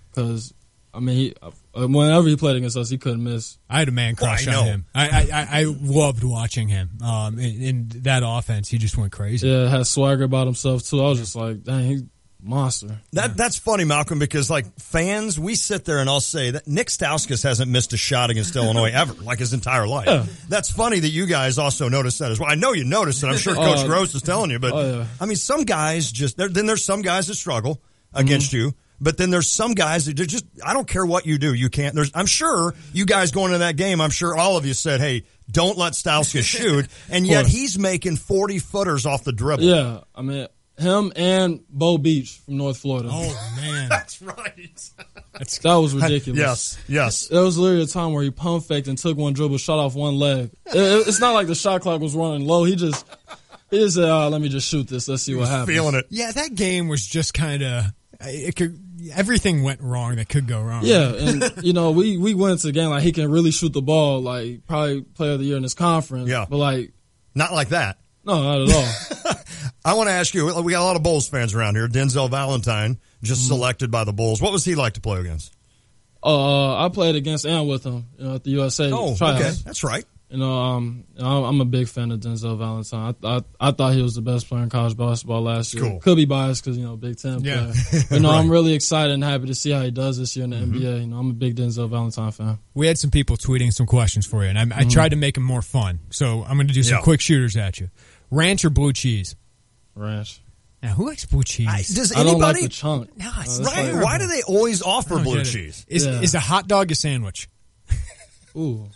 Because, I mean, whenever he played against us, he couldn't miss. I had a man crush on him. I loved watching him. In that offense, he just went crazy. Yeah, had swagger about himself, too. I was just like, dang, he's monster. That's funny, Malcolm, because like fans, we sit there and I'll say that Nick Stauskas hasn't missed a shot against Illinois ever, like his entire life. Yeah. That's funny that you guys also noticed that as well. I know you noticed it. I'm sure Coach Gross is telling you, but I mean, some guys then there's some guys that struggle against you, but then there's some guys that just, I don't care what you do, you can't. I'm sure you guys going into that game, I'm sure all of you said, hey, don't let Stauskas shoot, and yet he's making 40-footers off the dribble. Yeah, I mean, him and Bo Beach from North Florida. Oh, man. That's right. That was ridiculous. Yes. There was literally a time where he pump faked and took one dribble, shot off one leg. It's not like the shot clock was running low. He just said, let me just shoot this. Let's see what happens. Feeling it. Yeah, that game was just kind of everything went wrong that could go wrong. Yeah, and, you know, we went into the game like he can really shoot the ball, like probably player of the year in this conference. Yeah. But, like. Not like that. No, not at all. I want to ask you, we got a lot of Bulls fans around here. Denzel Valentine, just selected by the Bulls. What was he like to play against? I played against and with him, you know, at the USA. Oh, tryouts. Okay, that's right. You know, I'm a big fan of Denzel Valentine. I thought he was the best player in college basketball last year. Cool. Could be biased because, you know, Big Ten player. But, you know, I'm really excited and happy to see how he does this year in the NBA. You know, I'm a big Denzel Valentine fan. We had some people tweeting some questions for you, and I tried to make them more fun. So I'm going to do some quick shooters at you. Ranch or blue cheese? Ranch. Now, who likes blue cheese? Does anybody? I don't like the chunk. No, it's right. Why do they always offer blue cheese? Is a hot dog a sandwich? Ooh.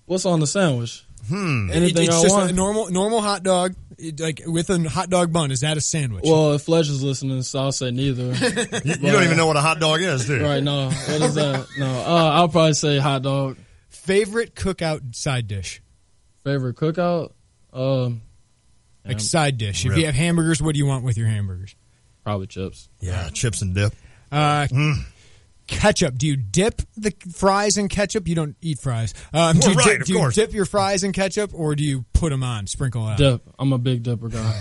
What's on the sandwich? Anything it's just a normal hot dog, like with a hot dog bun. Is that a sandwich? Well, if Fletch is listening, so I'll say neither. You don't even know what a hot dog is, do you? Right, no. What is that? No. I'll probably say hot dog. Favorite cookout side dish? Favorite cookout? Like side dish. If you have hamburgers, what do you want with your hamburgers? Probably chips. Yeah, chips and dip. Ketchup. Do you dip the fries in ketchup? You don't eat fries. Of course. Do you dip your fries in ketchup, or do you put them on, sprinkle out? Dip. I'm a big dipper guy.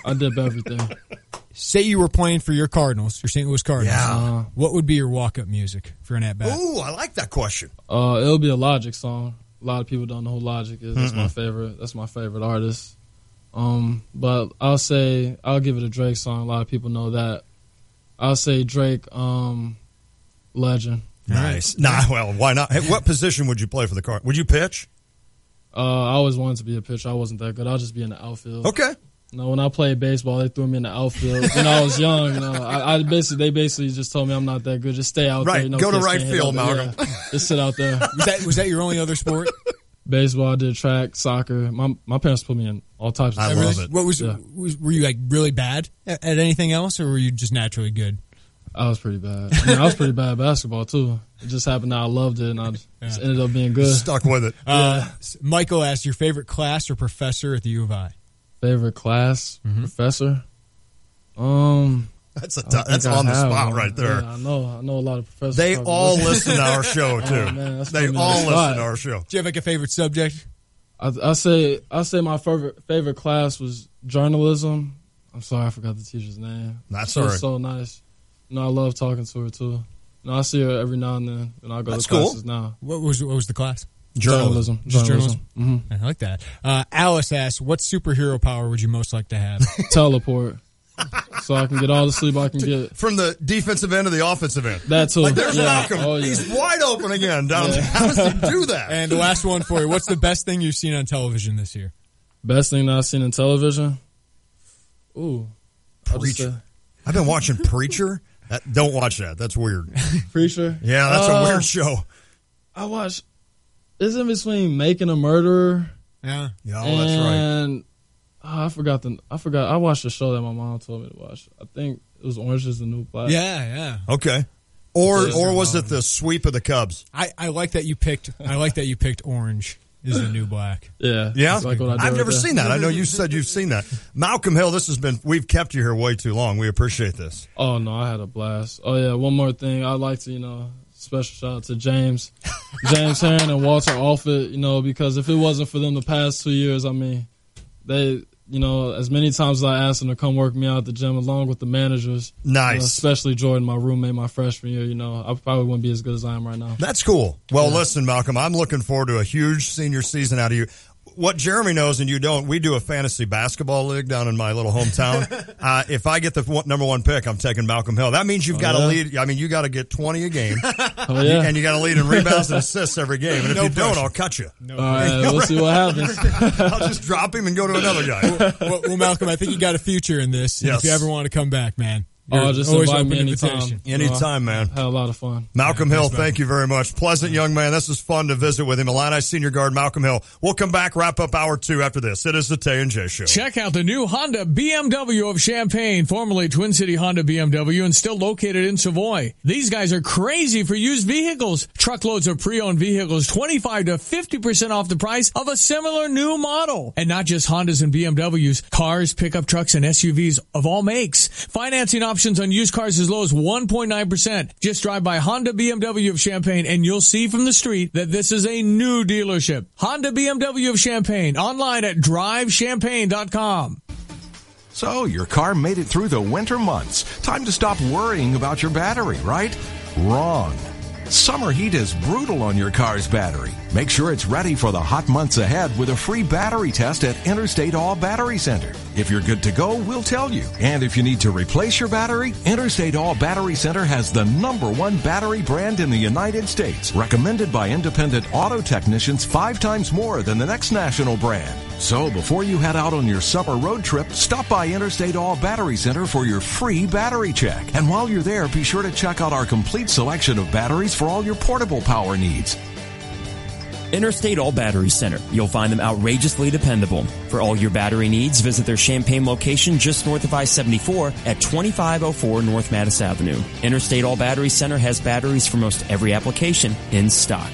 I dip everything. Say you were playing for your Cardinals, your St. Louis Cardinals. Yeah. What would be your walk-up music for an at-bat? Ooh, I like that question. It'll be a Logic song. A lot of people don't know who Logic is. That's my favorite. That's my favorite artist. But I'll give it a Drake song. A lot of people know that. I'll say Drake, Legend. Nice. Nah, well, why not? Hey, what position would you play for the Cardinals? Would you pitch? I always wanted to be a pitcher. I wasn't that good. I'll just be in the outfield. Okay. When I played baseball, they threw me in the outfield. When I was young, they basically just told me I'm not that good. Just stay out there. Go to right field, Malcolm. Yeah, just sit out there. Was that your only other sport? Baseball, I did track, soccer. My parents put me in all types of sports. I love it. Were you like really bad at anything else, or were you just naturally good? I was pretty bad. I was pretty bad at basketball, too. It just happened that I loved it, and I just ended up being good. Stuck with it. Michael asked, your favorite class or professor at the U of I? Favorite class, professor? That's on the spot right there. Yeah, I know a lot of professors. They all listen to our show, too. Oh, man, they all listen to our show. Do you have like a favorite subject? I say my favorite class was journalism. I'm sorry, I forgot the teacher's name. That's all right. So nice. I love talking to her too. I see her every now and then, and I go to classes now. What was the class? Journalism. Mm-hmm. I like that. Alice asks, what superhero power would you most like to have? Teleport. So I can get all the sleep I can get. From the defensive end to the offensive end. That too. Like there's Malcolm. Oh, yeah. He's wide open again down there. How does he do that? And the last one for you. What's the best thing you've seen on television this year? Best thing that I've seen on television? Ooh. Preacher. I've been watching Preacher. Don't watch that. That's weird. Preacher? Yeah, that's a weird show. I watched. It's in between Making a Murderer. Yeah. Yeah, that's right. And I forgot. I watched a show that my mom told me to watch. I think it was Orange is the New Black. Yeah. Okay. Or was it the sweep of the Cubs? I like that you picked. Orange is the New Black. Yeah. Like I've never seen that. I know you said you've seen that. Malcolm Hill, we've kept you here way too long. We appreciate this. Oh no, I had a blast. Oh yeah, one more thing. I'd like to, special shout out to James Herron and Walter Alford, because if it wasn't for them the past 2 years, they, as many times as I asked them to come work me out at the gym along with the managers. Nice. Especially Jordan, my roommate, my freshman year, I probably wouldn't be as good as I am right now. That's cool. Well, listen, Malcolm, I'm looking forward to a huge senior season out of you. What Jeremy knows and you don't, we do a fantasy basketball league down in my little hometown. If I get the number one pick, I'm taking Malcolm Hill. That means you've got to lead. You got to get 20 a game. And you got to lead in rebounds and assists every game. And if you don't, I'll cut you. All right, we'll see what happens. I'll just drop him and go to another guy. Well, Malcolm, I think you got a future in this. Yes. If you ever want to come back, man. Just invite me anytime. Anytime, man. Had a lot of fun. Malcolm Hill, thank you very much. Pleasant young man. This is fun to visit with him. Illini senior guard Malcolm Hill. We'll come back, wrap up hour 2 after this. It is the Tay and J Show. Check out the new Honda BMW of Champaign, formerly Twin City Honda BMW and still located in Savoy. These guys are crazy for used vehicles. Truckloads of pre-owned vehicles, 25 to 50% off the price of a similar new model. And not just Hondas and BMWs, cars, pickup trucks, and SUVs of all makes. Financing options on used cars as low as 1.9%. Just drive by Honda BMW of Champaign and you'll see from the street that this is a new dealership. Honda BMW of Champaign. Online at drivechampaign.com. So your car made it through the winter months. Time to stop worrying about your battery, right? Wrong. Summer heat is brutal on your car's battery. Make sure it's ready for the hot months ahead with a free battery test at Interstate All Battery Center. If you're good to go, we'll tell you. And if you need to replace your battery, Interstate All Battery Center has the #1 battery brand in the United States, recommended by independent auto technicians 5 times more than the next national brand. So before you head out on your summer road trip, stop by Interstate All Battery Center for your free battery check. And while you're there, be sure to check out our complete selection of batteries for all your portable power needs. Interstate All Battery Center. You'll find them outrageously dependable. For all your battery needs, visit their Champaign location just north of I-74 at 2504 North Mattis Avenue. Interstate All Battery Center has batteries for most every application in stock.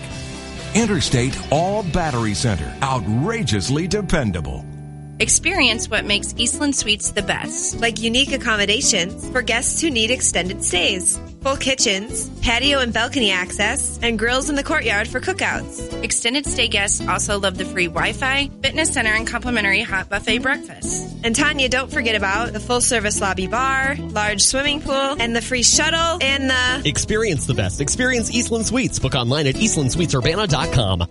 Interstate All Battery Center. Outrageously dependable. Experience what makes Eastland Suites the best. Like unique accommodations for guests who need extended stays, full kitchens, patio and balcony access, and grills in the courtyard for cookouts. Extended stay guests also love the free Wi-Fi, fitness center, and complimentary hot buffet breakfast. And Tanya, don't forget about the full-service lobby bar, large swimming pool, and the free shuttle, and the... Experience the best. Experience Eastland Suites. Book online at eastlandsuitesurbana.com.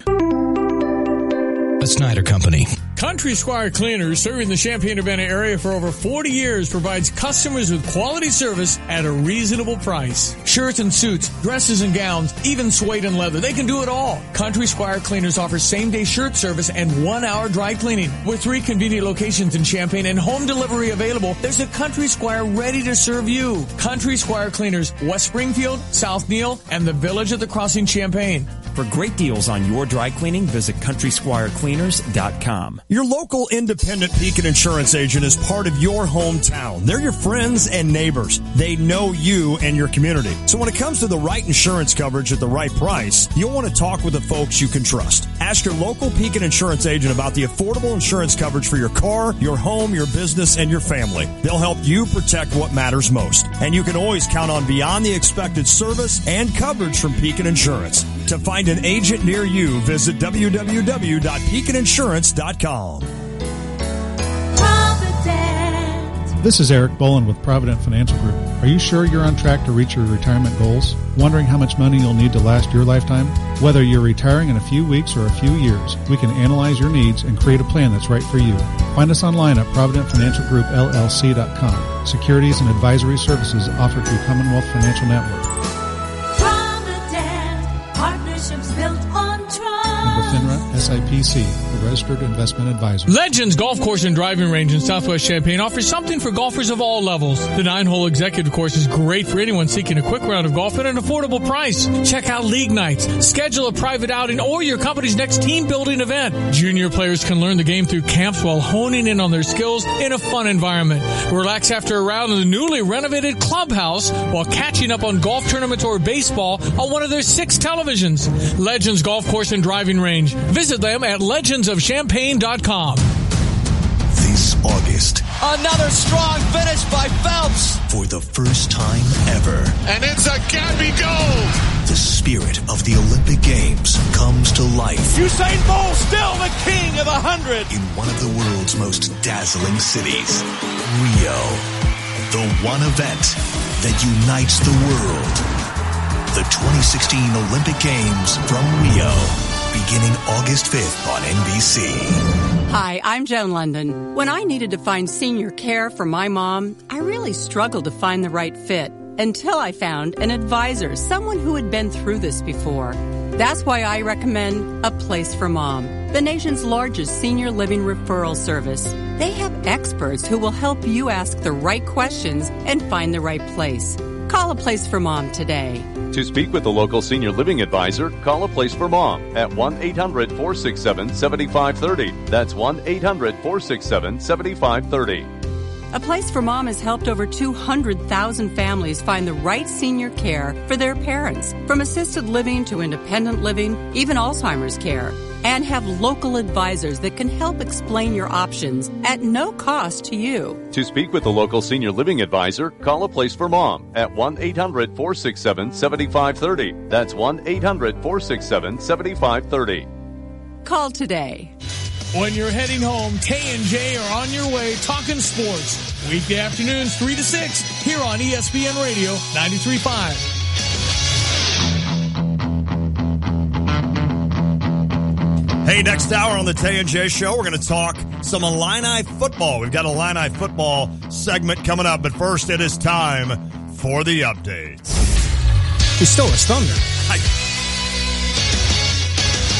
The Snyder Company. Country Squire Cleaners, serving the Champaign-Urbana area for over 40 years, provides customers with quality service at a reasonable price. Shirts and suits, dresses and gowns, even suede and leather. They can do it all. Country Squire Cleaners offers same-day shirt service and 1-hour dry cleaning. With 3 convenient locations in Champaign and home delivery available, there's a Country Squire ready to serve you. Country Squire Cleaners, West Springfield, South Neal, and the Village at the Crossing, Champaign. For great deals on your dry cleaning, visit CountrySquireCleaners.com. Your local independent Pekin Insurance agent is part of your hometown. They're your friends and neighbors. They know you and your community. So when it comes to the right insurance coverage at the right price, you'll want to talk with the folks you can trust. Ask your local Pekin Insurance agent about the affordable insurance coverage for your car, your home, your business, and your family. They'll help you protect what matters most. And you can always count on beyond the expected service and coverage from Pekin Insurance. To find an agent near you, visit www.pekininsurance.com. This is Eric Bolin with Provident Financial Group. Are you sure you're on track to reach your retirement goals? Wondering how much money you'll need to last your lifetime? Whether you're retiring in a few weeks or a few years, we can analyze your needs and create a plan that's right for you. Find us online at ProvidentFinancialGroupLLC.com. Securities and advisory services offered through Commonwealth Financial Network. FINRA SIPC, a registered investment advisor. Legends Golf Course and Driving Range in Southwest Champaign offers something for golfers of all levels. The 9-hole executive course is great for anyone seeking a quick round of golf at an affordable price. Check out league nights, schedule a private outing, or your company's next team building event. Junior players can learn the game through camps while honing in on their skills in a fun environment. Relax after a round in the newly renovated clubhouse while catching up on golf tournaments or baseball on one of their 6 televisions. Legends Golf Course and Driving Range. Visit them at legendsofchampaign.com. This August, another strong finish by Phelps. For the first time ever. And it's a Gabby gold. The spirit of the Olympic Games comes to life. Usain Bolt still the king of 100. In one of the world's most dazzling cities, Rio. The one event that unites the world. The 2016 Olympic Games from Rio. Beginning August 5th on NBC. Hi, I'm Joan London. When I needed to find senior care for my mom, I really struggled to find the right fit until I found an advisor, someone who had been through this before. That's why I recommend A Place for Mom, the nation's largest senior living referral service. They have experts who will help you ask the right questions and find the right place. Call A Place for Mom today. To speak with the local senior living advisor, call A Place for Mom at 1-800-467-7530. That's 1-800-467-7530. A Place for Mom has helped over 200,000 families find the right senior care for their parents, from assisted living to independent living, even Alzheimer's care, and have local advisors that can help explain your options at no cost to you. To speak with the local senior living advisor, call A Place for Mom at 1-800-467-7530. That's 1-800-467-7530. Call today. When you're heading home, Tay and J are on your way talking sports. Weekday afternoons 3 to 6 here on ESPN Radio 93.5. Hey, next hour on the Tay and J Show, we're going to talk some Illini football. We've got a Illini football segment coming up, but first it is time for the updates. He stole his thunder.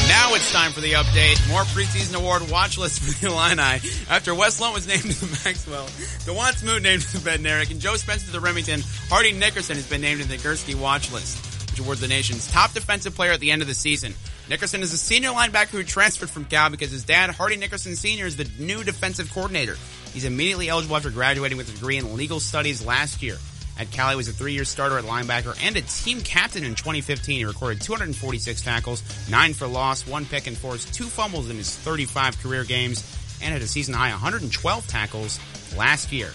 Now it's time for the update. More preseason award watch list for the Illini. After Wes Lunt was named to the Maxwell, DeJuan Smoot named to the Bednarik, and Joe Spencer to the Remington, Hardy Nickerson has been named to the Gursky watch list, which awards the nation's top defensive player at the end of the season. Nickerson is a senior linebacker who transferred from Cal because his dad, Hardy Nickerson Sr., is the new defensive coordinator. He's immediately eligible after graduating with a degree in legal studies last year. At Cal, he was a 3-year starter at linebacker and a team captain in 2015. He recorded 246 tackles, 9 for loss, 1 pick, and forced 2 fumbles in his 35 career games. and had a season-high 112 tackles last year.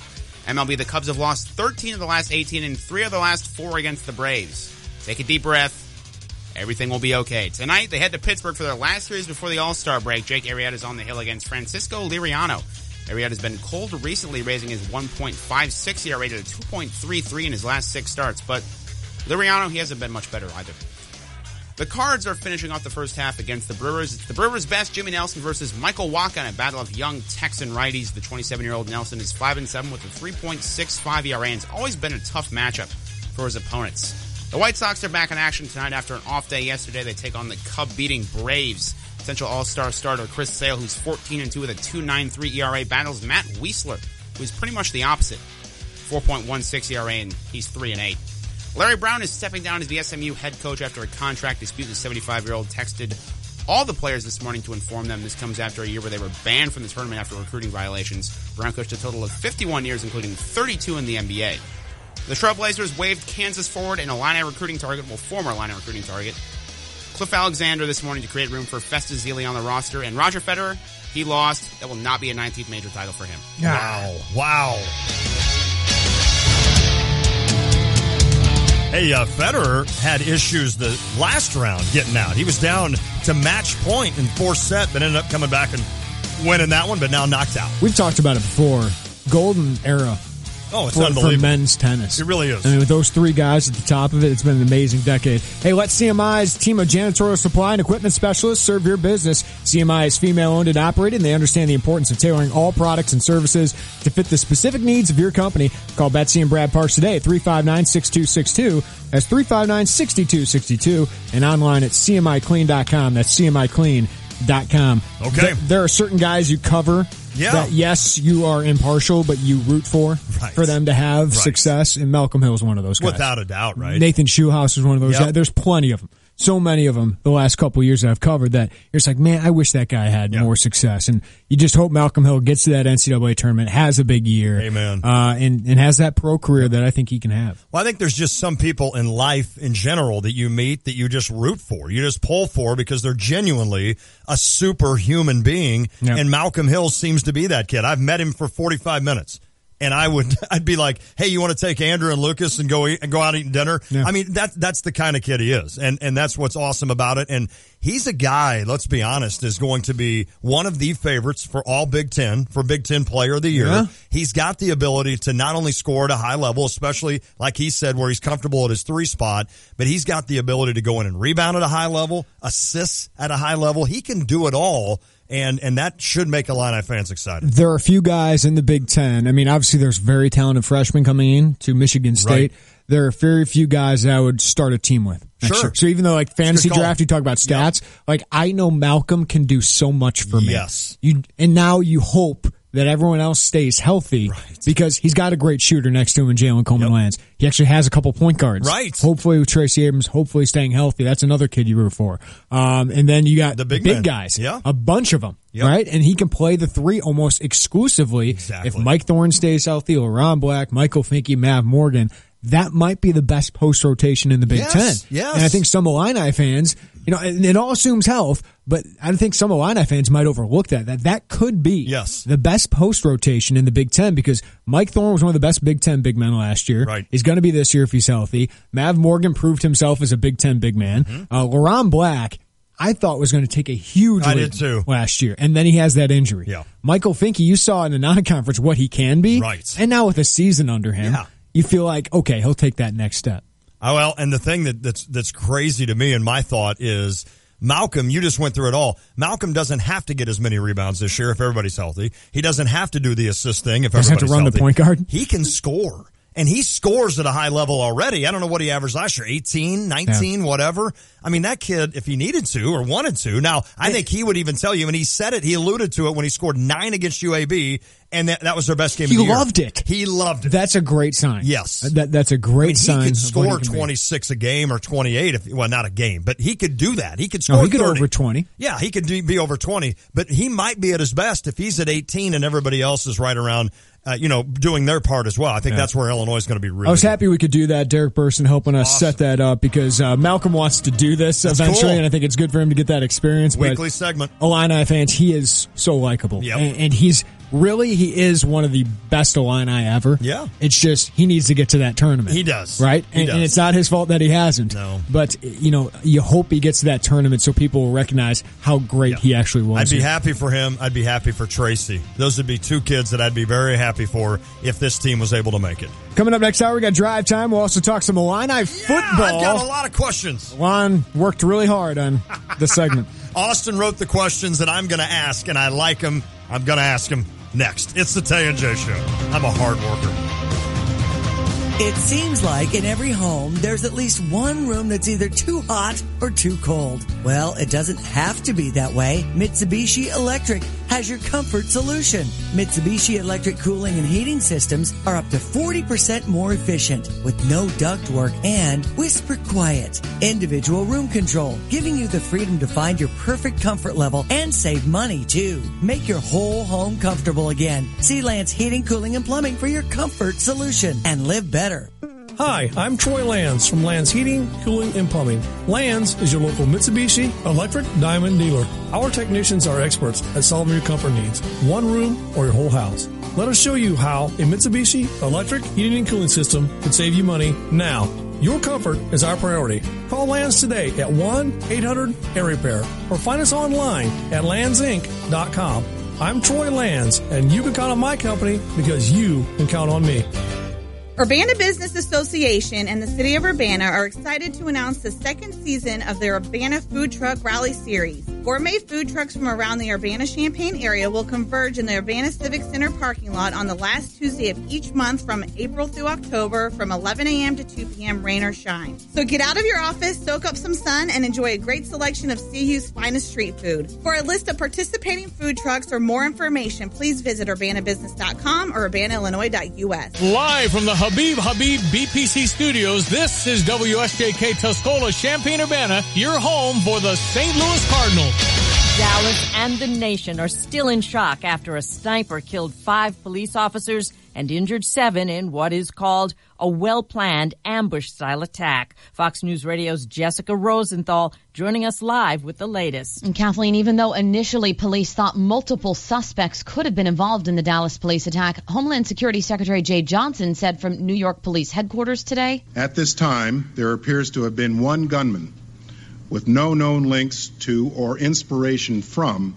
MLB, the Cubs have lost 13 of the last 18 and 3 of the last 4 against the Braves. Take a deep breath. Everything will be okay. Tonight, they head to Pittsburgh for their last series before the All-Star break. Jake Arrieta is on the hill against Francisco Liriano. Arrieta has been cold recently, raising his 1.56 ERA to 2.33 in his last 6 starts. But Liriano, he hasn't been much better either. The Cards are finishing off the first half against the Brewers. It's the Brewers' best, Jimmy Nelson versus Michael Wacha in a battle of young Texan righties. The 27-year-old Nelson is 5-7 with a 3.65 ERA, and it's always been a tough matchup for his opponents. The White Sox are back in action tonight after an off day yesterday. They take on the Cub-beating Braves. Potential All-Star starter Chris Sale, who's 14-2 with a 2.93 ERA, battles Matt Wiesler, who's pretty much the opposite. 4.16 ERA, and he's 3-8. Larry Brown is stepping down as the SMU head coach after a contract dispute. The 75-year-old texted all the players this morning to inform them. This comes after a year where they were banned from the tournament after recruiting violations. Brown coached a total of 51 years, including 32 in the NBA. The Trailblazers waived Kansas forward and a former Illini recruiting target, Cliff Alexander, this morning to create room for Festus Ezeli on the roster. And Roger Federer, he lost. That will not be a 19th major title for him. Wow. Hey, Federer had issues the last round getting out. He was down to match point in 4th set, but ended up coming back and winning that one, but now knocked out. We've talked about it before. Golden era. Oh, it's unbelievable. For men's tennis. It really is. I mean, with those 3 guys at the top of it, it's been an amazing decade. Hey, let CMI's team of janitorial supply and equipment specialists serve your business. CMI is female-owned and operated, and they understand the importance of tailoring all products and services to fit the specific needs of your company. Call Betsy and Brad Parks today at 359-6262. That's 359-6262. And online at CMIclean.com. That's CMIclean.com. Okay. There are certain guys you cover that, yes, you are impartial, but you root for them to have success. And Malcolm Hill is one of those guys. Without a doubt, right? Nathan Shoehouse is one of those guys. There's plenty of them. So many of them the last couple of years that I've covered that you're just like, man, I wish that guy had more success. And you just hope Malcolm Hill gets to that NCAA tournament, has a big year. Amen. And has that pro career that I think he can have. Well, I think there's just some people in life in general that you meet that you just root for. You just pull for because they're genuinely a superhuman being. Yep. And Malcolm Hill seems to be that kid. I've met him for 45 minutes. And I'd be like, hey, you want to take Andrew and Lucas and go out eating dinner? Yeah. I mean, that's the kind of kid he is. And that's what's awesome about it. And he's a guy, let's be honest, is going to be one of the favorites for all Big Ten, for Big Ten Player of the Year. Yeah. He's got the ability to not only score at a high level, especially like he said, where he's comfortable at his 3 spot, but he's got the ability to go in and rebound at a high level, assists at a high level. He can do it all. And that should make Illini fans excited. There are a few guys in the Big Ten. I mean, obviously there's very talented freshmen coming in to Michigan State. Right. There are very few guys that I would start a team with. Sure. So even though like fantasy draft, you talk about stats, like I know Malcolm can do so much for me. Yes. And now you hope that everyone else stays healthy because he's got a great shooter next to him in Jalen Coleman-Lands. He actually has a couple point guards. Right. Hopefully with Tracy Abrams, hopefully staying healthy. That's another kid you root for. And then you got the big guys. Yeah. A bunch of them. Yep. Right? And he can play the 3 almost exclusively. Exactly. If Mike Thorne stays healthy, LaRon Black, Michael Finke, Mav Morgan, that might be the best post rotation in the Big Ten. Yes. And I think some Illini fans, and it all assumes health, but I think some Illini fans might overlook that could be the best post rotation in the Big Ten because Mike Thorne was one of the best Big Ten big men last year. Right. He's going to be this year if he's healthy. Mav Morgan proved himself as a Big Ten big man. Mm-hmm. LaRon Black, I thought was going to take a huge lead last year, and then he has that injury. Yeah. Michael Finke, you saw in the non-conference what he can be. Right. And now with a season under him, you feel like, okay, he'll take that next step. Oh, well, and the thing that's crazy to me and my thought is Malcolm, you just went through it all. Malcolm doesn't have to get as many rebounds this year if everybody's healthy. He doesn't have to do the assist thing if everybody's healthy. Doesn't have to run the point guard. He can score. And he scores at a high level already. I don't know what he averaged last year, 18, 19, whatever. I mean, that kid, if he needed to or wanted to. Now, I think he would even tell you, and he said it, he alluded to it when he scored 9 against UAB, and that was their best game of the year. He loved it. He loved it. That's a great sign. Yes. That's a great sign. He could score 26 a game or 28, well, not a game, but he could do that. He could score 30. He could over 20. Yeah, he could be over 20, but he might be at his best if he's at 18 and everybody else is right around doing their part as well. I think that's where Illinois is going to be really I was good. happy we could do that. Derek Burson helping us set that up because Malcolm wants to do this eventually, and I think it's good for him to get that experience. Weekly segment. Illini fans, he is so likable. Yep. And he is one of the best Illini ever. Yeah. It's just he needs to get to that tournament. He does. Right? He And does. it's not his fault that he hasn't. No. But, you hope he gets to that tournament so people will recognize how great he actually was. I'd be happy for him. I'd be happy for Tracy. Those would be two kids that I'd be very happy for if this team was able to make it. Coming up next hour, we got Drive Time. We'll also talk some Illini football. I've got a lot of questions. Lon worked really hard on the segment. Austin wrote the questions that I'm going to ask, and I like them. I'm going to ask them next. It's the Tay and J Show. I'm a hard worker. It seems like in every home, there's at least one room that's either too hot or too cold. Well, it doesn't have to be that way. Mitsubishi Electric has your comfort solution. Mitsubishi Electric cooling and heating systems are up to 40% more efficient with no ductwork and whisper quiet. Individual room control, giving you the freedom to find your perfect comfort level and save money too. Make your whole home comfortable again. See Lance Heating, Cooling, and Plumbing for your comfort solution and live better. Hi, I'm Troy Lands from Lands Heating, Cooling, and Plumbing. Lands is your local Mitsubishi Electric Diamond dealer. Our technicians are experts at solving your comfort needs, one room or your whole house. Let us show you how a Mitsubishi Electric Heating and Cooling System can save you money now. Your comfort is our priority. Call Lands today at 1-800-AIR-REPAIR or find us online at landsinc.com. I'm Troy Lands, and you can count on my company because you can count on me. Urbana Business Association and the City of Urbana are excited to announce the second season of their Urbana Food Truck Rally Series. Gourmet food trucks from around the Urbana-Champaign area will converge in the Urbana Civic Center parking lot on the last Tuesday of each month from April through October from 11 a.m. to 2 p.m., rain or shine. So get out of your office, soak up some sun, and enjoy a great selection of CU's finest street food. For a list of participating food trucks or more information, please visit urbanabusiness.com or urbanaillinois.us. Live from the Habib BPC Studios, this is WSJK Tuscola, Champaign-Urbana, your home for the St. Louis Cardinals. Dallas and the nation are still in shock after a sniper killed 5 police officers and injured 7 in what is called a well-planned ambush-style attack. Fox News Radio's Jessica Rosenthal joining us live with the latest. And Kathleen, even though initially police thought multiple suspects could have been involved in the Dallas police attack, Homeland Security Secretary Jay Johnson said from New York Police Headquarters today, "At this time, there appears to have been one gunman with no known links to or inspiration from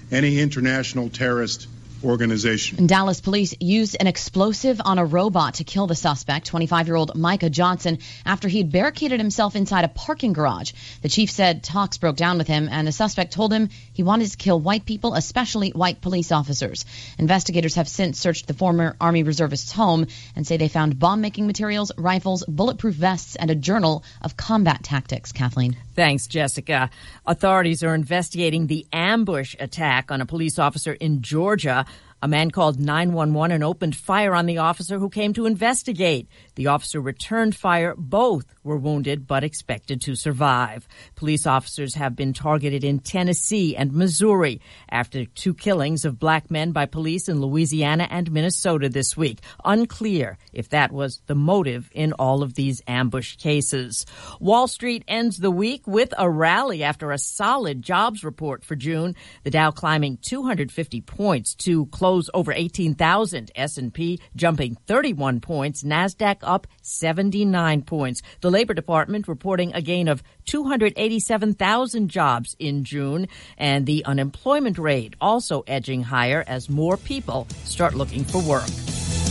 any international terrorist organization." And Dallas police used an explosive on a robot to kill the suspect, 25-year-old Micah Johnson, after he had barricaded himself inside a parking garage. The chief said talks broke down with him, and the suspect told him he wanted to kill white people, especially white police officers. Investigators have since searched the former Army reservist's home and say they found bomb-making materials, rifles, bulletproof vests, and a journal of combat tactics. Kathleen. Thanks, Jessica. Authorities are investigating the ambush attack on a police officer in Georgia. A man called 911 and opened fire on the officer who came to investigate. The officer returned fire. Both were wounded but expected to survive. Police officers have been targeted in Tennessee and Missouri after 2 killings of black men by police in Louisiana and Minnesota this week. Unclear if that was the motive in all of these ambush cases. Wall Street ends the week with a rally after a solid jobs report for June. The Dow climbing 250 points to close over 18,000. S&P jumping 31 points. NASDAQ up 79 points. The Labor Department reporting a gain of 287,000 jobs in June. And the unemployment rate also edging higher as more people start looking for work.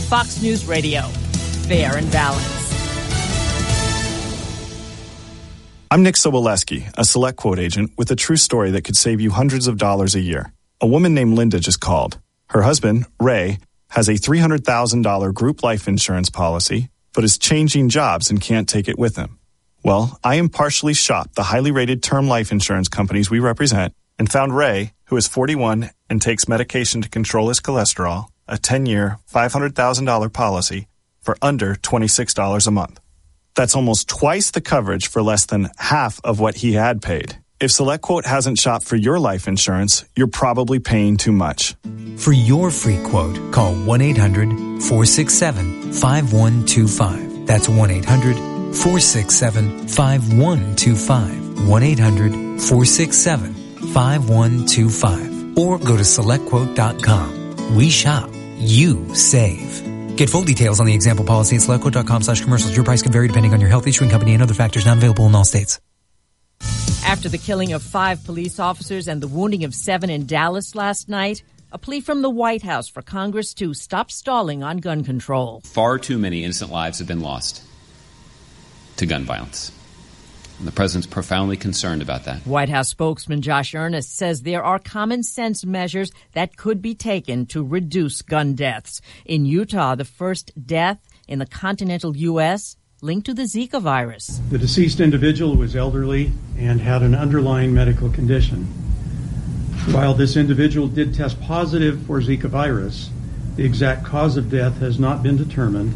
Fox News Radio. Fair and balanced. I'm Nick Soboleski, a Select Quote agent with a true story that could save you hundreds of dollars a year. A woman named Linda just called. Her husband, Ray, has a $300,000 group life insurance policy, but is changing jobs and can't take it with him. Well, I impartially shopped the highly rated term life insurance companies we represent and found Ray, who is 41 and takes medication to control his cholesterol, a 10-year, $500,000 policy for under $26 a month. That's almost twice the coverage for less than half of what he had paid. If SelectQuote hasn't shopped for your life insurance, you're probably paying too much. For your free quote, call 1-800-467-5125. That's 1-800-467-5125. 1-800-467-5125. Or go to SelectQuote.com. We shop. You save. Get full details on the example policy at SelectQuote.com/commercials. Your price can vary depending on your health, issuing company, and other factors not available in all states. After the killing of 5 police officers and the wounding of 7 in Dallas last night, a plea from the White House for Congress to stop stalling on gun control. Far too many innocent lives have been lost to gun violence. And the president's profoundly concerned about that. White House spokesman Josh Earnest says there are common sense measures that could be taken to reduce gun deaths. In Utah, the first death in the continental U.S. linked to the Zika virus. The deceased individual was elderly and had an underlying medical condition. While this individual did test positive for Zika virus, the exact cause of death has not been determined,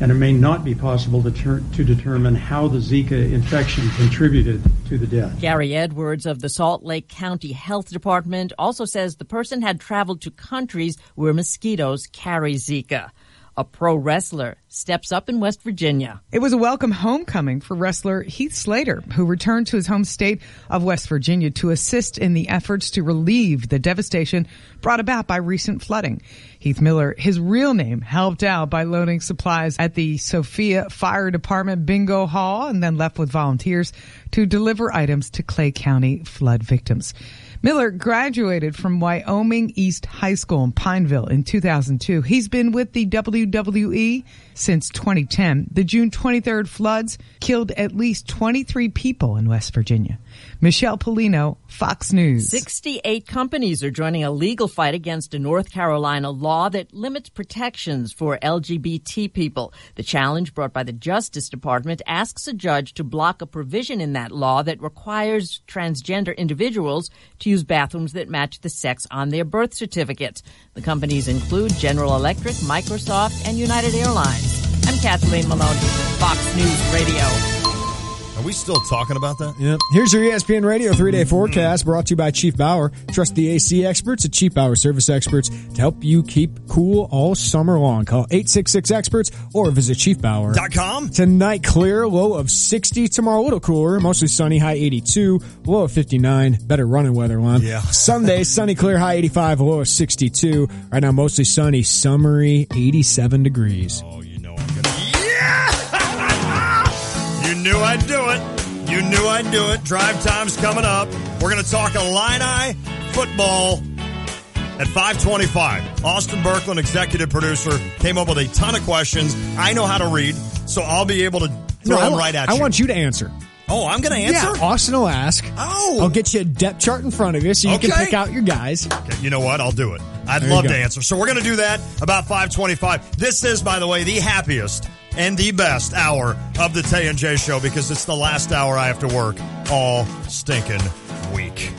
and it may not be possible to determine how the Zika infection contributed to the death. Gary Edwards of the Salt Lake County Health Department also says the person had traveled to countries where mosquitoes carry Zika. A pro wrestler steps up in West Virginia. It was a welcome homecoming for wrestler Heath Slater, who returned to his home state of West Virginia to assist in the efforts to relieve the devastation brought about by recent flooding. Heath Miller, his real name, helped out by loading supplies at the Sophia Fire Department bingo hall and then left with volunteers to deliver items to Clay County flood victims. Miller graduated from Wyoming East High School in Pineville in 2002. He's been with the WWE since 2010. The June 23rd floods killed at least 23 people in West Virginia. Michelle Polino, Fox News. 68 companies are joining a legal fight against a North Carolina law that limits protections for LGBT people. The challenge, brought by the Justice Department, asks a judge to block a provision in that law that requires transgender individuals to use bathrooms that match the sex on their birth certificates. The companies include General Electric, Microsoft, and United Airlines. I'm Kathleen Maloney, Fox News Radio. Are we still talking about that? Yep. Here's your ESPN Radio 3-day forecast brought to you by Chief Bauer. Trust the AC experts at Chief Bauer Service Experts to help you keep cool all summer long. Call 866-EXPERTS or visit chiefbauer.com. Tonight, clear, low of 60. Tomorrow, a little cooler, mostly sunny, high 82, low of 59. Better running weather, Lon. Yeah. Sunday, sunny, clear, high 85, low of 62. Right now, mostly sunny, summery, 87 degrees. Oh, you know I'm going to... You knew I'd do it. You knew I'd do it. Drive time's coming up. We're going to talk Illini football at 5:25. Austin Berkland, executive producer, came up with a ton of questions. I know how to read, so I'll be able to throw them right at you. I want you to answer. Oh, I'm going to answer? Yeah, Austin will ask. Oh. I'll get you a depth chart in front of you so you can pick out your guys. Okay, you know what? I'll do it. I'd love to answer. So we're going to do that about 5:25. This is, by the way, the happiest and the best hour of the Tay and J Show because it's the last hour I have to work all stinking week.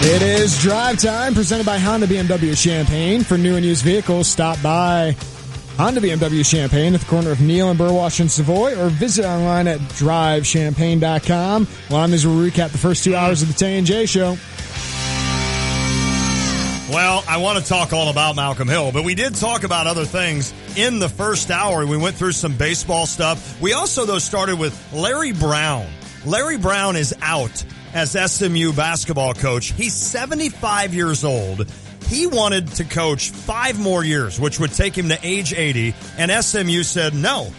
It is Drive Time, presented by Honda BMW Champaign. For new and used vehicles, stop by Honda BMW Champaign at the corner of Neal and Burwash and Savoy, or visit online at drivechampaign.com. Lon, as we'll recap the first 2 hours of the Tay and J Show. Well, I want to talk all about Malcolm Hill, but we did talk about other things in the first hour. We went through some baseball stuff. We also, though, started with Larry Brown. Larry Brown is out as SMU basketball coach. He's 75 years old. He wanted to coach 5 more years, which would take him to age 80, and SMU said, no,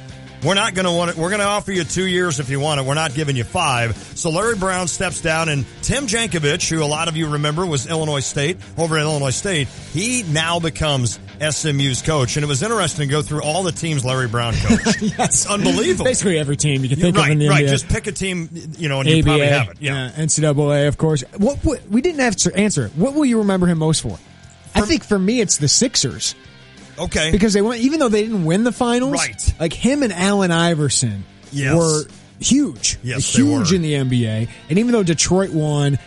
we're not going to want it. We're going to offer you 2 years if you want it. We're not giving you 5. So Larry Brown steps down, and Tim Jankovich, who a lot of you remember was over at Illinois State, he now becomes SMU's coach. And it was interesting to go through all the teams Larry Brown coached. Yes. It's unbelievable. Basically every team you can think of in the NBA. Right, just pick a team, and you ABA, probably have it. Yeah. NCAA, of course. What we didn't have to answer. What will you remember him most for? I think for me it's the Sixers. Okay. Because they went, even though they didn't win the finals, right? Like him and Allen Iverson were huge. Yes, huge they were. in the NBA. And even though Detroit won,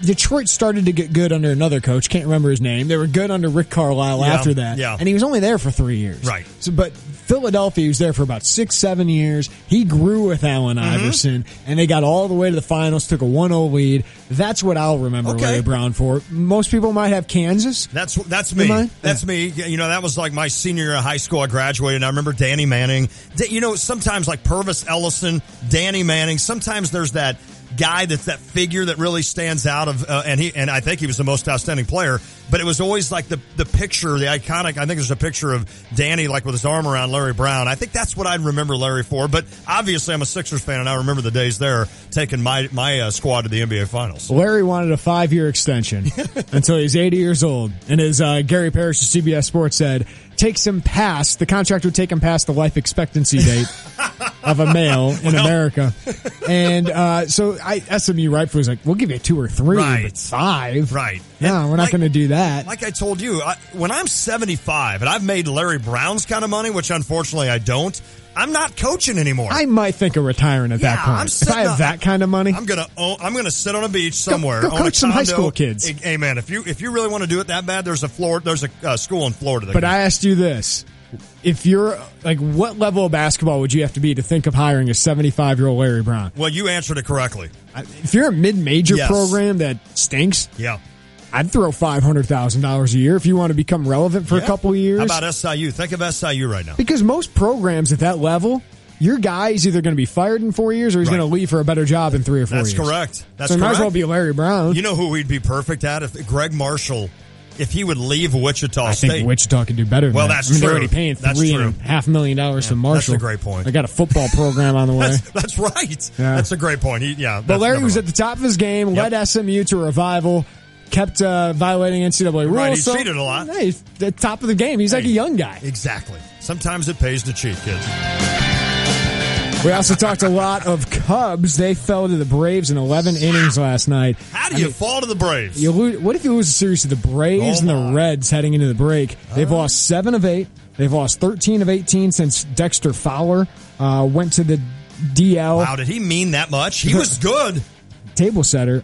Detroit started to get good under another coach. Can't remember his name. They were good under Rick Carlisle after that. Yeah. And he was only there for 3 years. Right. So, but Philadelphia was there for about 6-7 years. He grew with Allen Iverson, and they got all the way to the finals, took a 1-0 lead. That's what I'll remember Larry Brown for. Most people might have Kansas. That's me. That's me. You know, that was like my senior year of high school. I graduated, and I remember Danny Manning. You know, sometimes like Purvis Ellison, Danny Manning, sometimes there's that guy that's that figure that really stands out of and I think he was the most outstanding player, but it was always like the picture, the iconic. I think there's a picture of Danny like with his arm around Larry Brown. I think that's what I'd remember Larry for, but obviously I'm a Sixers fan and I remember the days there taking my squad to the NBA Finals. Larry wanted a 5-year extension until he's 80 years old, and as Gary Parrish of CBS Sports said, the contract would take him past the life expectancy date of a male in America. And so SMU rightfully was like, we'll give you 2 or 3, but 5? Right. No, we're not going to do that. Like I told you, when I'm 75 and I've made Larry Brown's kind of money, which unfortunately I don't, I'm not coaching anymore. I might think of retiring at that point. If I have that kind of money, I'm gonna sit on a beach somewhere. Go coach some high school kids. Amen. If you really want to do it that bad, there's a school in Florida. But I asked you this: if you're like, what level of basketball would you have to be to think of hiring a 75-year-old Larry Brown? Well, you answered it correctly. If you're a mid-major program that stinks, I'd throw $500,000 a year if you want to become relevant for a couple of years. How about SIU? Think of SIU right now. Because most programs at that level, your guy is either going to be fired in 4 years or he's going to leave for a better job in 3 or 4 years. That's correct. That's so correct. Might as well be Larry Brown. You know who we'd be perfect at? If Greg Marshall, if he would leave Wichita State. I think Wichita could do better than that. That's true. They're already paying $3.5 million to Marshall. That's a great point. They got a football program on the way. That's right. Yeah. That's a great point. But Larry was at the top of his game, led SMU to revival. Kept violating NCAA rules. Right, he cheated a lot. Hey, he's at the top of the game. He's like a young guy. Exactly. Sometimes it pays to cheat, kids. We also talked a lot of Cubs. They fell to the Braves in 11 innings last night. How do you fall to the Braves? What if you lose a series to the Braves and the Reds heading into the break? They've lost 7 of 8. They've lost 13 of 18 since Dexter Fowler went to the DL. Wow, did he mean that much? He was good. Table setter.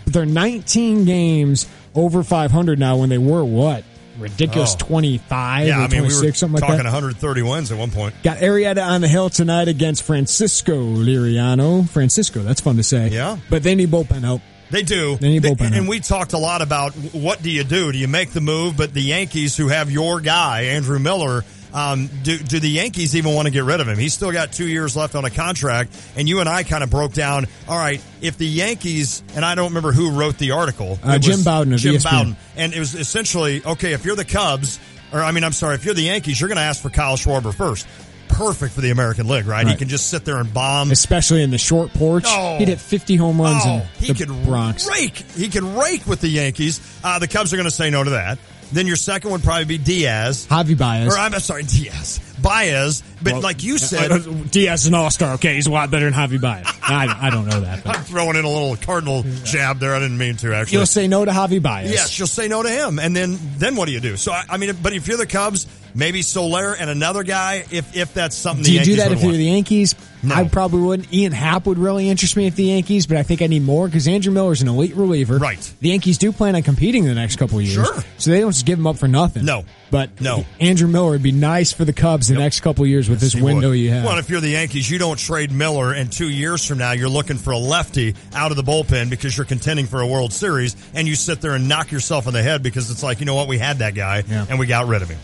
They're 19 games over 500 now when they were what? Ridiculous 25 or 26, we were something like talking that. 130 wins at one point. Got Arrieta on the hill tonight against Francisco Liriano. Francisco, that's fun to say. Yeah. But they need bullpen help. They do. They need bullpen help. And we talked a lot about what do you do? Do you make the move? But the Yankees, who have your guy, Andrew Miller, do the Yankees even want to get rid of him? He's still got 2 years left on a contract, and you and I kind of broke down, all right, if the Yankees, and I don't remember who wrote the article. Jim Bowden of ESPN. And it was essentially, okay, if you're the Cubs, if you're the Yankees, you're going to ask for Kyle Schwarber first. Perfect for the American League, right? He can just sit there and bomb. Especially in the short porch. He'd hit 50 home runs in the Bronx. He could rake with the Yankees. The Cubs are going to say no to that. Then your second would probably be Diaz. Javi Baez. Or I'm sorry, Diaz. Baez. But like you said. Diaz is an all-star. Okay, he's a lot better than Javi Baez. I don't know that. But. I'm throwing in a little Cardinal jab there. I didn't mean to, actually. You'll say no to Javi Baez. Yes, you'll say no to him. And then what do you do? So, but if you're the Cubs, maybe Soler and another guy, if that's something the Yankees do you do that if you're the Yankees? No. I probably wouldn't. Ian Happ would really interest me if the Yankees, but I think I need more because Andrew Miller's an elite reliever. Right. The Yankees do plan on competing the next couple of years. Sure. So they don't just give him up for nothing. No. But no. Andrew Miller would be nice for the Cubs the next couple of years with this window you have. Well, if you're the Yankees, you don't trade Miller, and 2 years from now you're looking for a lefty out of the bullpen because you're contending for a World Series, and you sit there and knock yourself in the head because it's like, you know what, we had that guy, and we got rid of him.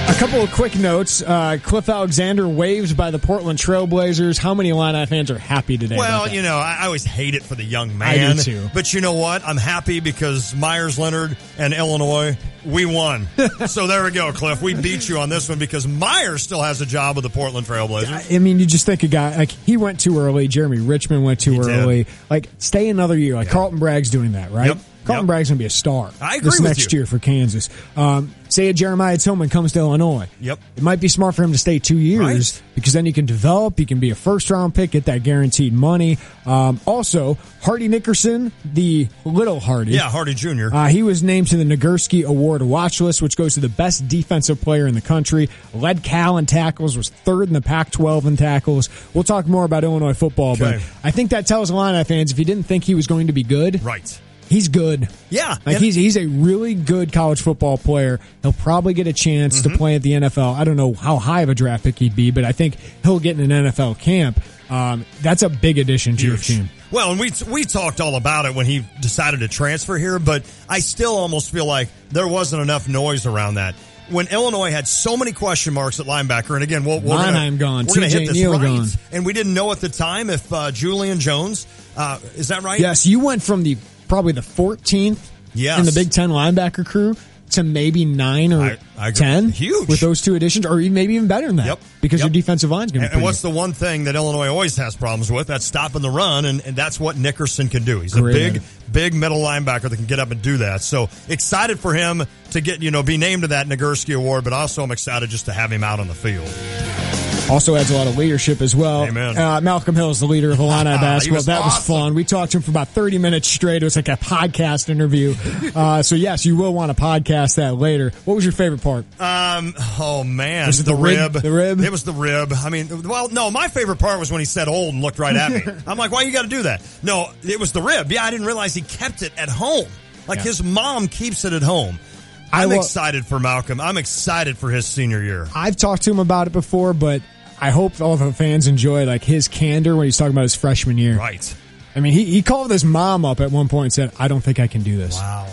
A couple of quick notes. Cliff Alexander waived by the Portland Trailblazers. How many Illini fans are happy today? Well, about that? you know, I always hate it for the young man. I do too. But you know what? I'm happy because Myers Leonard and Illinois, we won. So there we go, Cliff. We beat you on this one because Myers still has a job with the Portland Trailblazers. I mean, you just think a guy, like, he went too early. Jeremy Richmond went too early. Like, stay another year. Like, Carlton Bragg's doing that, right? Yep. Carlton Bragg's going to be a star I agree this with next you. year for Kansas. Say Jeremiah Tillman comes to Illinois. Yep. It might be smart for him to stay 2 years because then he can develop. He can be a first-round pick, get that guaranteed money. Also, Hardy Nickerson, the little Hardy. Yeah, Hardy Jr. He was named to the Nagurski Award watch list, which goes to the best defensive player in the country. Led Cal in tackles, was third in the Pac-12 in tackles. We'll talk more about Illinois football, but I think that tells Illini fans if you didn't think he was going to be good. Right. He's good. Yeah. He's a really good college football player. He'll probably get a chance to play at the NFL. I don't know how high of a draft pick he'd be, but I think he'll get in an NFL camp. That's a big addition to your team. Well, and we talked all about it when he decided to transfer here, but I still almost feel like there wasn't enough noise around that. When Illinois had so many question marks at linebacker, and again, we're Mannheim gone, we're going to hit TJ this Neal right, gone. and we didn't know at the time if Julian Jones, is that right? Yes, you went from probably the 14th in the Big Ten linebacker crew to maybe 9 or 10. Huge. With those two additions, or maybe even better than that. Because your defensive line's going to be And what's the one thing that Illinois always has problems with? That's stopping the run, and that's what Nickerson can do. He's a big middle linebacker that can get up and do that. So excited for him to get, be named to that Nagurski Award, but also I'm excited just to have him out on the field. Also adds a lot of leadership as well. Amen. Malcolm Hill is the leader of Illini basketball. That was awesome. fun. We talked to him for about 30 minutes straight. It was like a podcast interview. So yes, you will want to podcast that later. What was your favorite part? Oh man, Was it the rib. The rib? It was the rib. I mean, well, no, my favorite part was when he said old and looked right at me. I'm like, why you got to do that? No, it was the rib. Yeah, I didn't realize he kept it at home. Like his mom keeps it at home. I'm excited for Malcolm. I'm excited for his senior year. I've talked to him about it before, but I hope all the fans enjoy his candor when he's talking about his freshman year. Right. I mean, he called his mom up at one point and said, "I don't think I can do this." Wow.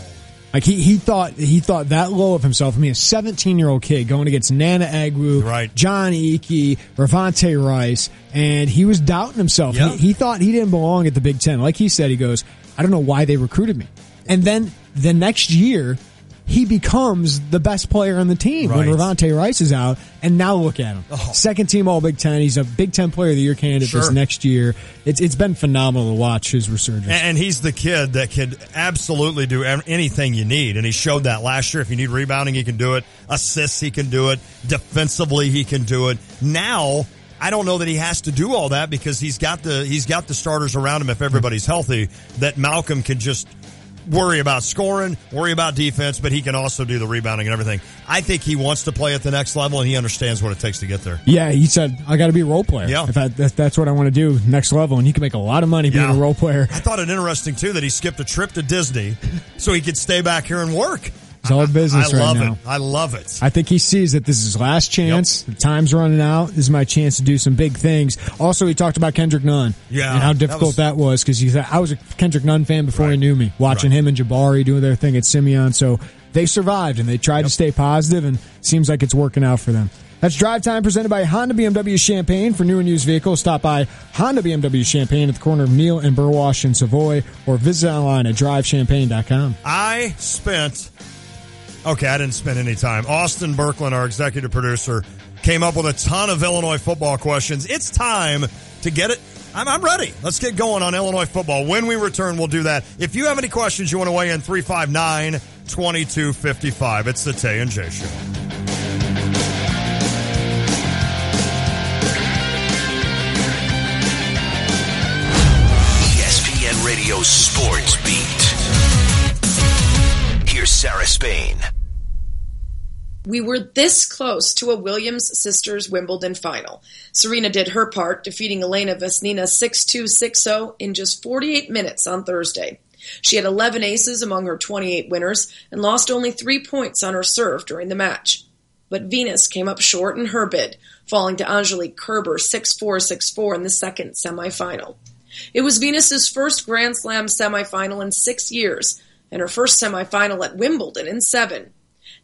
Like he thought that low of himself. I mean, a 17-year-old kid going against Nana Agwu, John Eakey, Ravante Rice, and he was doubting himself. Yeah. He thought he didn't belong at the Big Ten. Like he said, he goes, "I don't know why they recruited me." And then the next year, he becomes the best player on the team when Ravante Rice is out. And now look at him. Second team All Big Ten. He's a Big Ten Player of the Year candidate this next year. It's been phenomenal to watch his resurgence. And he's the kid that could absolutely do anything you need. And he showed that last year. If you need rebounding, he can do it. Assists, he can do it. Defensively, he can do it. Now, I don't know that he has to do all that because he's got the starters around him if everybody's healthy, that Malcolm can just worry about scoring, worry about defense, but he can also do the rebounding and everything. I think he wants to play at the next level, and he understands what it takes to get there. Yeah, he said, "I got to be a role player. Yeah. If that's what I want to do, next level." And he can make a lot of money being a role player. I thought it interesting, too, that he skipped a trip to Disney so he could stay back here and work. It's all business right now. I love it. I love it. I think he sees that this is his last chance. The time's running out. This is my chance to do some big things. Also, he talked about Kendrick Nunn and how difficult that was because he said, I was a Kendrick Nunn fan before he knew me, watching him and Jabari doing their thing at Simeon. So they survived and they tried to stay positive, and seems like it's working out for them. That's Drive Time presented by Honda BMW Champaign. For new and used vehicles, stop by Honda BMW Champaign at the corner of Neal and Burwash in Savoy, or visit online at drivechampaign.com. I didn't spend any time. Austin Berkland, our executive producer, came up with a ton of Illinois football questions. It's time to get it. I'm ready. Let's get going on Illinois football. When we return, we'll do that. If you have any questions you want to weigh in, 359-2255. It's the Tay and J Show. ESPN Radio Sports Beat. Here's Sarah Spain. We were this close to a Williams sisters Wimbledon final. Serena did her part, defeating Elena Vesnina 6-2, 6-0 in just 48 minutes on Thursday. She had 11 aces among her 28 winners and lost only 3 points on her serve during the match. But Venus came up short in her bid, falling to Angelique Kerber 6-4, 6-4 in the second semifinal. It was Venus's first Grand Slam semifinal in 6 years, and her first semifinal at Wimbledon in 7.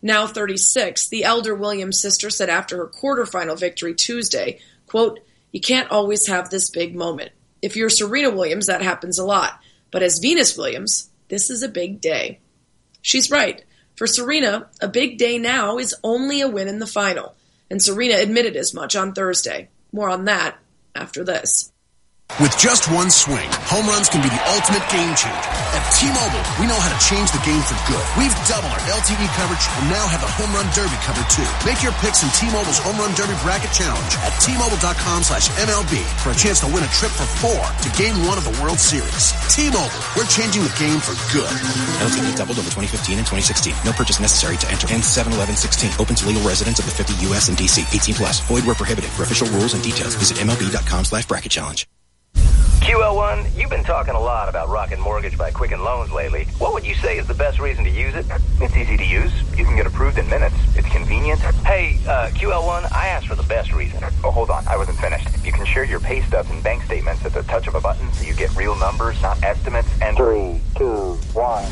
Now 36, the elder Williams sister said after her quarterfinal victory Tuesday, quote, "You can't always have this big moment. If you're Serena Williams, that happens a lot. But as Venus Williams, this is a big day." She's right. For Serena, a big day now is only a win in the final. And Serena admitted as much on Thursday. More on that after this. With just one swing, home runs can be the ultimate game changer. At T-Mobile, we know how to change the game for good. We've doubled our LTV coverage and now have the Home Run Derby covered too. Make your picks in T-Mobile's Home Run Derby Bracket Challenge at T-Mobile.com/MLB for a chance to win a trip for 4 to Game 1 of the World Series. T-Mobile, we're changing the game for good. LTV doubled over 2015 and 2016. No purchase necessary to enter. Ends 7/11/16. Open to legal residents of the 50 U.S. and D.C. 18+. Void where prohibited. For official rules and details, visit MLB.com/Bracket Challenge. QL1, you've been talking a lot about Rocket Mortgage by Quicken Loans lately. What would you say is the best reason to use it? It's easy to use. You can get approved in minutes. It's convenient. Hey, QL1, I asked for the best reason. Oh, hold on. I wasn't finished. You can share your pay stubs and bank statements at the touch of a button so you get real numbers, not estimates. And 3, 2, 1.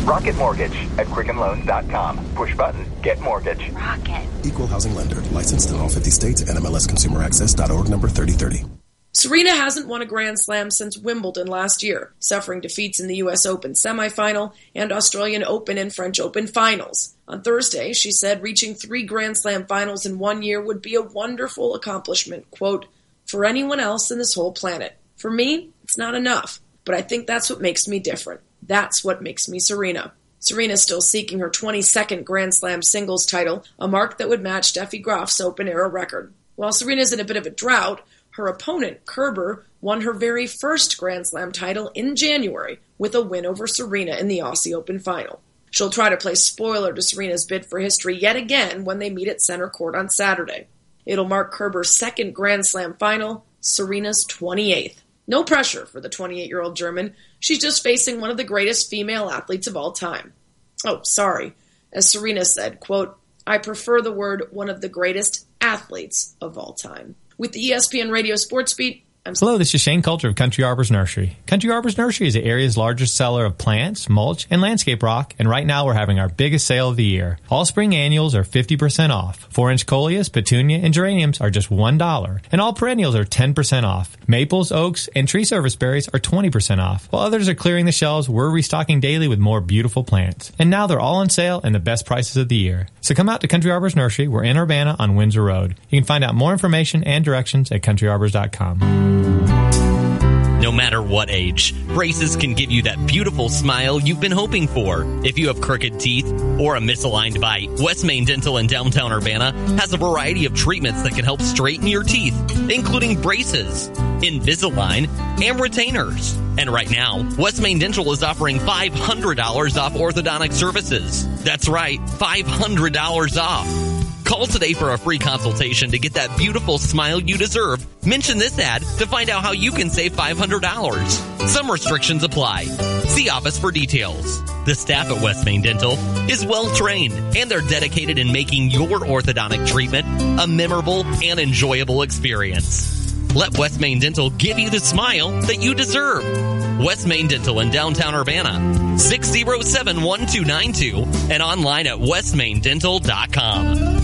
Rocket Mortgage at QuickenLoans.com. Push button, get mortgage. Rocket. Equal housing lender. Licensed in all 50 states. NMLSConsumerAccess.org number 3030. Serena hasn't won a Grand Slam since Wimbledon last year, suffering defeats in the U.S. Open semifinal and Australian Open and French Open finals. On Thursday, she said reaching 3 Grand Slam finals in 1 year would be a wonderful accomplishment, quote, for anyone else in this whole planet. For me, it's not enough, but I think that's what makes me different. That's what makes me Serena. Serena's still seeking her 22nd Grand Slam singles title, a mark that would match Steffi Graf's Open-era record. While Serena's in a bit of a drought, her opponent, Kerber, won her very first Grand Slam title in January with a win over Serena in the Aussie Open final. She'll try to play spoiler to Serena's bid for history yet again when they meet at center court on Saturday. It'll mark Kerber's second Grand Slam final, Serena's 28th. No pressure for the 28-year-old German. She's just facing one of the greatest female athletes of all time. Oh, sorry. As Serena said, quote, I prefer the word one of the greatest athletes of all time. With the ESPN Radio Sports Beat, Hello, this is Shane Coulter of Country Arbors Nursery. Country Arbors Nursery is the area's largest seller of plants, mulch, and landscape rock, and right now we're having our biggest sale of the year. All spring annuals are 50% off. 4-inch coleus, petunia, and geraniums are just $1, and all perennials are 10% off. Maples, oaks, and tree service berries are 20% off. While others are clearing the shelves, we're restocking daily with more beautiful plants. And now they're all on sale and the best prices of the year. So come out to Country Arbors Nursery. We're in Urbana on Windsor Road. You can find out more information and directions at countryarbors.com. No matter what age, braces can give you that beautiful smile you've been hoping for. If you have crooked teeth or a misaligned bite, West Main Dental in downtown Urbana has a variety of treatments that can help straighten your teeth, including braces, Invisalign, and retainers. And right now, West Main Dental is offering $500 off orthodontic services. That's right, $500 off. Call today for a free consultation to get that beautiful smile you deserve. Mention this ad to find out how you can save $500. Some restrictions apply. See office for details. The staff at West Main Dental is well trained, and they're dedicated in making your orthodontic treatment a memorable and enjoyable experience. Let West Main Dental give you the smile that you deserve. West Main Dental in downtown Urbana, 607-1292, and online at westmaindental.com.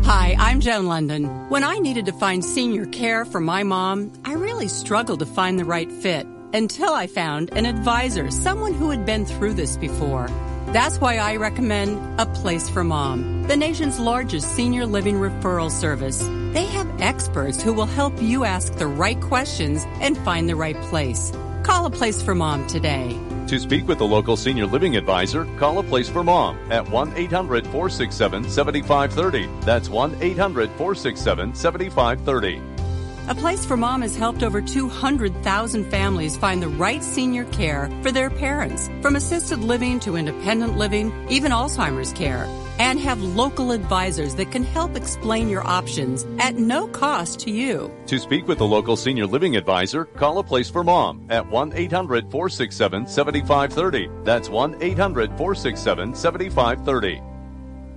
Hi, I'm Joan London. When I needed to find senior care for my mom, I really struggled to find the right fit until I found an advisor, someone who had been through this before. That's why I recommend A Place for Mom, the nation's largest senior living referral service. They have experts who will help you ask the right questions and find the right place. Call A Place for Mom today. To speak with the local senior living advisor, call A Place for Mom at 1-800-467-7530. That's 1-800-467-7530. A Place for Mom has helped over 200,000 families find the right senior care for their parents, from assisted living to independent living, even Alzheimer's care, and have local advisors that can help explain your options at no cost to you. To speak with the local senior living advisor, call A Place for Mom at 1-800-467-7530. That's 1-800-467-7530.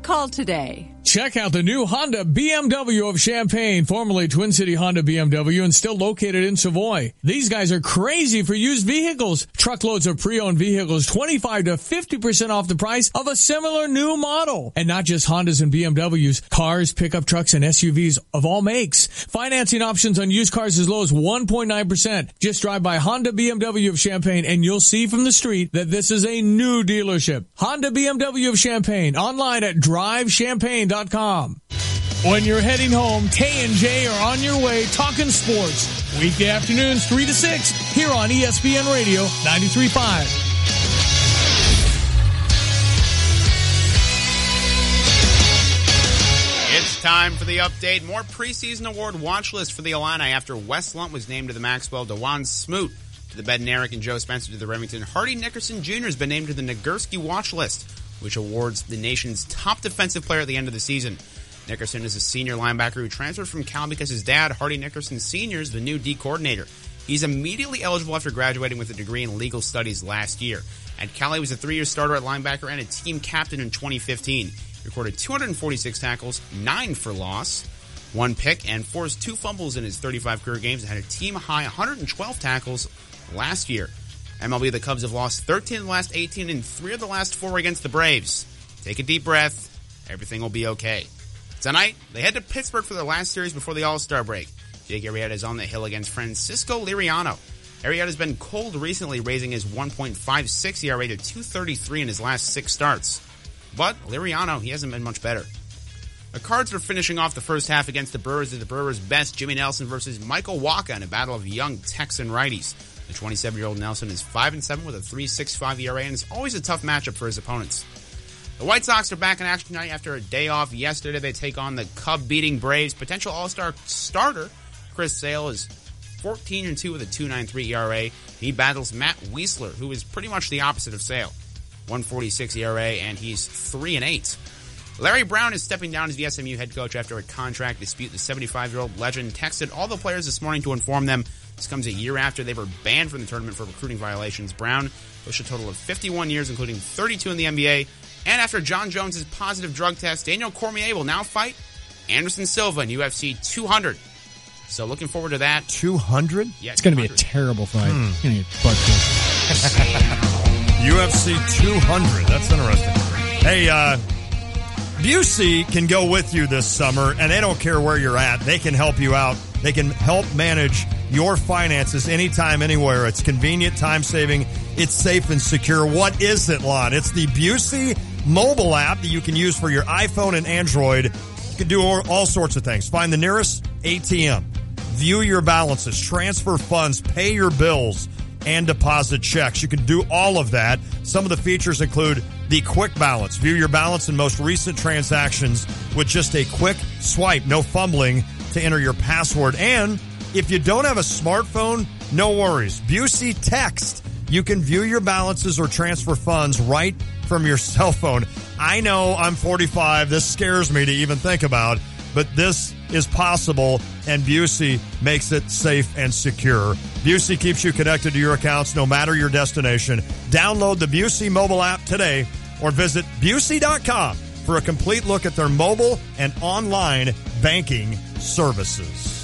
Call today. Check out the new Honda BMW of Champaign, formerly Twin City Honda BMW and still located in Savoy. These guys are crazy for used vehicles. Truckloads of pre-owned vehicles, 25 to 50% off the price of a similar new model. And not just Hondas and BMWs, cars, pickup trucks, and SUVs of all makes. Financing options on used cars as low as 1.9%. Just drive by Honda BMW of Champaign and you'll see from the street that this is a new dealership. Honda BMW of Champaign, online at drivechampaign.com. When you're heading home, Tay and J are on your way talking sports. Weekday afternoons 3 to 6 here on ESPN Radio 93.5. It's time for the update. More preseason award watch list for the Illini after Wes Lunt was named to the Maxwell, DeJuan Smoot to the Bednarik, and Joe Spencer to the Remington. Hardy Nickerson Jr. has been named to the Nagurski watch list, which awards the nation's top defensive player at the end of the season. Nickerson is a senior linebacker who transferred from Cal because his dad, Hardy Nickerson Sr., is the new D coordinator. He's immediately eligible after graduating with a degree in legal studies last year. At Cal, he was a 3-year starter at linebacker and a team captain in 2015. He recorded 246 tackles, 9 for loss, 1 pick, and forced 2 fumbles in his 35 career games and had a team-high 112 tackles last year. MLB, the Cubs have lost 13 of the last 18 and 3 of the last 4 against the Braves. Take a deep breath. Everything will be okay. Tonight, they head to Pittsburgh for their last series before the All-Star break. Jake Arrieta is on the hill against Francisco Liriano. Arrieta's been cold recently, raising his 1.56 ERA to 2.33 in his last 6 starts. But Liriano, he hasn't been much better. The Cards are finishing off the first half against the Brewers at the Brewers' best, Jimmy Nelson versus Michael Wacha in a battle of young Texan righties. The 27-year-old Nelson is 5-7 with a 3.65 ERA and is always a tough matchup for his opponents. The White Sox are back in action tonight after a day off yesterday. They take on the Cub-beating Braves. Potential All-Star starter Chris Sale is 14-2 with a 2.93 ERA. He battles Matt Wiesler, who is pretty much the opposite of Sale. 1.46 ERA, and he's 3-8. Larry Brown is stepping down as the SMU head coach after a contract dispute. The 75-year-old legend texted all the players this morning to inform them. This comes a year after they were banned from the tournament for recruiting violations. Brown pushed a total of 51 years, including 32 in the NBA. And after John Jones' positive drug test, Daniel Cormier will now fight Anderson Silva in UFC 200. So looking forward to that. 200? Yeah, it's going to be a terrible fight. It's going to get butt kicked. UFC 200. That's interesting. Hey, Busey can go with you this summer, and they don't care where you're at. They can help you out. They can help manage your finances anytime, anywhere. It's convenient, time-saving. It's safe and secure. What is it, Lon? It's the Busey mobile app that you can use for your iPhone and Android. You can do all sorts of things. Find the nearest ATM. View your balances. Transfer funds. Pay your bills. And deposit checks. You can do all of that. Some of the features include the quick balance. View your balance and most recent transactions with just a quick swipe. No fumbling to enter your password. And if you don't have a smartphone, no worries. Busey Text. You can view your balances or transfer funds right from your cell phone. I know I'm 45. This scares me to even think about, but this is possible, and Busey makes it safe and secure. Busey keeps you connected to your accounts no matter your destination. Download the Busey mobile app today or visit Busey.com for a complete look at their mobile and online banking services.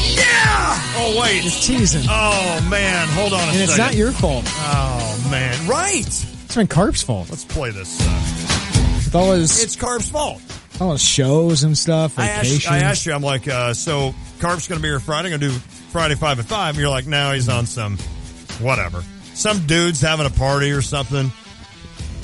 Yeah! Oh, wait. It's teasing. Oh, man. Hold on a second. And it's not your fault. Oh, man. Right. It's been Carp's fault. Let's play this. With all his, it's Carp's fault. All his shows and stuff, I vacations. asked you, I'm like, so Carp's going to be here Friday. I'm going to do Friday 5 at 5. And you're like, no, he's on some whatever. Some dude's having a party or something.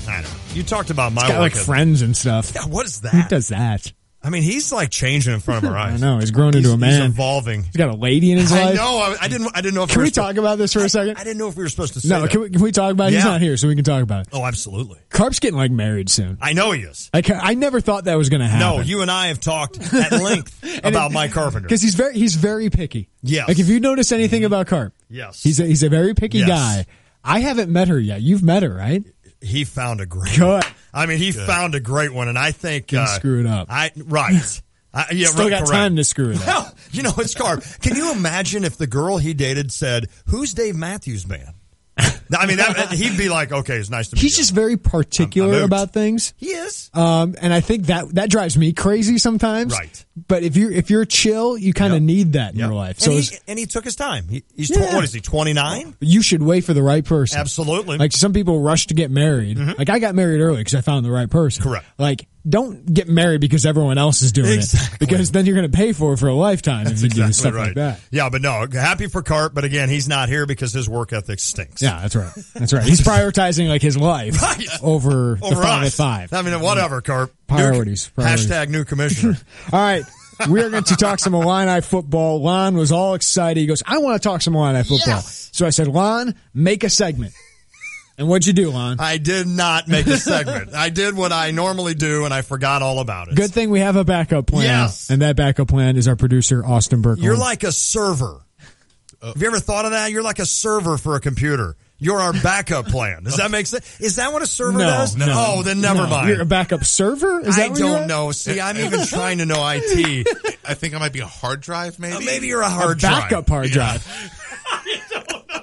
I don't know. You talked about my got work. Like friends and stuff. Yeah, what is that? Who does that? I mean, he's like changing in front of our eyes. I know. He's grown into a man. He's evolving. He's got a lady in his life. I know. I didn't know if Can we talk about this for a second? I didn't know if we were supposed to say No, that. can we talk about it? He's not here, so we can talk about it. Oh, absolutely. Carp's getting like married soon. I know he is. I never thought that was going to happen. No, you and I have talked at length about Mike Carpenter. Because he's very picky. Yes. Like if you notice anything about Carp. Yes. He's a very picky guy. I haven't met her yet. You've met her, right? He found a great one. I mean, he found a great one, and I think didn't screw it up. Right. Yeah, Still got correct. time to screw it up. Well, you know, it's Carp. Can you imagine if the girl he dated said, "Who's Dave Matthews Band?" I mean, he'd be like, "Okay, it's nice to meet you." He's just very particular about things. He is. And I think that drives me crazy sometimes. Right. But if you're chill, you kind of need that in your life. So and he took his time. He's what is he? 29. You should wait for the right person. Absolutely. Like some people rush to get married. Like I got married early because I found the right person. Correct. Like don't get married because everyone else is doing it. Because then you're going to pay for it for a lifetime if you do stuff like that. Yeah, but no, happy for Cart, but again, he's not here because his work ethic stinks. Yeah, that's right. That's right. He's prioritizing like his life over the 5 at 5. I mean, whatever, Cart. Priorities. Hashtag new commissioner. All right. We are going to talk some Illini football. Lon was all excited. He goes, I want to talk some Illini football. Yes. So I said, Lon, make a segment. And what'd you do, Lon? I did not make a segment. I did what I normally do, and I forgot all about it. Good thing we have a backup plan. Yes. And that backup plan is our producer, Austin Burke. You're like a server. Have you ever thought of that? You're like a server for a computer. You're our backup plan. Does that make sense? Is that what a server does? No. Oh, then never mind. You're a backup server? Is that I don't know. See, I'm even trying to know IT. I think I might be a hard drive, maybe. Maybe you're a hard drive. Backup hard drive. I don't know.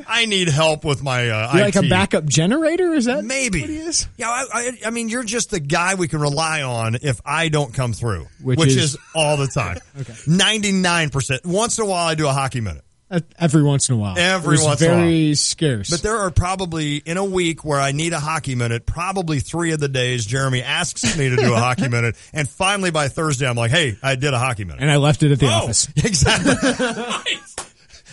I need help with my IT. You're like a backup generator? Is that maybe what he is? Yeah, I mean, you're just the guy we can rely on if I don't come through, which is all the time. Okay. 99%. Once in a while, I do a hockey minute. Every once in a while. Very scarce. But there are probably, in a week where I need a hockey minute, probably 3 of the days Jeremy asks me to do a hockey minute. And finally by Thursday, I'm like, hey, I did a hockey minute. And I left it at the office. Exactly.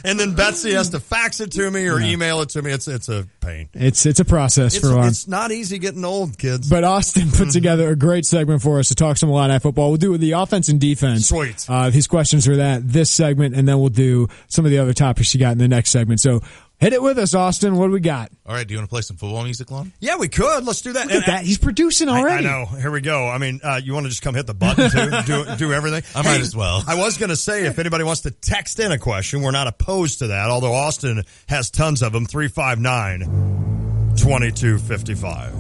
And then Betsy has to fax it to me or email it to me. It's a pain. It's a process for Lon. It's not easy getting old, kids. But Austin put together a great segment for us to talk some Illini football. We'll do it with the offense and defense. Sweet. His questions are this segment, and then we'll do some of the other topics you got in the next segment. So hit it with us, Austin. What do we got? All right, do you want to play some football music, Lon? Yeah, we could. Let's do that. Look at that. He's producing already. I know. Here we go. I mean, you want to just come hit the button, too? do everything? I might as well. I was going to say, if anybody wants to text in a question, we're not opposed to that, although Austin has tons of them. 359-2255.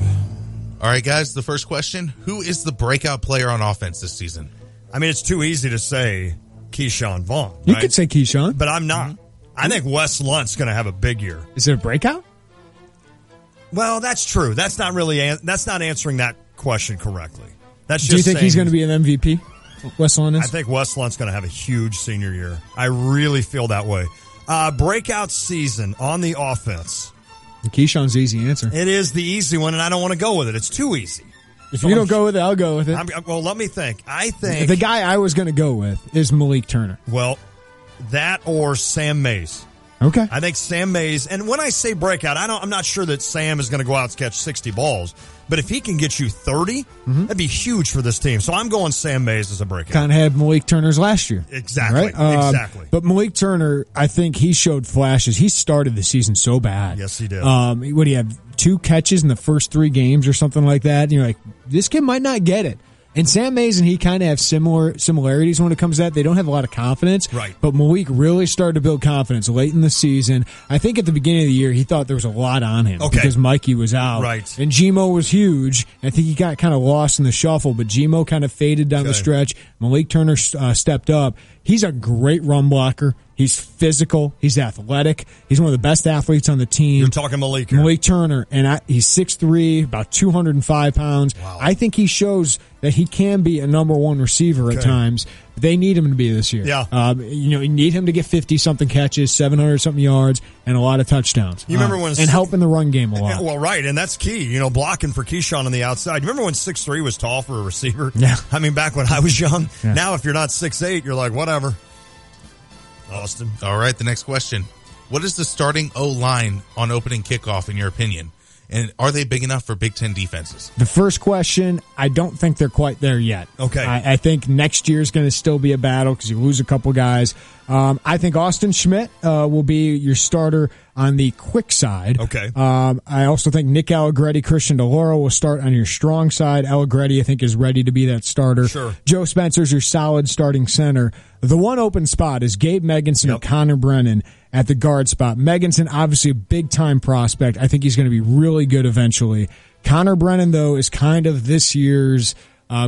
All right, guys, the first question. Who is the breakout player on offense this season? I mean, it's too easy to say Keyshawn Vaughn. You could say Keyshawn. But I'm not. I think Wes Lunt's going to have a big year. Is it a breakout? Well, that's true. That's not really. That's not answering that question correctly. That's just. Do you think he's going to be an MVP? Wes Lunt is? I think Wes Lunt's going to have a huge senior year. I really feel that way. Breakout season on the offense. Keyshawn's the easy answer. It is the easy one, and I don't want to go with it. It's too easy. If you don't go with it, I'll go with it. Well, let me think. I think the guy I was going to go with is Malik Turner. Well, that or Sam Mays. Okay. I think Sam Mays, and when I say breakout, I'm not sure that Sam is going to go out and catch 60 balls, but if he can get you 30, that'd be huge for this team. So I'm going Sam Mays as a breakout. Kind of had Malik Turner's last year. Exactly. Right? Exactly. But Malik Turner, I think he showed flashes. He started the season so bad. Yes, he did. What do you have? 2 catches in the first 3 games or something like that. And you're like, this kid might not get it. And Sam Mays and he kind of have similarities when it comes to that. They don't have a lot of confidence. Right. But Malik really started to build confidence late in the season. I think at the beginning of the year, he thought there was a lot on him because Mikey was out. Right. And Gmo was huge. I think he got kind of lost in the shuffle, but Gmo kind of faded down the stretch. Malik Turner stepped up. He's a great run blocker. He's physical. He's athletic. He's one of the best athletes on the team. You're talking Malik here. Malik Turner, and he's 6'3", about 205 pounds. Wow. I think he shows that he can be a number 1 receiver at times. They need him to be this year. Yeah. You need him to get 50-something catches, 700-something yards, and a lot of touchdowns. You remember when and help in the run game a lot. Well, right, and that's key. Blocking for Keyshawn on the outside. You remember when 6'3" was tall for a receiver? Yeah. I mean, back when I was young. Yeah. Now, if you're not 6'8", you're like, whatever. Austin. All right, the next question. What is the starting O-line on opening kickoff, in your opinion? And are they big enough for Big Ten defenses? The first question, I don't think they're quite there yet. Okay. I think next year is going to still be a battle because you lose a couple guys. I think Austin Schmidt will be your starter on the quick side. Okay. I also think Nick Allegretti, Christian DeLauro will start on your strong side. Allegretti, I think, is ready to be that starter. Sure. Joe Spencer's your solid starting center. The one open spot is Gabe Megginson or Connor Brennan at the guard spot. Megginson, obviously a big-time prospect. I think he's going to be really good eventually. Connor Brennan, though, is kind of this year's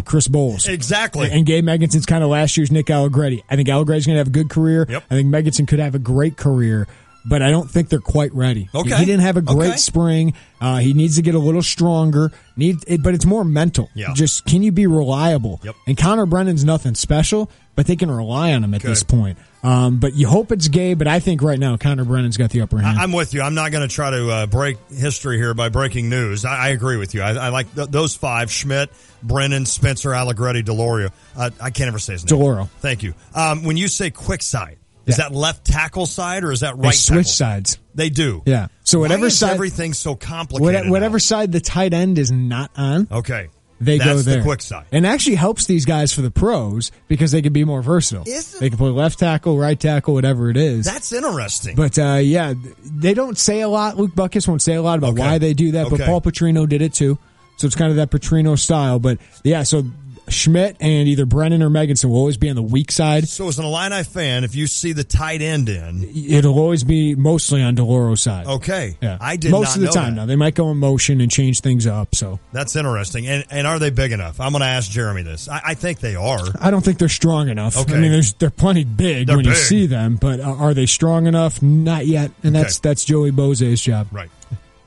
Chris Bowles. Exactly. And Gabe Megginson's kind of last year's Nick Allegretti. I think Allegretti's going to have a good career. Yep. I think Megginson could have a great career. but I don't think they're quite ready. Okay. He didn't have a great spring. He needs to get a little stronger. But it's more mental. Yeah. Just, can you be reliable? Yep. And Connor Brennan's nothing special, but they can rely on him at this point. But you hope it's Gabe, but I think right now Connor Brennan's got the upper hand. I'm with you. I'm not going to try to break history here by breaking news. I agree with you. I like those five: Schmidt, Brennan, Spencer, Allegretti, Deloria. I can't ever say his name. Deloro. Thank you. When you say quick side, is that left tackle side or is that right They tackle? switch sides. They do. Yeah. So whatever Why is side, everything's so complicated. Whatever side the tight end is not on. Okay. They That's go there. the quick side. And actually helps these guys for the pros because they can be more versatile. They can play left tackle, right tackle, whatever it is. That's interesting. But, they don't say a lot. Luke Buckus won't say a lot about why they do that, but Paul Petrino did it too. So it's kind of that Petrino style. But, so Schmidt and either Brennan or Meganson will always be on the weak side. So as an Illini fan, if you see the tight end in, it'll always be mostly on Deloro's side. Okay. Yeah. I did most not of the know time that. now. They might go in motion and change things up. So That's interesting. And are they big enough? I'm going to ask Jeremy this. I think they are. I don't think they're strong enough. Okay. I mean, they're plenty big They're when you big. see them, but are they strong enough? Not yet. And that's Joey Boze's job. Right.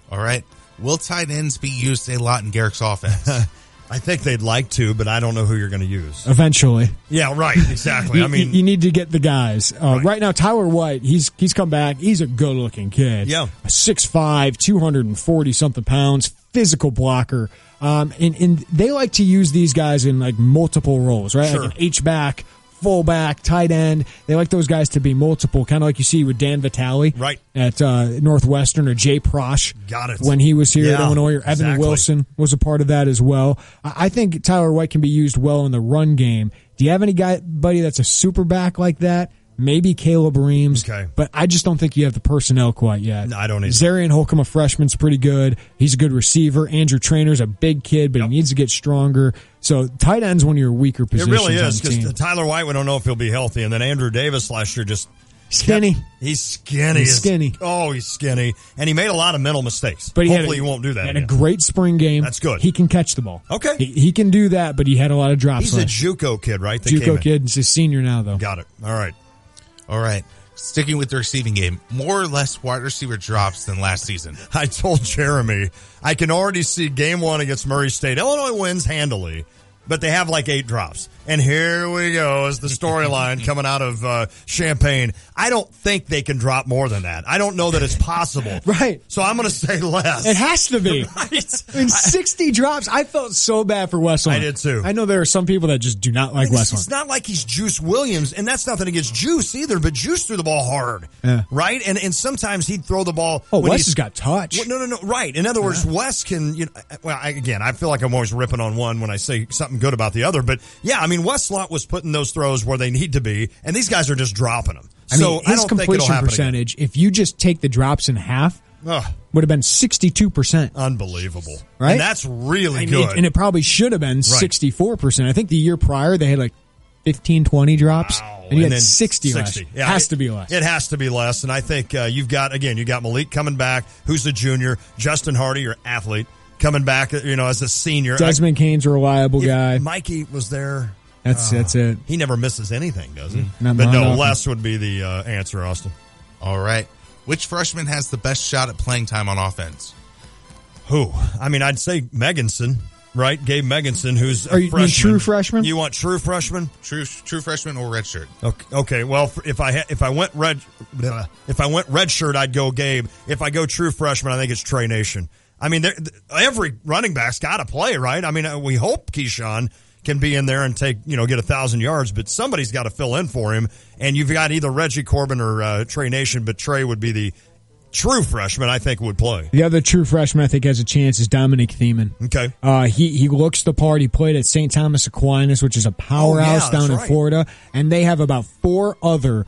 All right. Will tight ends be used a lot in Garrick's offense? I think they'd like to, but I don't know who you're going to use. Eventually. Yeah, right. Exactly. you need to get the guys. Right now, Tyler White, he's come back. He's a good-looking kid. Yeah. 6'5", 240-something pounds, physical blocker. And they like to use these guys in, like, multiple roles, right? Sure. Like an H-back, fullback, tight end. They like those guys to be multiple, kind of like you see with Dan Vitale at Northwestern, or Jay Prosh when he was here at Illinois, or Evan Wilson was a part of that as well. I think Tyler White can be used well in the run game. Do you have anybody that's a super back like that? Maybe Caleb Reams, but I just don't think you have the personnel quite yet. No, I don't either. Zarian Holcomb, a freshman's pretty good. He's a good receiver. Andrew Trainor's a big kid, but he needs to get stronger. So tight end's one of your weaker It positions. really is, on the team. because Tyler White, we don't know if he'll be healthy. And then Andrew Davis last year just... Skinny. He's skinny. He's skinny. Oh, he's skinny. And he made a lot of mental mistakes. But Hopefully he won't do that He had again. a great spring game. That's good. He can catch the ball. Okay. He can do that, but he had a lot of drops. He's a last year. JUCO kid, right? That came JUCO in. kid. He's a senior now, though. Got it. All right. All right. Sticking with the receiving game, more or less wide receiver drops than last season. I told Jeremy, I can already see game one against Murray State. Illinois wins handily, but they have like 8 drops. And here we go as the storyline coming out of Champaign. I don't think they can drop more than that. I don't know that it's possible. Right. So I'm going to say less. It has to be. Right. I mean, 60 drops. I felt so bad for Westlawn. I did too. I know there are some people that just do not like Westlawn. It's not like he's Juice Williams, and that's nothing against Juice either, but Juice threw the ball hard. Yeah. Right? And sometimes he'd throw the ball. Oh, when Wes has got touch. Well, no. Right. In other words, Wes can, I feel like I'm always ripping on one when I say something good about the other, but yeah, I mean, Wes Lott was putting those throws where they need to be, and these guys are just dropping them. I So mean, I his don't think it'll completion happen percentage, if you just take the drops in half, would have been 62%. Unbelievable. Right? And that's really good. And it probably should have been 64%. I think the year prior they had like 15, 20 drops. Wow. And you had then 60 less. Yeah, has to be less. It has to be less. And I think you got Malik coming back, who's a junior. Justin Hardy, your athlete, coming back, as a senior. Desmond Kane's a reliable guy. Mikey was there. That's it. He never misses anything, does he? Not but no, often. less would be the answer, Austin. All right. Which freshman has the best shot at playing time on offense? Who? I mean, I'd say Meganson, right? Gabe Meganson, who's a freshman. You true freshman? You want true freshman? True freshman or redshirt? Okay. Well, if I went redshirt, I'd go Gabe. If I go true freshman, I think it's Trey Nation. I mean, every running back's got to play, right? I mean, we hope Keyshawn can be in there and get 1,000 yards, but somebody's got to fill in for him. And you've got either Reggie Corbin or Trey Nation, but Trey would be the true freshman I think would play. The other true freshman I think has a chance is Dominic Thiemann. Okay. He looks the part. He played at St. Thomas Aquinas, which is a powerhouse down in Florida, and they have about 4 other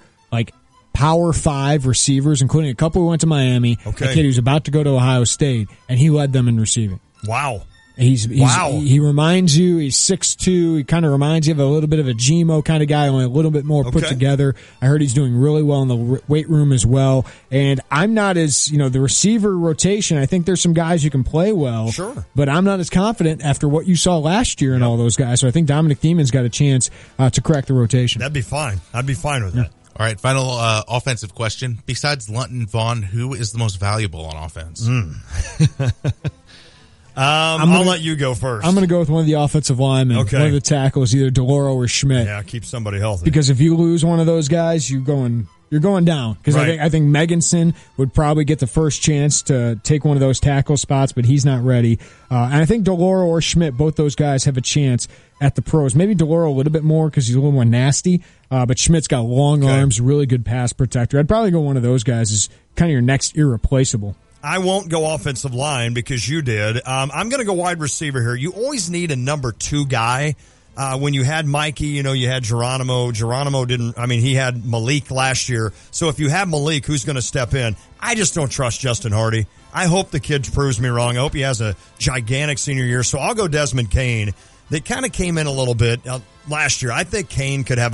Power 5 receivers, including a couple who went to Miami. Okay. A kid who's about to go to Ohio State, and he led them in receiving. Wow. He reminds you, he's 6'2", he kind of reminds you of a little bit of a Gmo kind of guy, only a little bit more put together. I heard he's doing really well in the weight room as well. And I'm not as, the receiver rotation, I think there's some guys who can play well. Sure. But I'm not as confident after what you saw last year in all those guys. So I think Dominic Thiemann's got a chance to crack the rotation. That'd be fine. I'd be fine with that. All right, final offensive question. Besides Lunt and Vaughn, who is the most valuable on offense? I'll let you go first. I'm going to go with one of the offensive linemen. Okay. One of the tackles, either DeLauro or Schmidt. Yeah, keep somebody healthy. Because if you lose one of those guys, you're going down. Because Right. I think Meganson would probably get the first chance to take one of those tackle spots, but he's not ready. And I think DeLauro or Schmidt, both those guys have a chance at the pros. Maybe DeLauro a little bit more because he's a little more nasty, but Schmidt's got long arms, really good pass protector. I'd probably go one of those guys as kind of your next irreplaceable. I won't go offensive line because you did. I'm going to go wide receiver here. You always need a number 2 guy. When you had Mikey, you had Geronimo. Geronimo he had Malik last year. So if you have Malik, who's going to step in? I just don't trust Justin Hardy. I hope the kid proves me wrong. I hope he has a gigantic senior year. So I'll go Desmond Kane. They kind of came in a little bit last year. I think Kane could have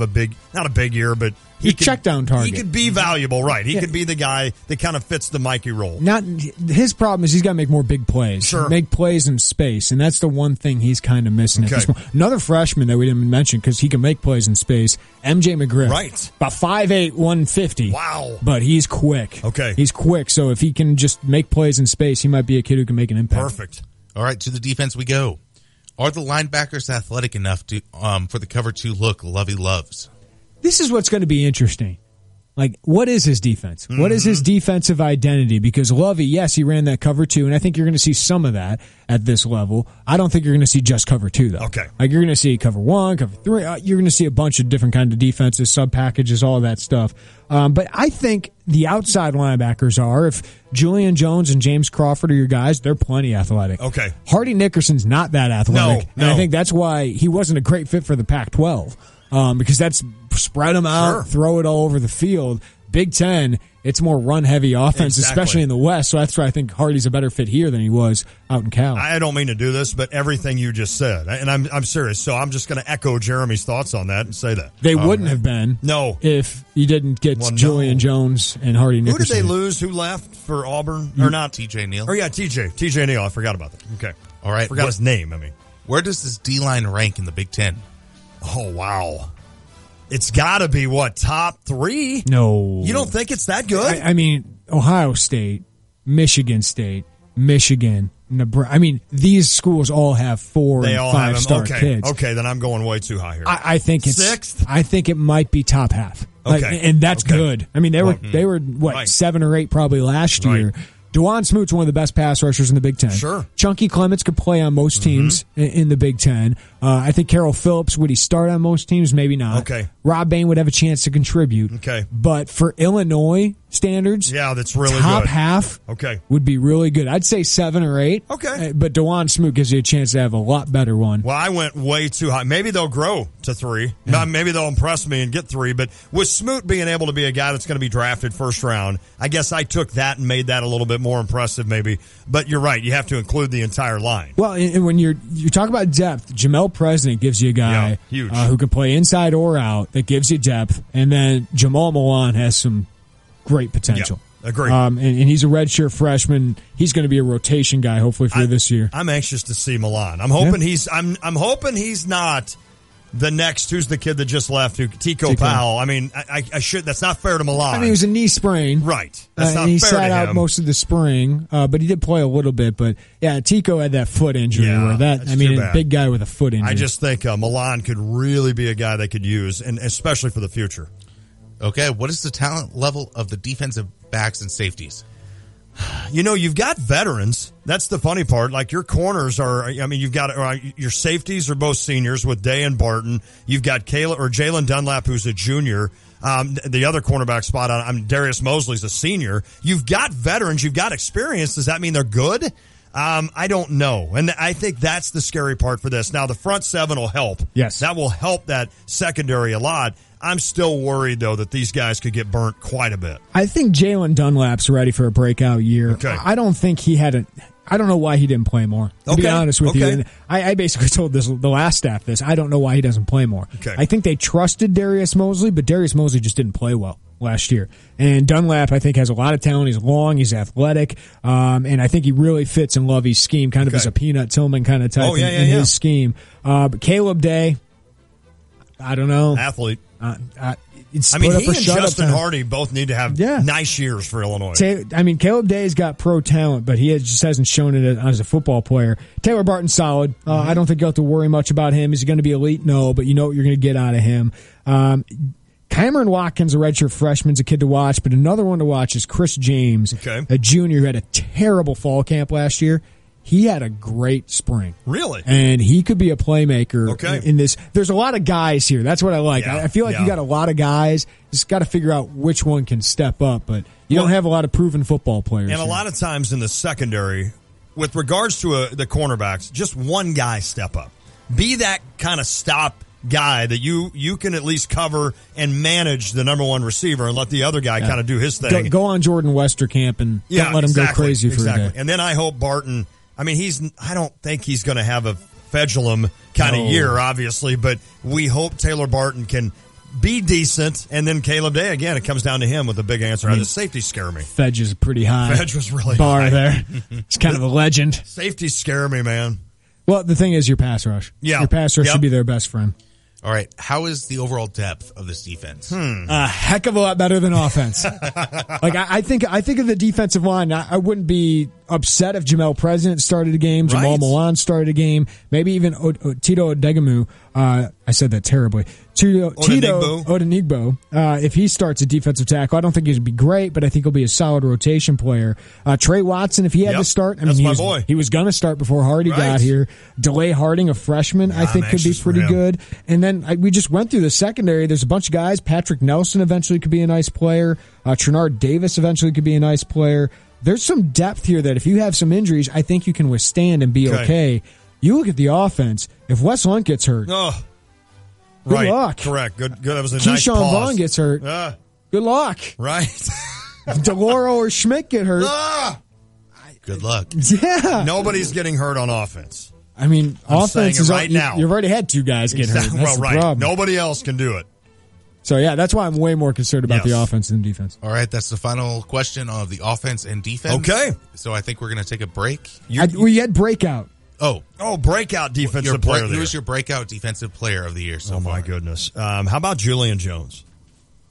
not a big year, but he could check down target. He could be valuable, right? He could be the guy that kind of fits the Mikey role. His problem is he's got to make more big plays. Sure. Make plays in space, and that's the one thing he's kind of missing at this point. Another freshman that we didn't mention because he can make plays in space, MJ McGriff. Right. About 5'8", 150. Wow. But he's quick. Okay. He's quick, so if he can just make plays in space, he might be a kid who can make an impact. Perfect. All right, to the defense we go. Are the linebackers athletic enough to for the cover 2 look Lovey loves? This is what's going to be interesting. Like, what is his defense? Mm-hmm. What is his defensive identity? Because Lovey, yes, he ran that cover 2, and I think you're going to see some of that at this level. I don't think you're going to see just cover 2, though. Okay. Like, you're going to see cover 1, cover 3. You're going to see a bunch of different kinds of defenses, sub-packages, all of that stuff. But I think the outside linebackers are, if Julian Jones and James Crawford are your guys, they're plenty athletic. Okay. Hardy Nickerson's not that athletic. No. And I think that's why he wasn't a great fit for the Pac-12. Because that's spread them out, throw it all over the field. Big Ten, it's more run-heavy offense, especially in the West. So that's why I think Hardy's a better fit here than he was out in Cal. I don't mean to do this, but everything you just said, and I'm serious. So I'm just going to echo Jeremy's thoughts on that and say that They wouldn't have been if you didn't get Julian Jones and Hardy Nickerson. Who did they lose? Who left for Auburn? Or not? TJ Neal. Oh, yeah, TJ Neal. I forgot about that. Okay. All right. Forgot his name, Where does this D-line rank in the Big Ten? Oh, wow. It's got to be, top 3? No. You don't think it's that good? I mean, Ohio State, Michigan State, Michigan, Nebraska. I mean, these schools all have 4 and 5-star kids. Okay, then I'm going way too high here. I think it's 6th? I think it might be top half. Okay. And that's good. I mean, they were 7 or 8 probably last year. DeJuan Smoot's one of the best pass rushers in the Big Ten. Sure. Chunky Clements could play on most teams in the Big Ten. I think Carroll Phillips, would he start on most teams? Maybe not. Okay. Rob Bain would have a chance to contribute. Okay. But for Illinois standards, that's really top good. half would be really good. I'd say 7 or 8. Okay. But DeJuan Smoot gives you a chance to have a lot better one. Well, I went way too high. Maybe they'll grow to 3. Yeah. Maybe they'll impress me and get 3. But with Smoot being able to be a guy that's going to be drafted first round, I guess I took that and made that a little bit more impressive maybe. But you're right. You have to include the entire line. Well, and when you talk about depth, Jamel President gives you a guy who can play inside or out that gives you depth. And then Jamal Milan has some great potential. Yeah, agreed. And he's a redshirt freshman. He's going to be a rotation guy, hopefully, for this year. I'm anxious to see Milan. I'm hoping I'm hoping he's not the next. Who's the kid that just left? Tico Powell. I mean, I should. That's not fair to Milan. I mean, it was a knee sprain, right? That's not and he fair sat to out him. most of the spring, but he did play a little bit. But yeah, Tico had that foot injury. Yeah, a big guy with a foot injury. I just think Milan could really be a guy they could use, and especially for the future. Okay, what is the talent level of the defensive backs and safeties? You've got veterans. That's the funny part. Like, your corners are, you've got your safeties are both seniors with Day and Barton. You've got Jalen Dunlap, who's a junior. The other cornerback spot, Darius Mosley's a senior. You've got veterans. You've got experience. Does that mean they're good? I don't know. And I think that's the scary part for this. Now, the front 7 will help. Yes. That will help that secondary a lot. I'm still worried, though, that these guys could get burnt quite a bit. I think Jalen Dunlap's ready for a breakout year. Okay. I don't think I don't know why he didn't play more, to be honest with you. And I basically told the last staff this. I don't know why he doesn't play more. Okay. I think they trusted Darius Mosley, but Darius Mosley just didn't play well last year. And Dunlap, I think, has a lot of talent. He's long, he's athletic, and I think he really fits in Lovey's scheme, kind of as a Peanut Tillman kind of type in his scheme. But Caleb Day, I don't know. Athlete. It's I mean, split he up and or shut up Justin time. Hardy both need to have nice years for Illinois. Caleb Day's got pro talent, but he just hasn't shown it as a football player. Taylor Barton's solid. I don't think you have to worry much about him. Is he going to be elite? No, but you know what you're going to get out of him. Cameron Watkins, a redshirt freshman, is a kid to watch, but another one to watch is Chris James, a junior who had a terrible fall camp last year. He had a great spring. Really? And he could be a playmaker in this. There's a lot of guys here. That's what I like. Yeah, I feel like you got a lot of guys. Just got to figure out which one can step up, but you don't have a lot of proven football players. And a lot of times in the secondary, with regards to the cornerbacks, just one guy step up. Be that kind of stop guy that you can at least cover and manage the number one receiver and let the other guy kind of do his thing. Go on Jordan Westerkamp and don't let him go crazy for a day. And then I hope Barton, I mean, I don't think he's going to have a Fedulum kind of year, obviously, but we hope Taylor Barton can be decent, and then Caleb Day, again, it comes down to him with a big answer. The safeties scare me. Fedge is pretty high. Fedge was really bar high. There. It's kind of a legend. Safeties scare me, man. Well, the thing is your pass rush. Yeah. Your pass rush should be their best friend. All right. How is the overall depth of this defense? A heck of a lot better than offense. I think of the defensive line. I wouldn't be upset if Jamel President started a game, Jamal Milan started a game, maybe even Tito Odegamu. I said that terribly. Tito Odenigbo, if he starts a defensive tackle, I don't think he'd be great, but I think he'll be a solid rotation player. Trey Watson, if he had to start, I mean, he was going to start before Hardy got here. DeLay Harding, a freshman, I think could be pretty good. And then we just went through the secondary. There's a bunch of guys. Patrick Nelson eventually could be a nice player. Trenard Davis eventually could be a nice player. There's some depth here that if you have some injuries, I think you can withstand and be okay. You look at the offense. If Wes Lunt gets hurt, good luck. Correct. Good. That was a nice Keyshawn pause. Vaughn gets hurt. Good luck. Right. DeLauro or Schmidt get hurt. Good luck. Yeah. Nobody's getting hurt on offense. I mean, offense is right now. You've already had two guys get hurt. That's the problem. Nobody else can do it. So, yeah, that's why I'm way more concerned about the offense than defense. All right, that's the final question of the offense and defense. Okay. So I think we're going to take a break. We had breakout. Oh, breakout defensive player of the year. Who was your breakout defensive player of the year so far? My goodness. How about Julian Jones?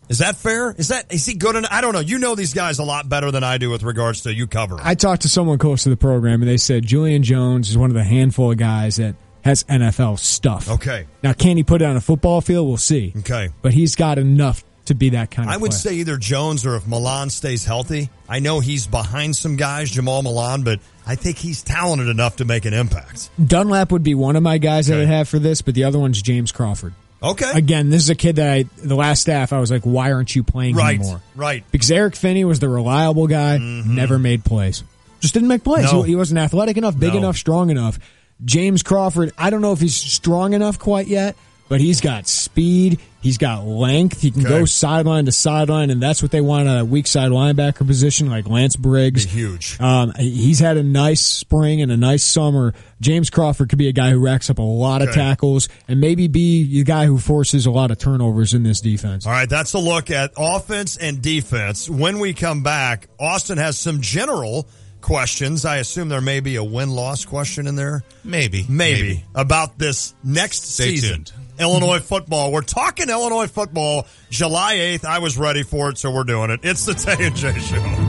Is that fair? Is he good enough? I don't know. You know these guys a lot better than I do with regards to you covering. I talked to someone close to the program, and they said Julian Jones is one of the handful of guys that has NFL stuff. Okay. Now, can he put it on a football field? We'll see. Okay. But he's got enough to be that kind of I would player. say either Jones or if Milan stays healthy. I know he's behind some guys, Jamal Milan, but I think he's talented enough to make an impact. Dunlap would be one of my guys that I'd have for this, but the other one's James Crawford. Okay. Again, this is a kid that the last staff, I was like, why aren't you playing him more? Right. Because Eric Finney was the reliable guy, never made plays. Just didn't make plays. No. He wasn't athletic enough, big enough, strong enough. James Crawford, I don't know if he's strong enough quite yet, but he's got speed. He's got length. He can go sideline to sideline, and that's what they want at a weak side linebacker position like Lance Briggs. Huge. He's had a nice spring and a nice summer. James Crawford could be a guy who racks up a lot of tackles and maybe be the guy who forces a lot of turnovers in this defense. All right, that's a look at offense and defense. When we come back, Austin has some general questions. I assume there may be a win-loss question in there. Maybe. About this next season. Tuned. Illinois football. We're talking Illinois football. July 8th. I was ready for it, so we're doing it. It's the Tay and J Show.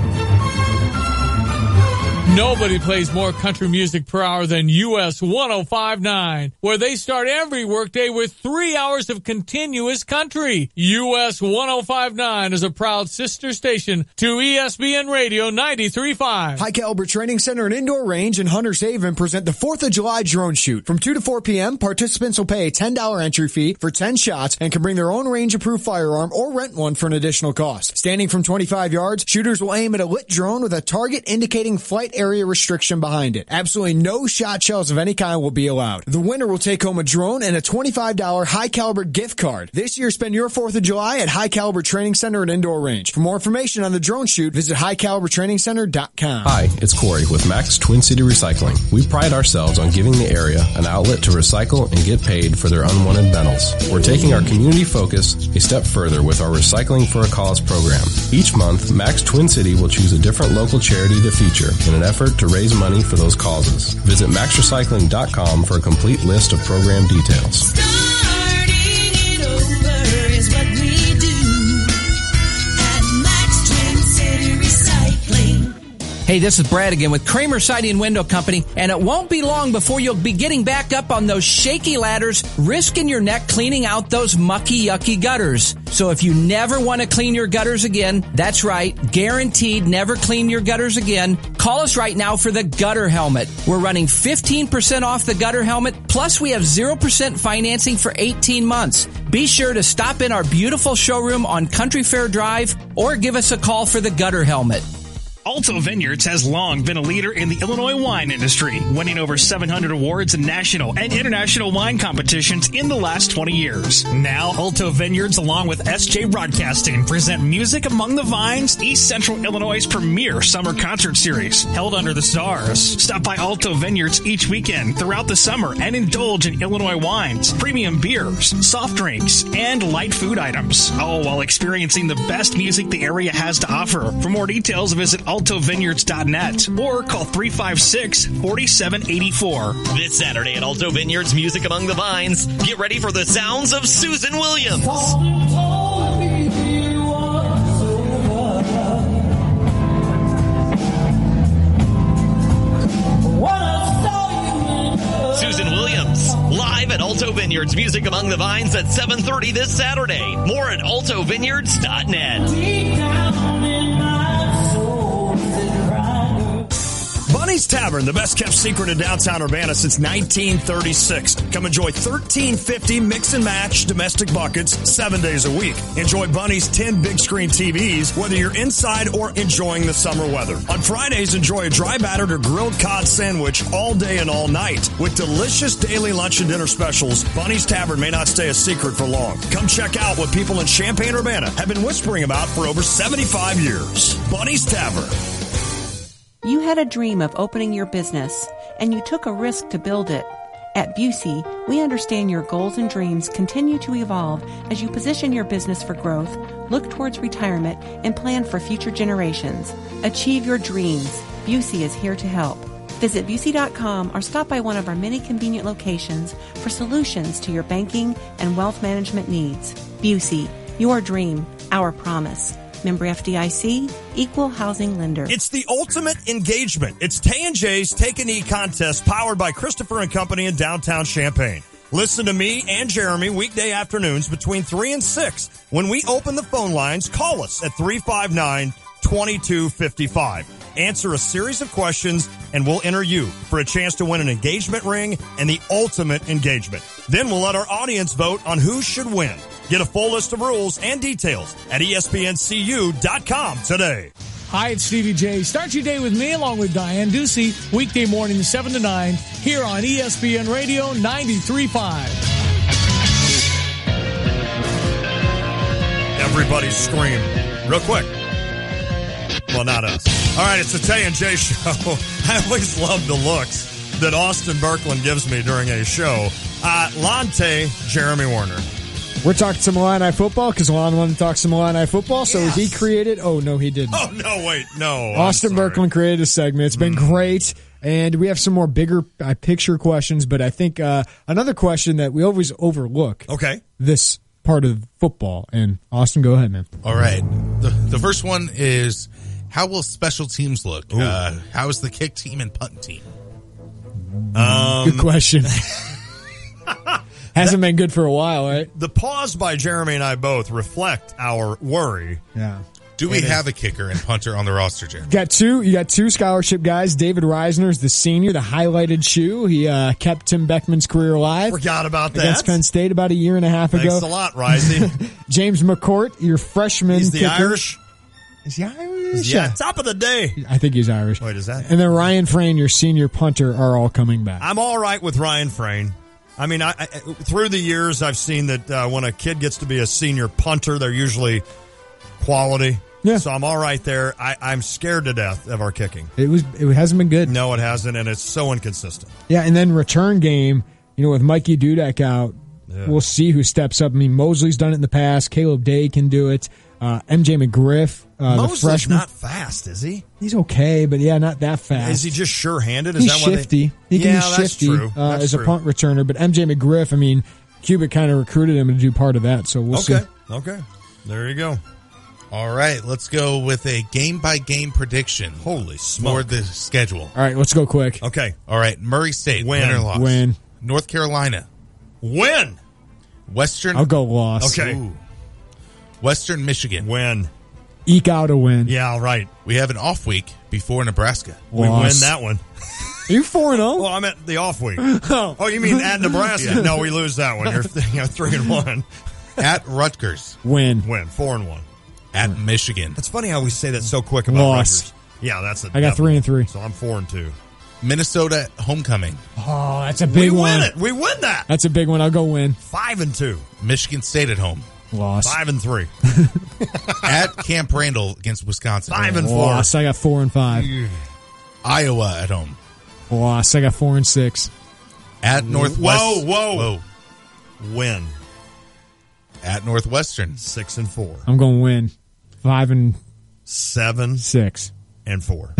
Nobody plays more country music per hour than US 105.9, where they start every workday with 3 hours of continuous country. US 105.9 is a proud sister station to ESPN Radio 93.5. High Caliber Training Center and Indoor Range in Hunter's Haven present the 4th of July drone shoot. From 2 to 4 p.m., participants will pay a $10 entry fee for 10 shots and can bring their own range-approved firearm or rent one for an additional cost. Standing from 25 yards, shooters will aim at a lit drone with a target indicating flight area restriction behind it. Absolutely no shot shells of any kind will be allowed. The winner will take home a drone and a $25 High Caliber gift card. This year, spend your 4th of July at High Caliber Training Center and Indoor Range. For more information on the drone shoot, visit highcalibertrainingcenter.com. Hi, it's Corey with Max Twin City Recycling. We pride ourselves on giving the area an outlet to recycle and get paid for their unwanted metals. We're taking our community focus a step further with our Recycling for a Cause program. Each month, Max Twin City will choose a different local charity to feature in an effort to raise money for those causes. Visit maxrecycling.com for a complete list of program details. Hey, this is Brad again with Kramer Siding and Window Company, and it won't be long before you'll be getting back up on those shaky ladders, risking your neck cleaning out those mucky, yucky gutters. So if you never want to clean your gutters again, that's right, guaranteed never clean your gutters again, call us right now for the Gutter Helmet. We're running 15% off the Gutter Helmet, plus we have 0% financing for 18 months. Be sure to stop in our beautiful showroom on Country Fair Drive or give us a call for the Gutter Helmet. Alto Vineyards has long been a leader in the Illinois wine industry, winning over 700 awards in national and international wine competitions in the last 20 years. Now, Alto Vineyards, along with SJ Broadcasting, present Music Among the Vines, East Central Illinois' premier summer concert series, held under the stars. Stop by Alto Vineyards each weekend throughout the summer and indulge in Illinois wines, premium beers, soft drinks, and light food items, all while experiencing the best music the area has to offer. For more details, visit altovineyards.net or call 356-4784. This Saturday at Alto Vineyards Music Among the Vines, get ready for the sounds of Susan Williams. Susan Williams, live at Alto Vineyards Music Among the Vines at 7:30 this Saturday. More at altovineyards.net. Bunny's Tavern, the best-kept secret in downtown Urbana since 1936. Come enjoy $13.50 mix and match domestic buckets 7 days a week. Enjoy Bunny's 10 big-screen TVs, whether you're inside or enjoying the summer weather. On Fridays, enjoy a dry battered or grilled cod sandwich all day and all night. With delicious daily lunch and dinner specials, Bunny's Tavern may not stay a secret for long. Come check out what people in Champaign-Urbana have been whispering about for over 75 years. Bunny's Tavern. You had a dream of opening your business, and you took a risk to build it. At Busey, we understand your goals and dreams continue to evolve as you position your business for growth, look towards retirement, and plan for future generations. Achieve your dreams. Busey is here to help. Visit Busey.com or stop by one of our many convenient locations for solutions to your banking and wealth management needs. Busey, your dream, our promise. Member FDIC, Equal Housing Lender. It's the ultimate engagement. It's Tay and J's Take an E contest powered by Christopher & Company in downtown Champaign. Listen to me and Jeremy weekday afternoons between 3 and 6. When we open the phone lines, call us at 359-2255. Answer a series of questions and we'll enter you for a chance to win an engagement ring and the ultimate engagement. Then we'll let our audience vote on who should win. Get a full list of rules and details at ESPNCU.com today. Hi, it's Stevie J. Start your day with me along with Diane Ducey, weekday morning 7 to 9, here on ESPN Radio 93.5. Everybody scream real quick. Well, not us. All right, it's the Tay and J Show. I always love the looks that Austin Berkland gives me during a show. Lante, Jeremy Warner. We're talking some Illini football because Lon wanted to talk some Illini football, so he created... Oh, no, he didn't. Oh, no, wait, no. Austin Berkland created a segment. It's been great, and we have some more bigger picture questions, but I think another question that we always overlook. Okay. This part of football. And Austin, go ahead, man. All right. The first one is, how will special teams look? How is the kick team and punt team? Good question. Hasn't been good for a while, right? The pause by Jeremy and I both reflect our worry. Yeah. Do we have a kicker and punter on the roster, Jeremy? You got two scholarship guys. David Reisner's the senior, the highlighted shoe. He kept Tim Beckman's career alive. Forgot about that. Against Penn State about a year and a half ago. Thanks a lot, Risey. James McCourt, your freshman He's the kicker. Irish. Is he Irish? Yeah, top of the day. I think he's Irish. Wait, is that? And then Ryan Frayne, your senior punter, are all coming back. I'm all right with Ryan Frayne. I mean, I through the years, I've seen that when a kid gets to be a senior punter, they're usually quality. Yeah. So I'm all right there. I'm scared to death of our kicking. It hasn't been good. No, it hasn't, and it's so inconsistent. Yeah, and then return game, with Mikey Dudek out, we'll see who steps up. I mean, Mosley's done it in the past. Caleb Day can do it. MJ McGriff, the freshman. Not fast, is he? He's okay, but not that fast. Is he just sure-handed? He's shifty. He can be shifty as a punt returner. But MJ McGriff, I mean, Cubic kind of recruited him to do part of that, so we'll see. Okay, there you go. All right, let's go with a game-by-game prediction. Holy smoke. For the schedule. All right, let's go quick. Okay. All right, Murray State, Win. win or loss? Win. North Carolina. Win. Western. I'll go loss. Okay. Ooh. Western Michigan. Win. Eke out a win. Yeah, right. We have an off week before Nebraska. We win that one. Are you 4-0? Well, I'm at the off week. Oh, you mean at Nebraska? Yeah. No, we lose that one. You're 3-1. At Rutgers. Win. 4-1. At Michigan. It's funny how we say that so quick about Loss. Rutgers. Yeah, that's I got 3-3. So I'm 4-2. Minnesota homecoming. Oh, that's a big one. We win it. We win that. That's a big one. I'll go win. 5-2. Michigan State at home. Loss. 5-3. At Camp Randall against Wisconsin. 5-4. Loss. I got 4-5. Iowa at home. Loss. I got 4-6. At Northwest. Whoa. Win. At Northwestern. 6-4. I'm going to win. 5-7. 7-6. 4.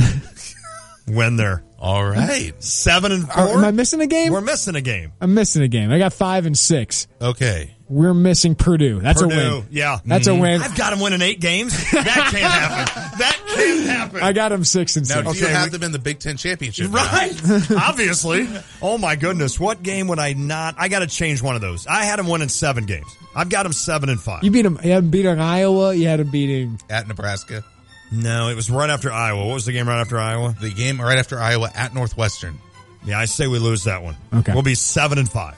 Win there. All right. 7-4. Am I missing a game? We're missing a game. I'm missing a game. I got 5-6. Okay. We're missing Purdue. That's Purdue, a win. Yeah. That's a win. I've got them winning 8 games. That can't happen. That can't happen. I got them 6-6. Now, do you have them in the Big Ten championship? Right. Obviously. Oh, my goodness. What game would I not? I got to change one of those. I had them winning 7 games. I've got them 7-5. You beat them. You had them beating Iowa. You had them beating At Nebraska. No, it was right after Iowa. What was the game right after Iowa? The game right after Iowa at Northwestern. Yeah, I say we lose that one. Okay. We'll be 7-5.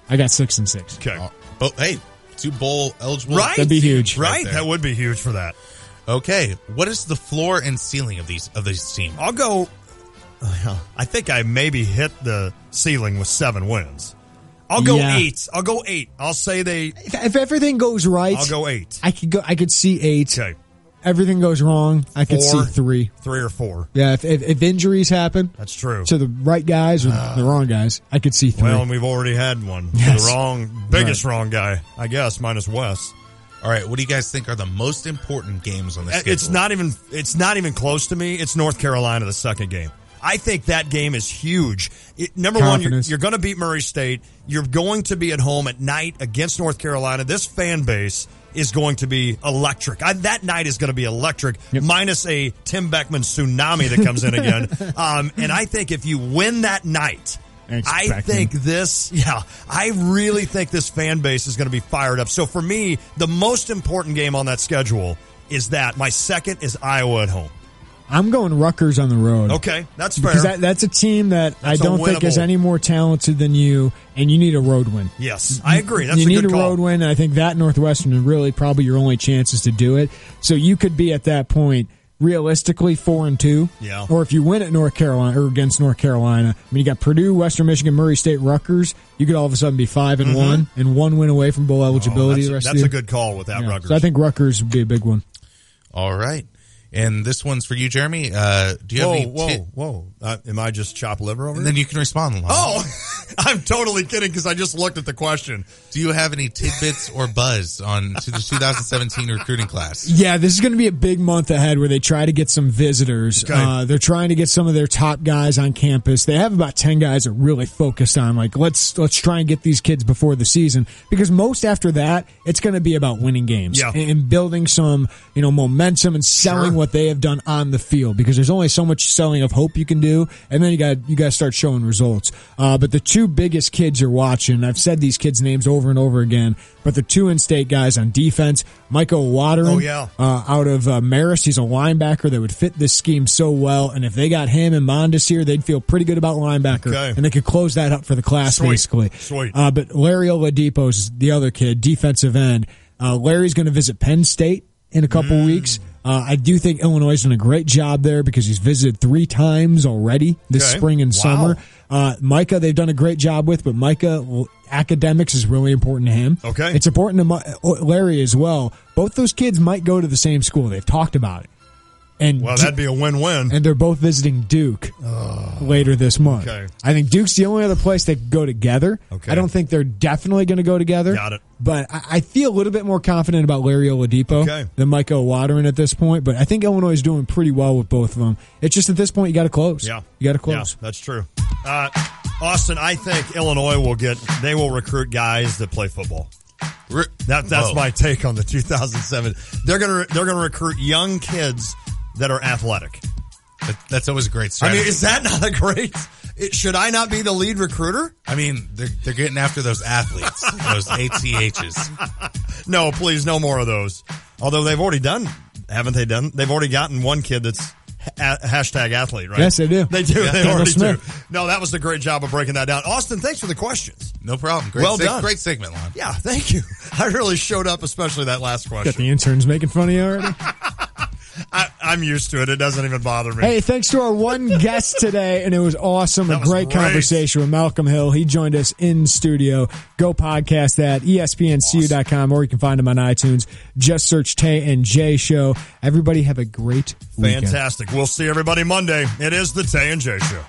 I got 6-6. Okay. But hey, 2 bowl eligible. Right. That'd be huge. Right. there. That would be huge for that. Okay. What is the floor and ceiling of these teams? I'll go. I think I maybe hit the ceiling with 7 wins. I'll go 8. I'll go 8. I'll say they. If everything goes right, I'll go 8. I could see 8. Okay. Everything goes wrong, I could see 3. 3 or 4. Yeah, if injuries happen, that's true. To the right guys or the wrong guys, I could see 3. Well, and we've already had one. Yes. The biggest wrong guy, I guess, minus Wes. All right, what do you guys think are the most important games on the schedule? It's not even close to me. It's North Carolina, the second game. I think that game is huge. Number Confidence. one, you're going to beat Murray State. You're going to be at home at night against North Carolina. This fan base is going to be electric. That night is going to be electric, minus a Tim Beckman tsunami that comes in again. And I think if you win that night, I really think this fan base is going to be fired up. So for me, the most important game on that schedule is that. My second is Iowa at home. I'm going Rutgers on the road. Okay, that's fair. Because that's a team that I don't think is any more talented than you, and you need a road win. Yes, I agree. That's you a need good a call. road win, and I think that Northwestern is really probably your only chances to do it. So you could be at that point realistically 4-2. Yeah. Or if you win at North Carolina or against North Carolina, I mean you got Purdue, Western Michigan, Murray State, Rutgers. You could all of a sudden be 5-1 and 1 win away from bowl eligibility. That's a good call with that Rutgers. So I think Rutgers would be a big one. All right. And this one's for you, Jeremy. Do you have any Whoa. Am I just chop liver over And then you can respond. Oh, I'm totally kidding because I just looked at the question. Do you have any tidbits or buzz on to the 2017 recruiting class? Yeah, this is going to be a big month ahead where they try to get some visitors. Okay. They're trying to get some of their top guys on campus. They have about 10 guys that are really focused on, like, let's try and get these kids before the season. Because most after that, it's going to be about winning games and building some, momentum and selling what they have done on the field. Because there's only so much selling of hope you can do, and then you got to start showing results. But the 2 biggest kids you're watching, I've said these kids' names over and over again, but the 2 in-state guys on defense, Micah Watering out of Marist. He's a linebacker that would fit this scheme so well, and if they got him and Mondes here, they'd feel pretty good about linebacker, and they could close that up for the class, basically. Sweet. But Larry Oladipo's the other kid, defensive end. Larry's going to visit Penn State in a couple weeks. I do think Illinois is doing a great job there because he's visited 3 times already this spring and summer. Micah, they've done a great job with, but Micah, academics is really important to him. Okay. It's important to Larry as well. Both those kids might go to the same school. They've talked about it. And that'd be a win-win. And they're both visiting Duke later this month. Okay. I think Duke's the only other place they could go together. Okay. I don't think they're definitely going to go together. Got it. But I feel a little bit more confident about Larry Oladipo than Micah Watering at this point. But I think Illinois is doing pretty well with both of them. It's just at this point you got to close. Yeah. You got to close. Yeah, that's true. Austin, I think Illinois will recruit guys that play football. That's my take on the 2007. They're gonna recruit young kids that are athletic. That's always a great strategy. I mean, is that not a great? Should I not be the lead recruiter? I mean, they're getting after those athletes, those ATHs. No, please, no more of those. Although they've already done, haven't they done? They've already gotten one kid that's hashtag athlete, right? Yes, they do. They do. Yeah. They already do. Smith. No, that was a great job of breaking that down. Austin, thanks for the questions. No problem. Well done. Great segment, Lon. Yeah, thank you. I really showed up, especially that last question. Got the interns making fun of you already? I'm used to it. It doesn't even bother me. Hey, thanks to our one guest today, and it was awesome. A great conversation with Malcolm Hill. He joined us in studio. Go podcast that, ESPNCU.com, or you can find him on iTunes. Just search Tay and J Show. Everybody have a great weekend. Fantastic. We'll see everybody Monday. It is the Tay and J Show.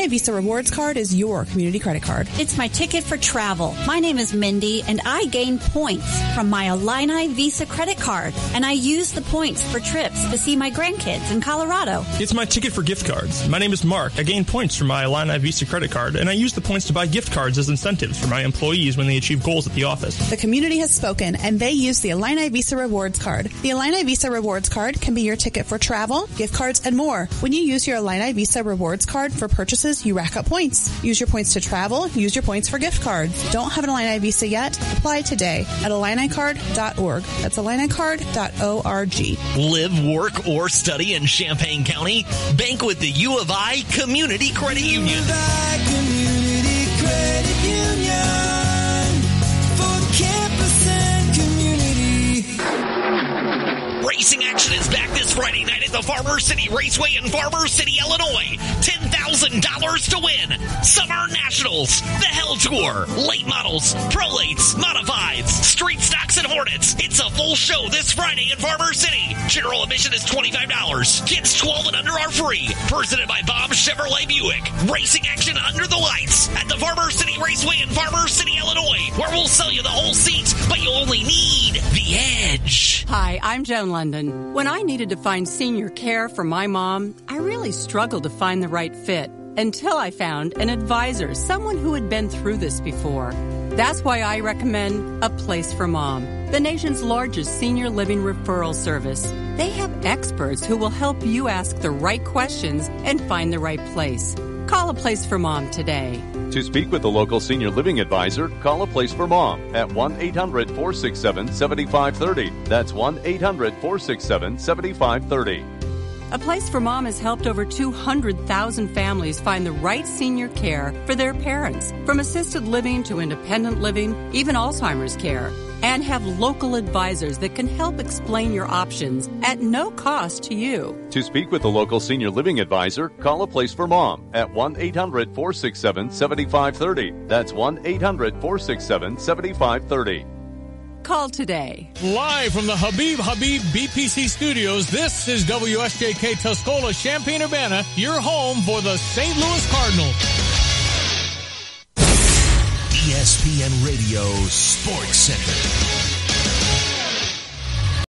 Visa Rewards Card is your community credit card. It's my ticket for travel. My name is Mindy, and I gain points from my Illini Visa credit card. And I use the points for trips to see my grandkids in Colorado. It's my ticket for gift cards. My name is Mark. I gain points from my Illini Visa credit card, and I use the points to buy gift cards as incentives for my employees when they achieve goals at the office. The community has spoken, and they use the Illini Visa Rewards Card. The Illini Visa Rewards Card can be your ticket for travel, gift cards, and more. When you use your Illini Visa Rewards Card for purchases, you rack up points. Use your points to travel. Use your points for gift cards. Don't have an Illini Visa yet? Apply today at IlliniCard.org. That's IlliniCard.org. Live, work, or study in Champaign County? Bank with the U of I Community Credit Union. U of I Community Credit Union for campus and community. Racing action is back this Friday night at the Farmer City Raceway in Farmer City, Illinois. $10,000 to win. Summer Nationals, the Hell Tour, late models, prolates, modifieds, street stocks, and Hornets. It's a full show this Friday in Farmer City. General admission is $25. Kids 12 and under are free. Presented by Bob Chevrolet Buick. Racing action under the lights at the Farmer City Raceway in Farmer City, Illinois, where we'll sell you the whole seat, but you only need the edge. Hi, I'm Joan London. When I needed to find senior care for my mom, I really struggled to find the right fit until I found an advisor, someone who had been through this before. That's why I recommend A Place for Mom, the nation's largest senior living referral service. They have experts who will help you ask the right questions and find the right place. Call A Place for Mom today. To speak with the local senior living advisor, call A Place for Mom at 1-800-467-7530. That's 1-800-467-7530. A Place for Mom has helped over 200,000 families find the right senior care for their parents, from assisted living to independent living, even Alzheimer's care, and have local advisors that can help explain your options at no cost to you. To speak with the local senior living advisor, call A Place for Mom at 1-800-467-7530. That's 1-800-467-7530. Call today. Live from the Habib BPC Studios, this is WSJK Tuscola, Champaign-Urbana, your home for the St. Louis Cardinals. ESPN Radio Sports Center.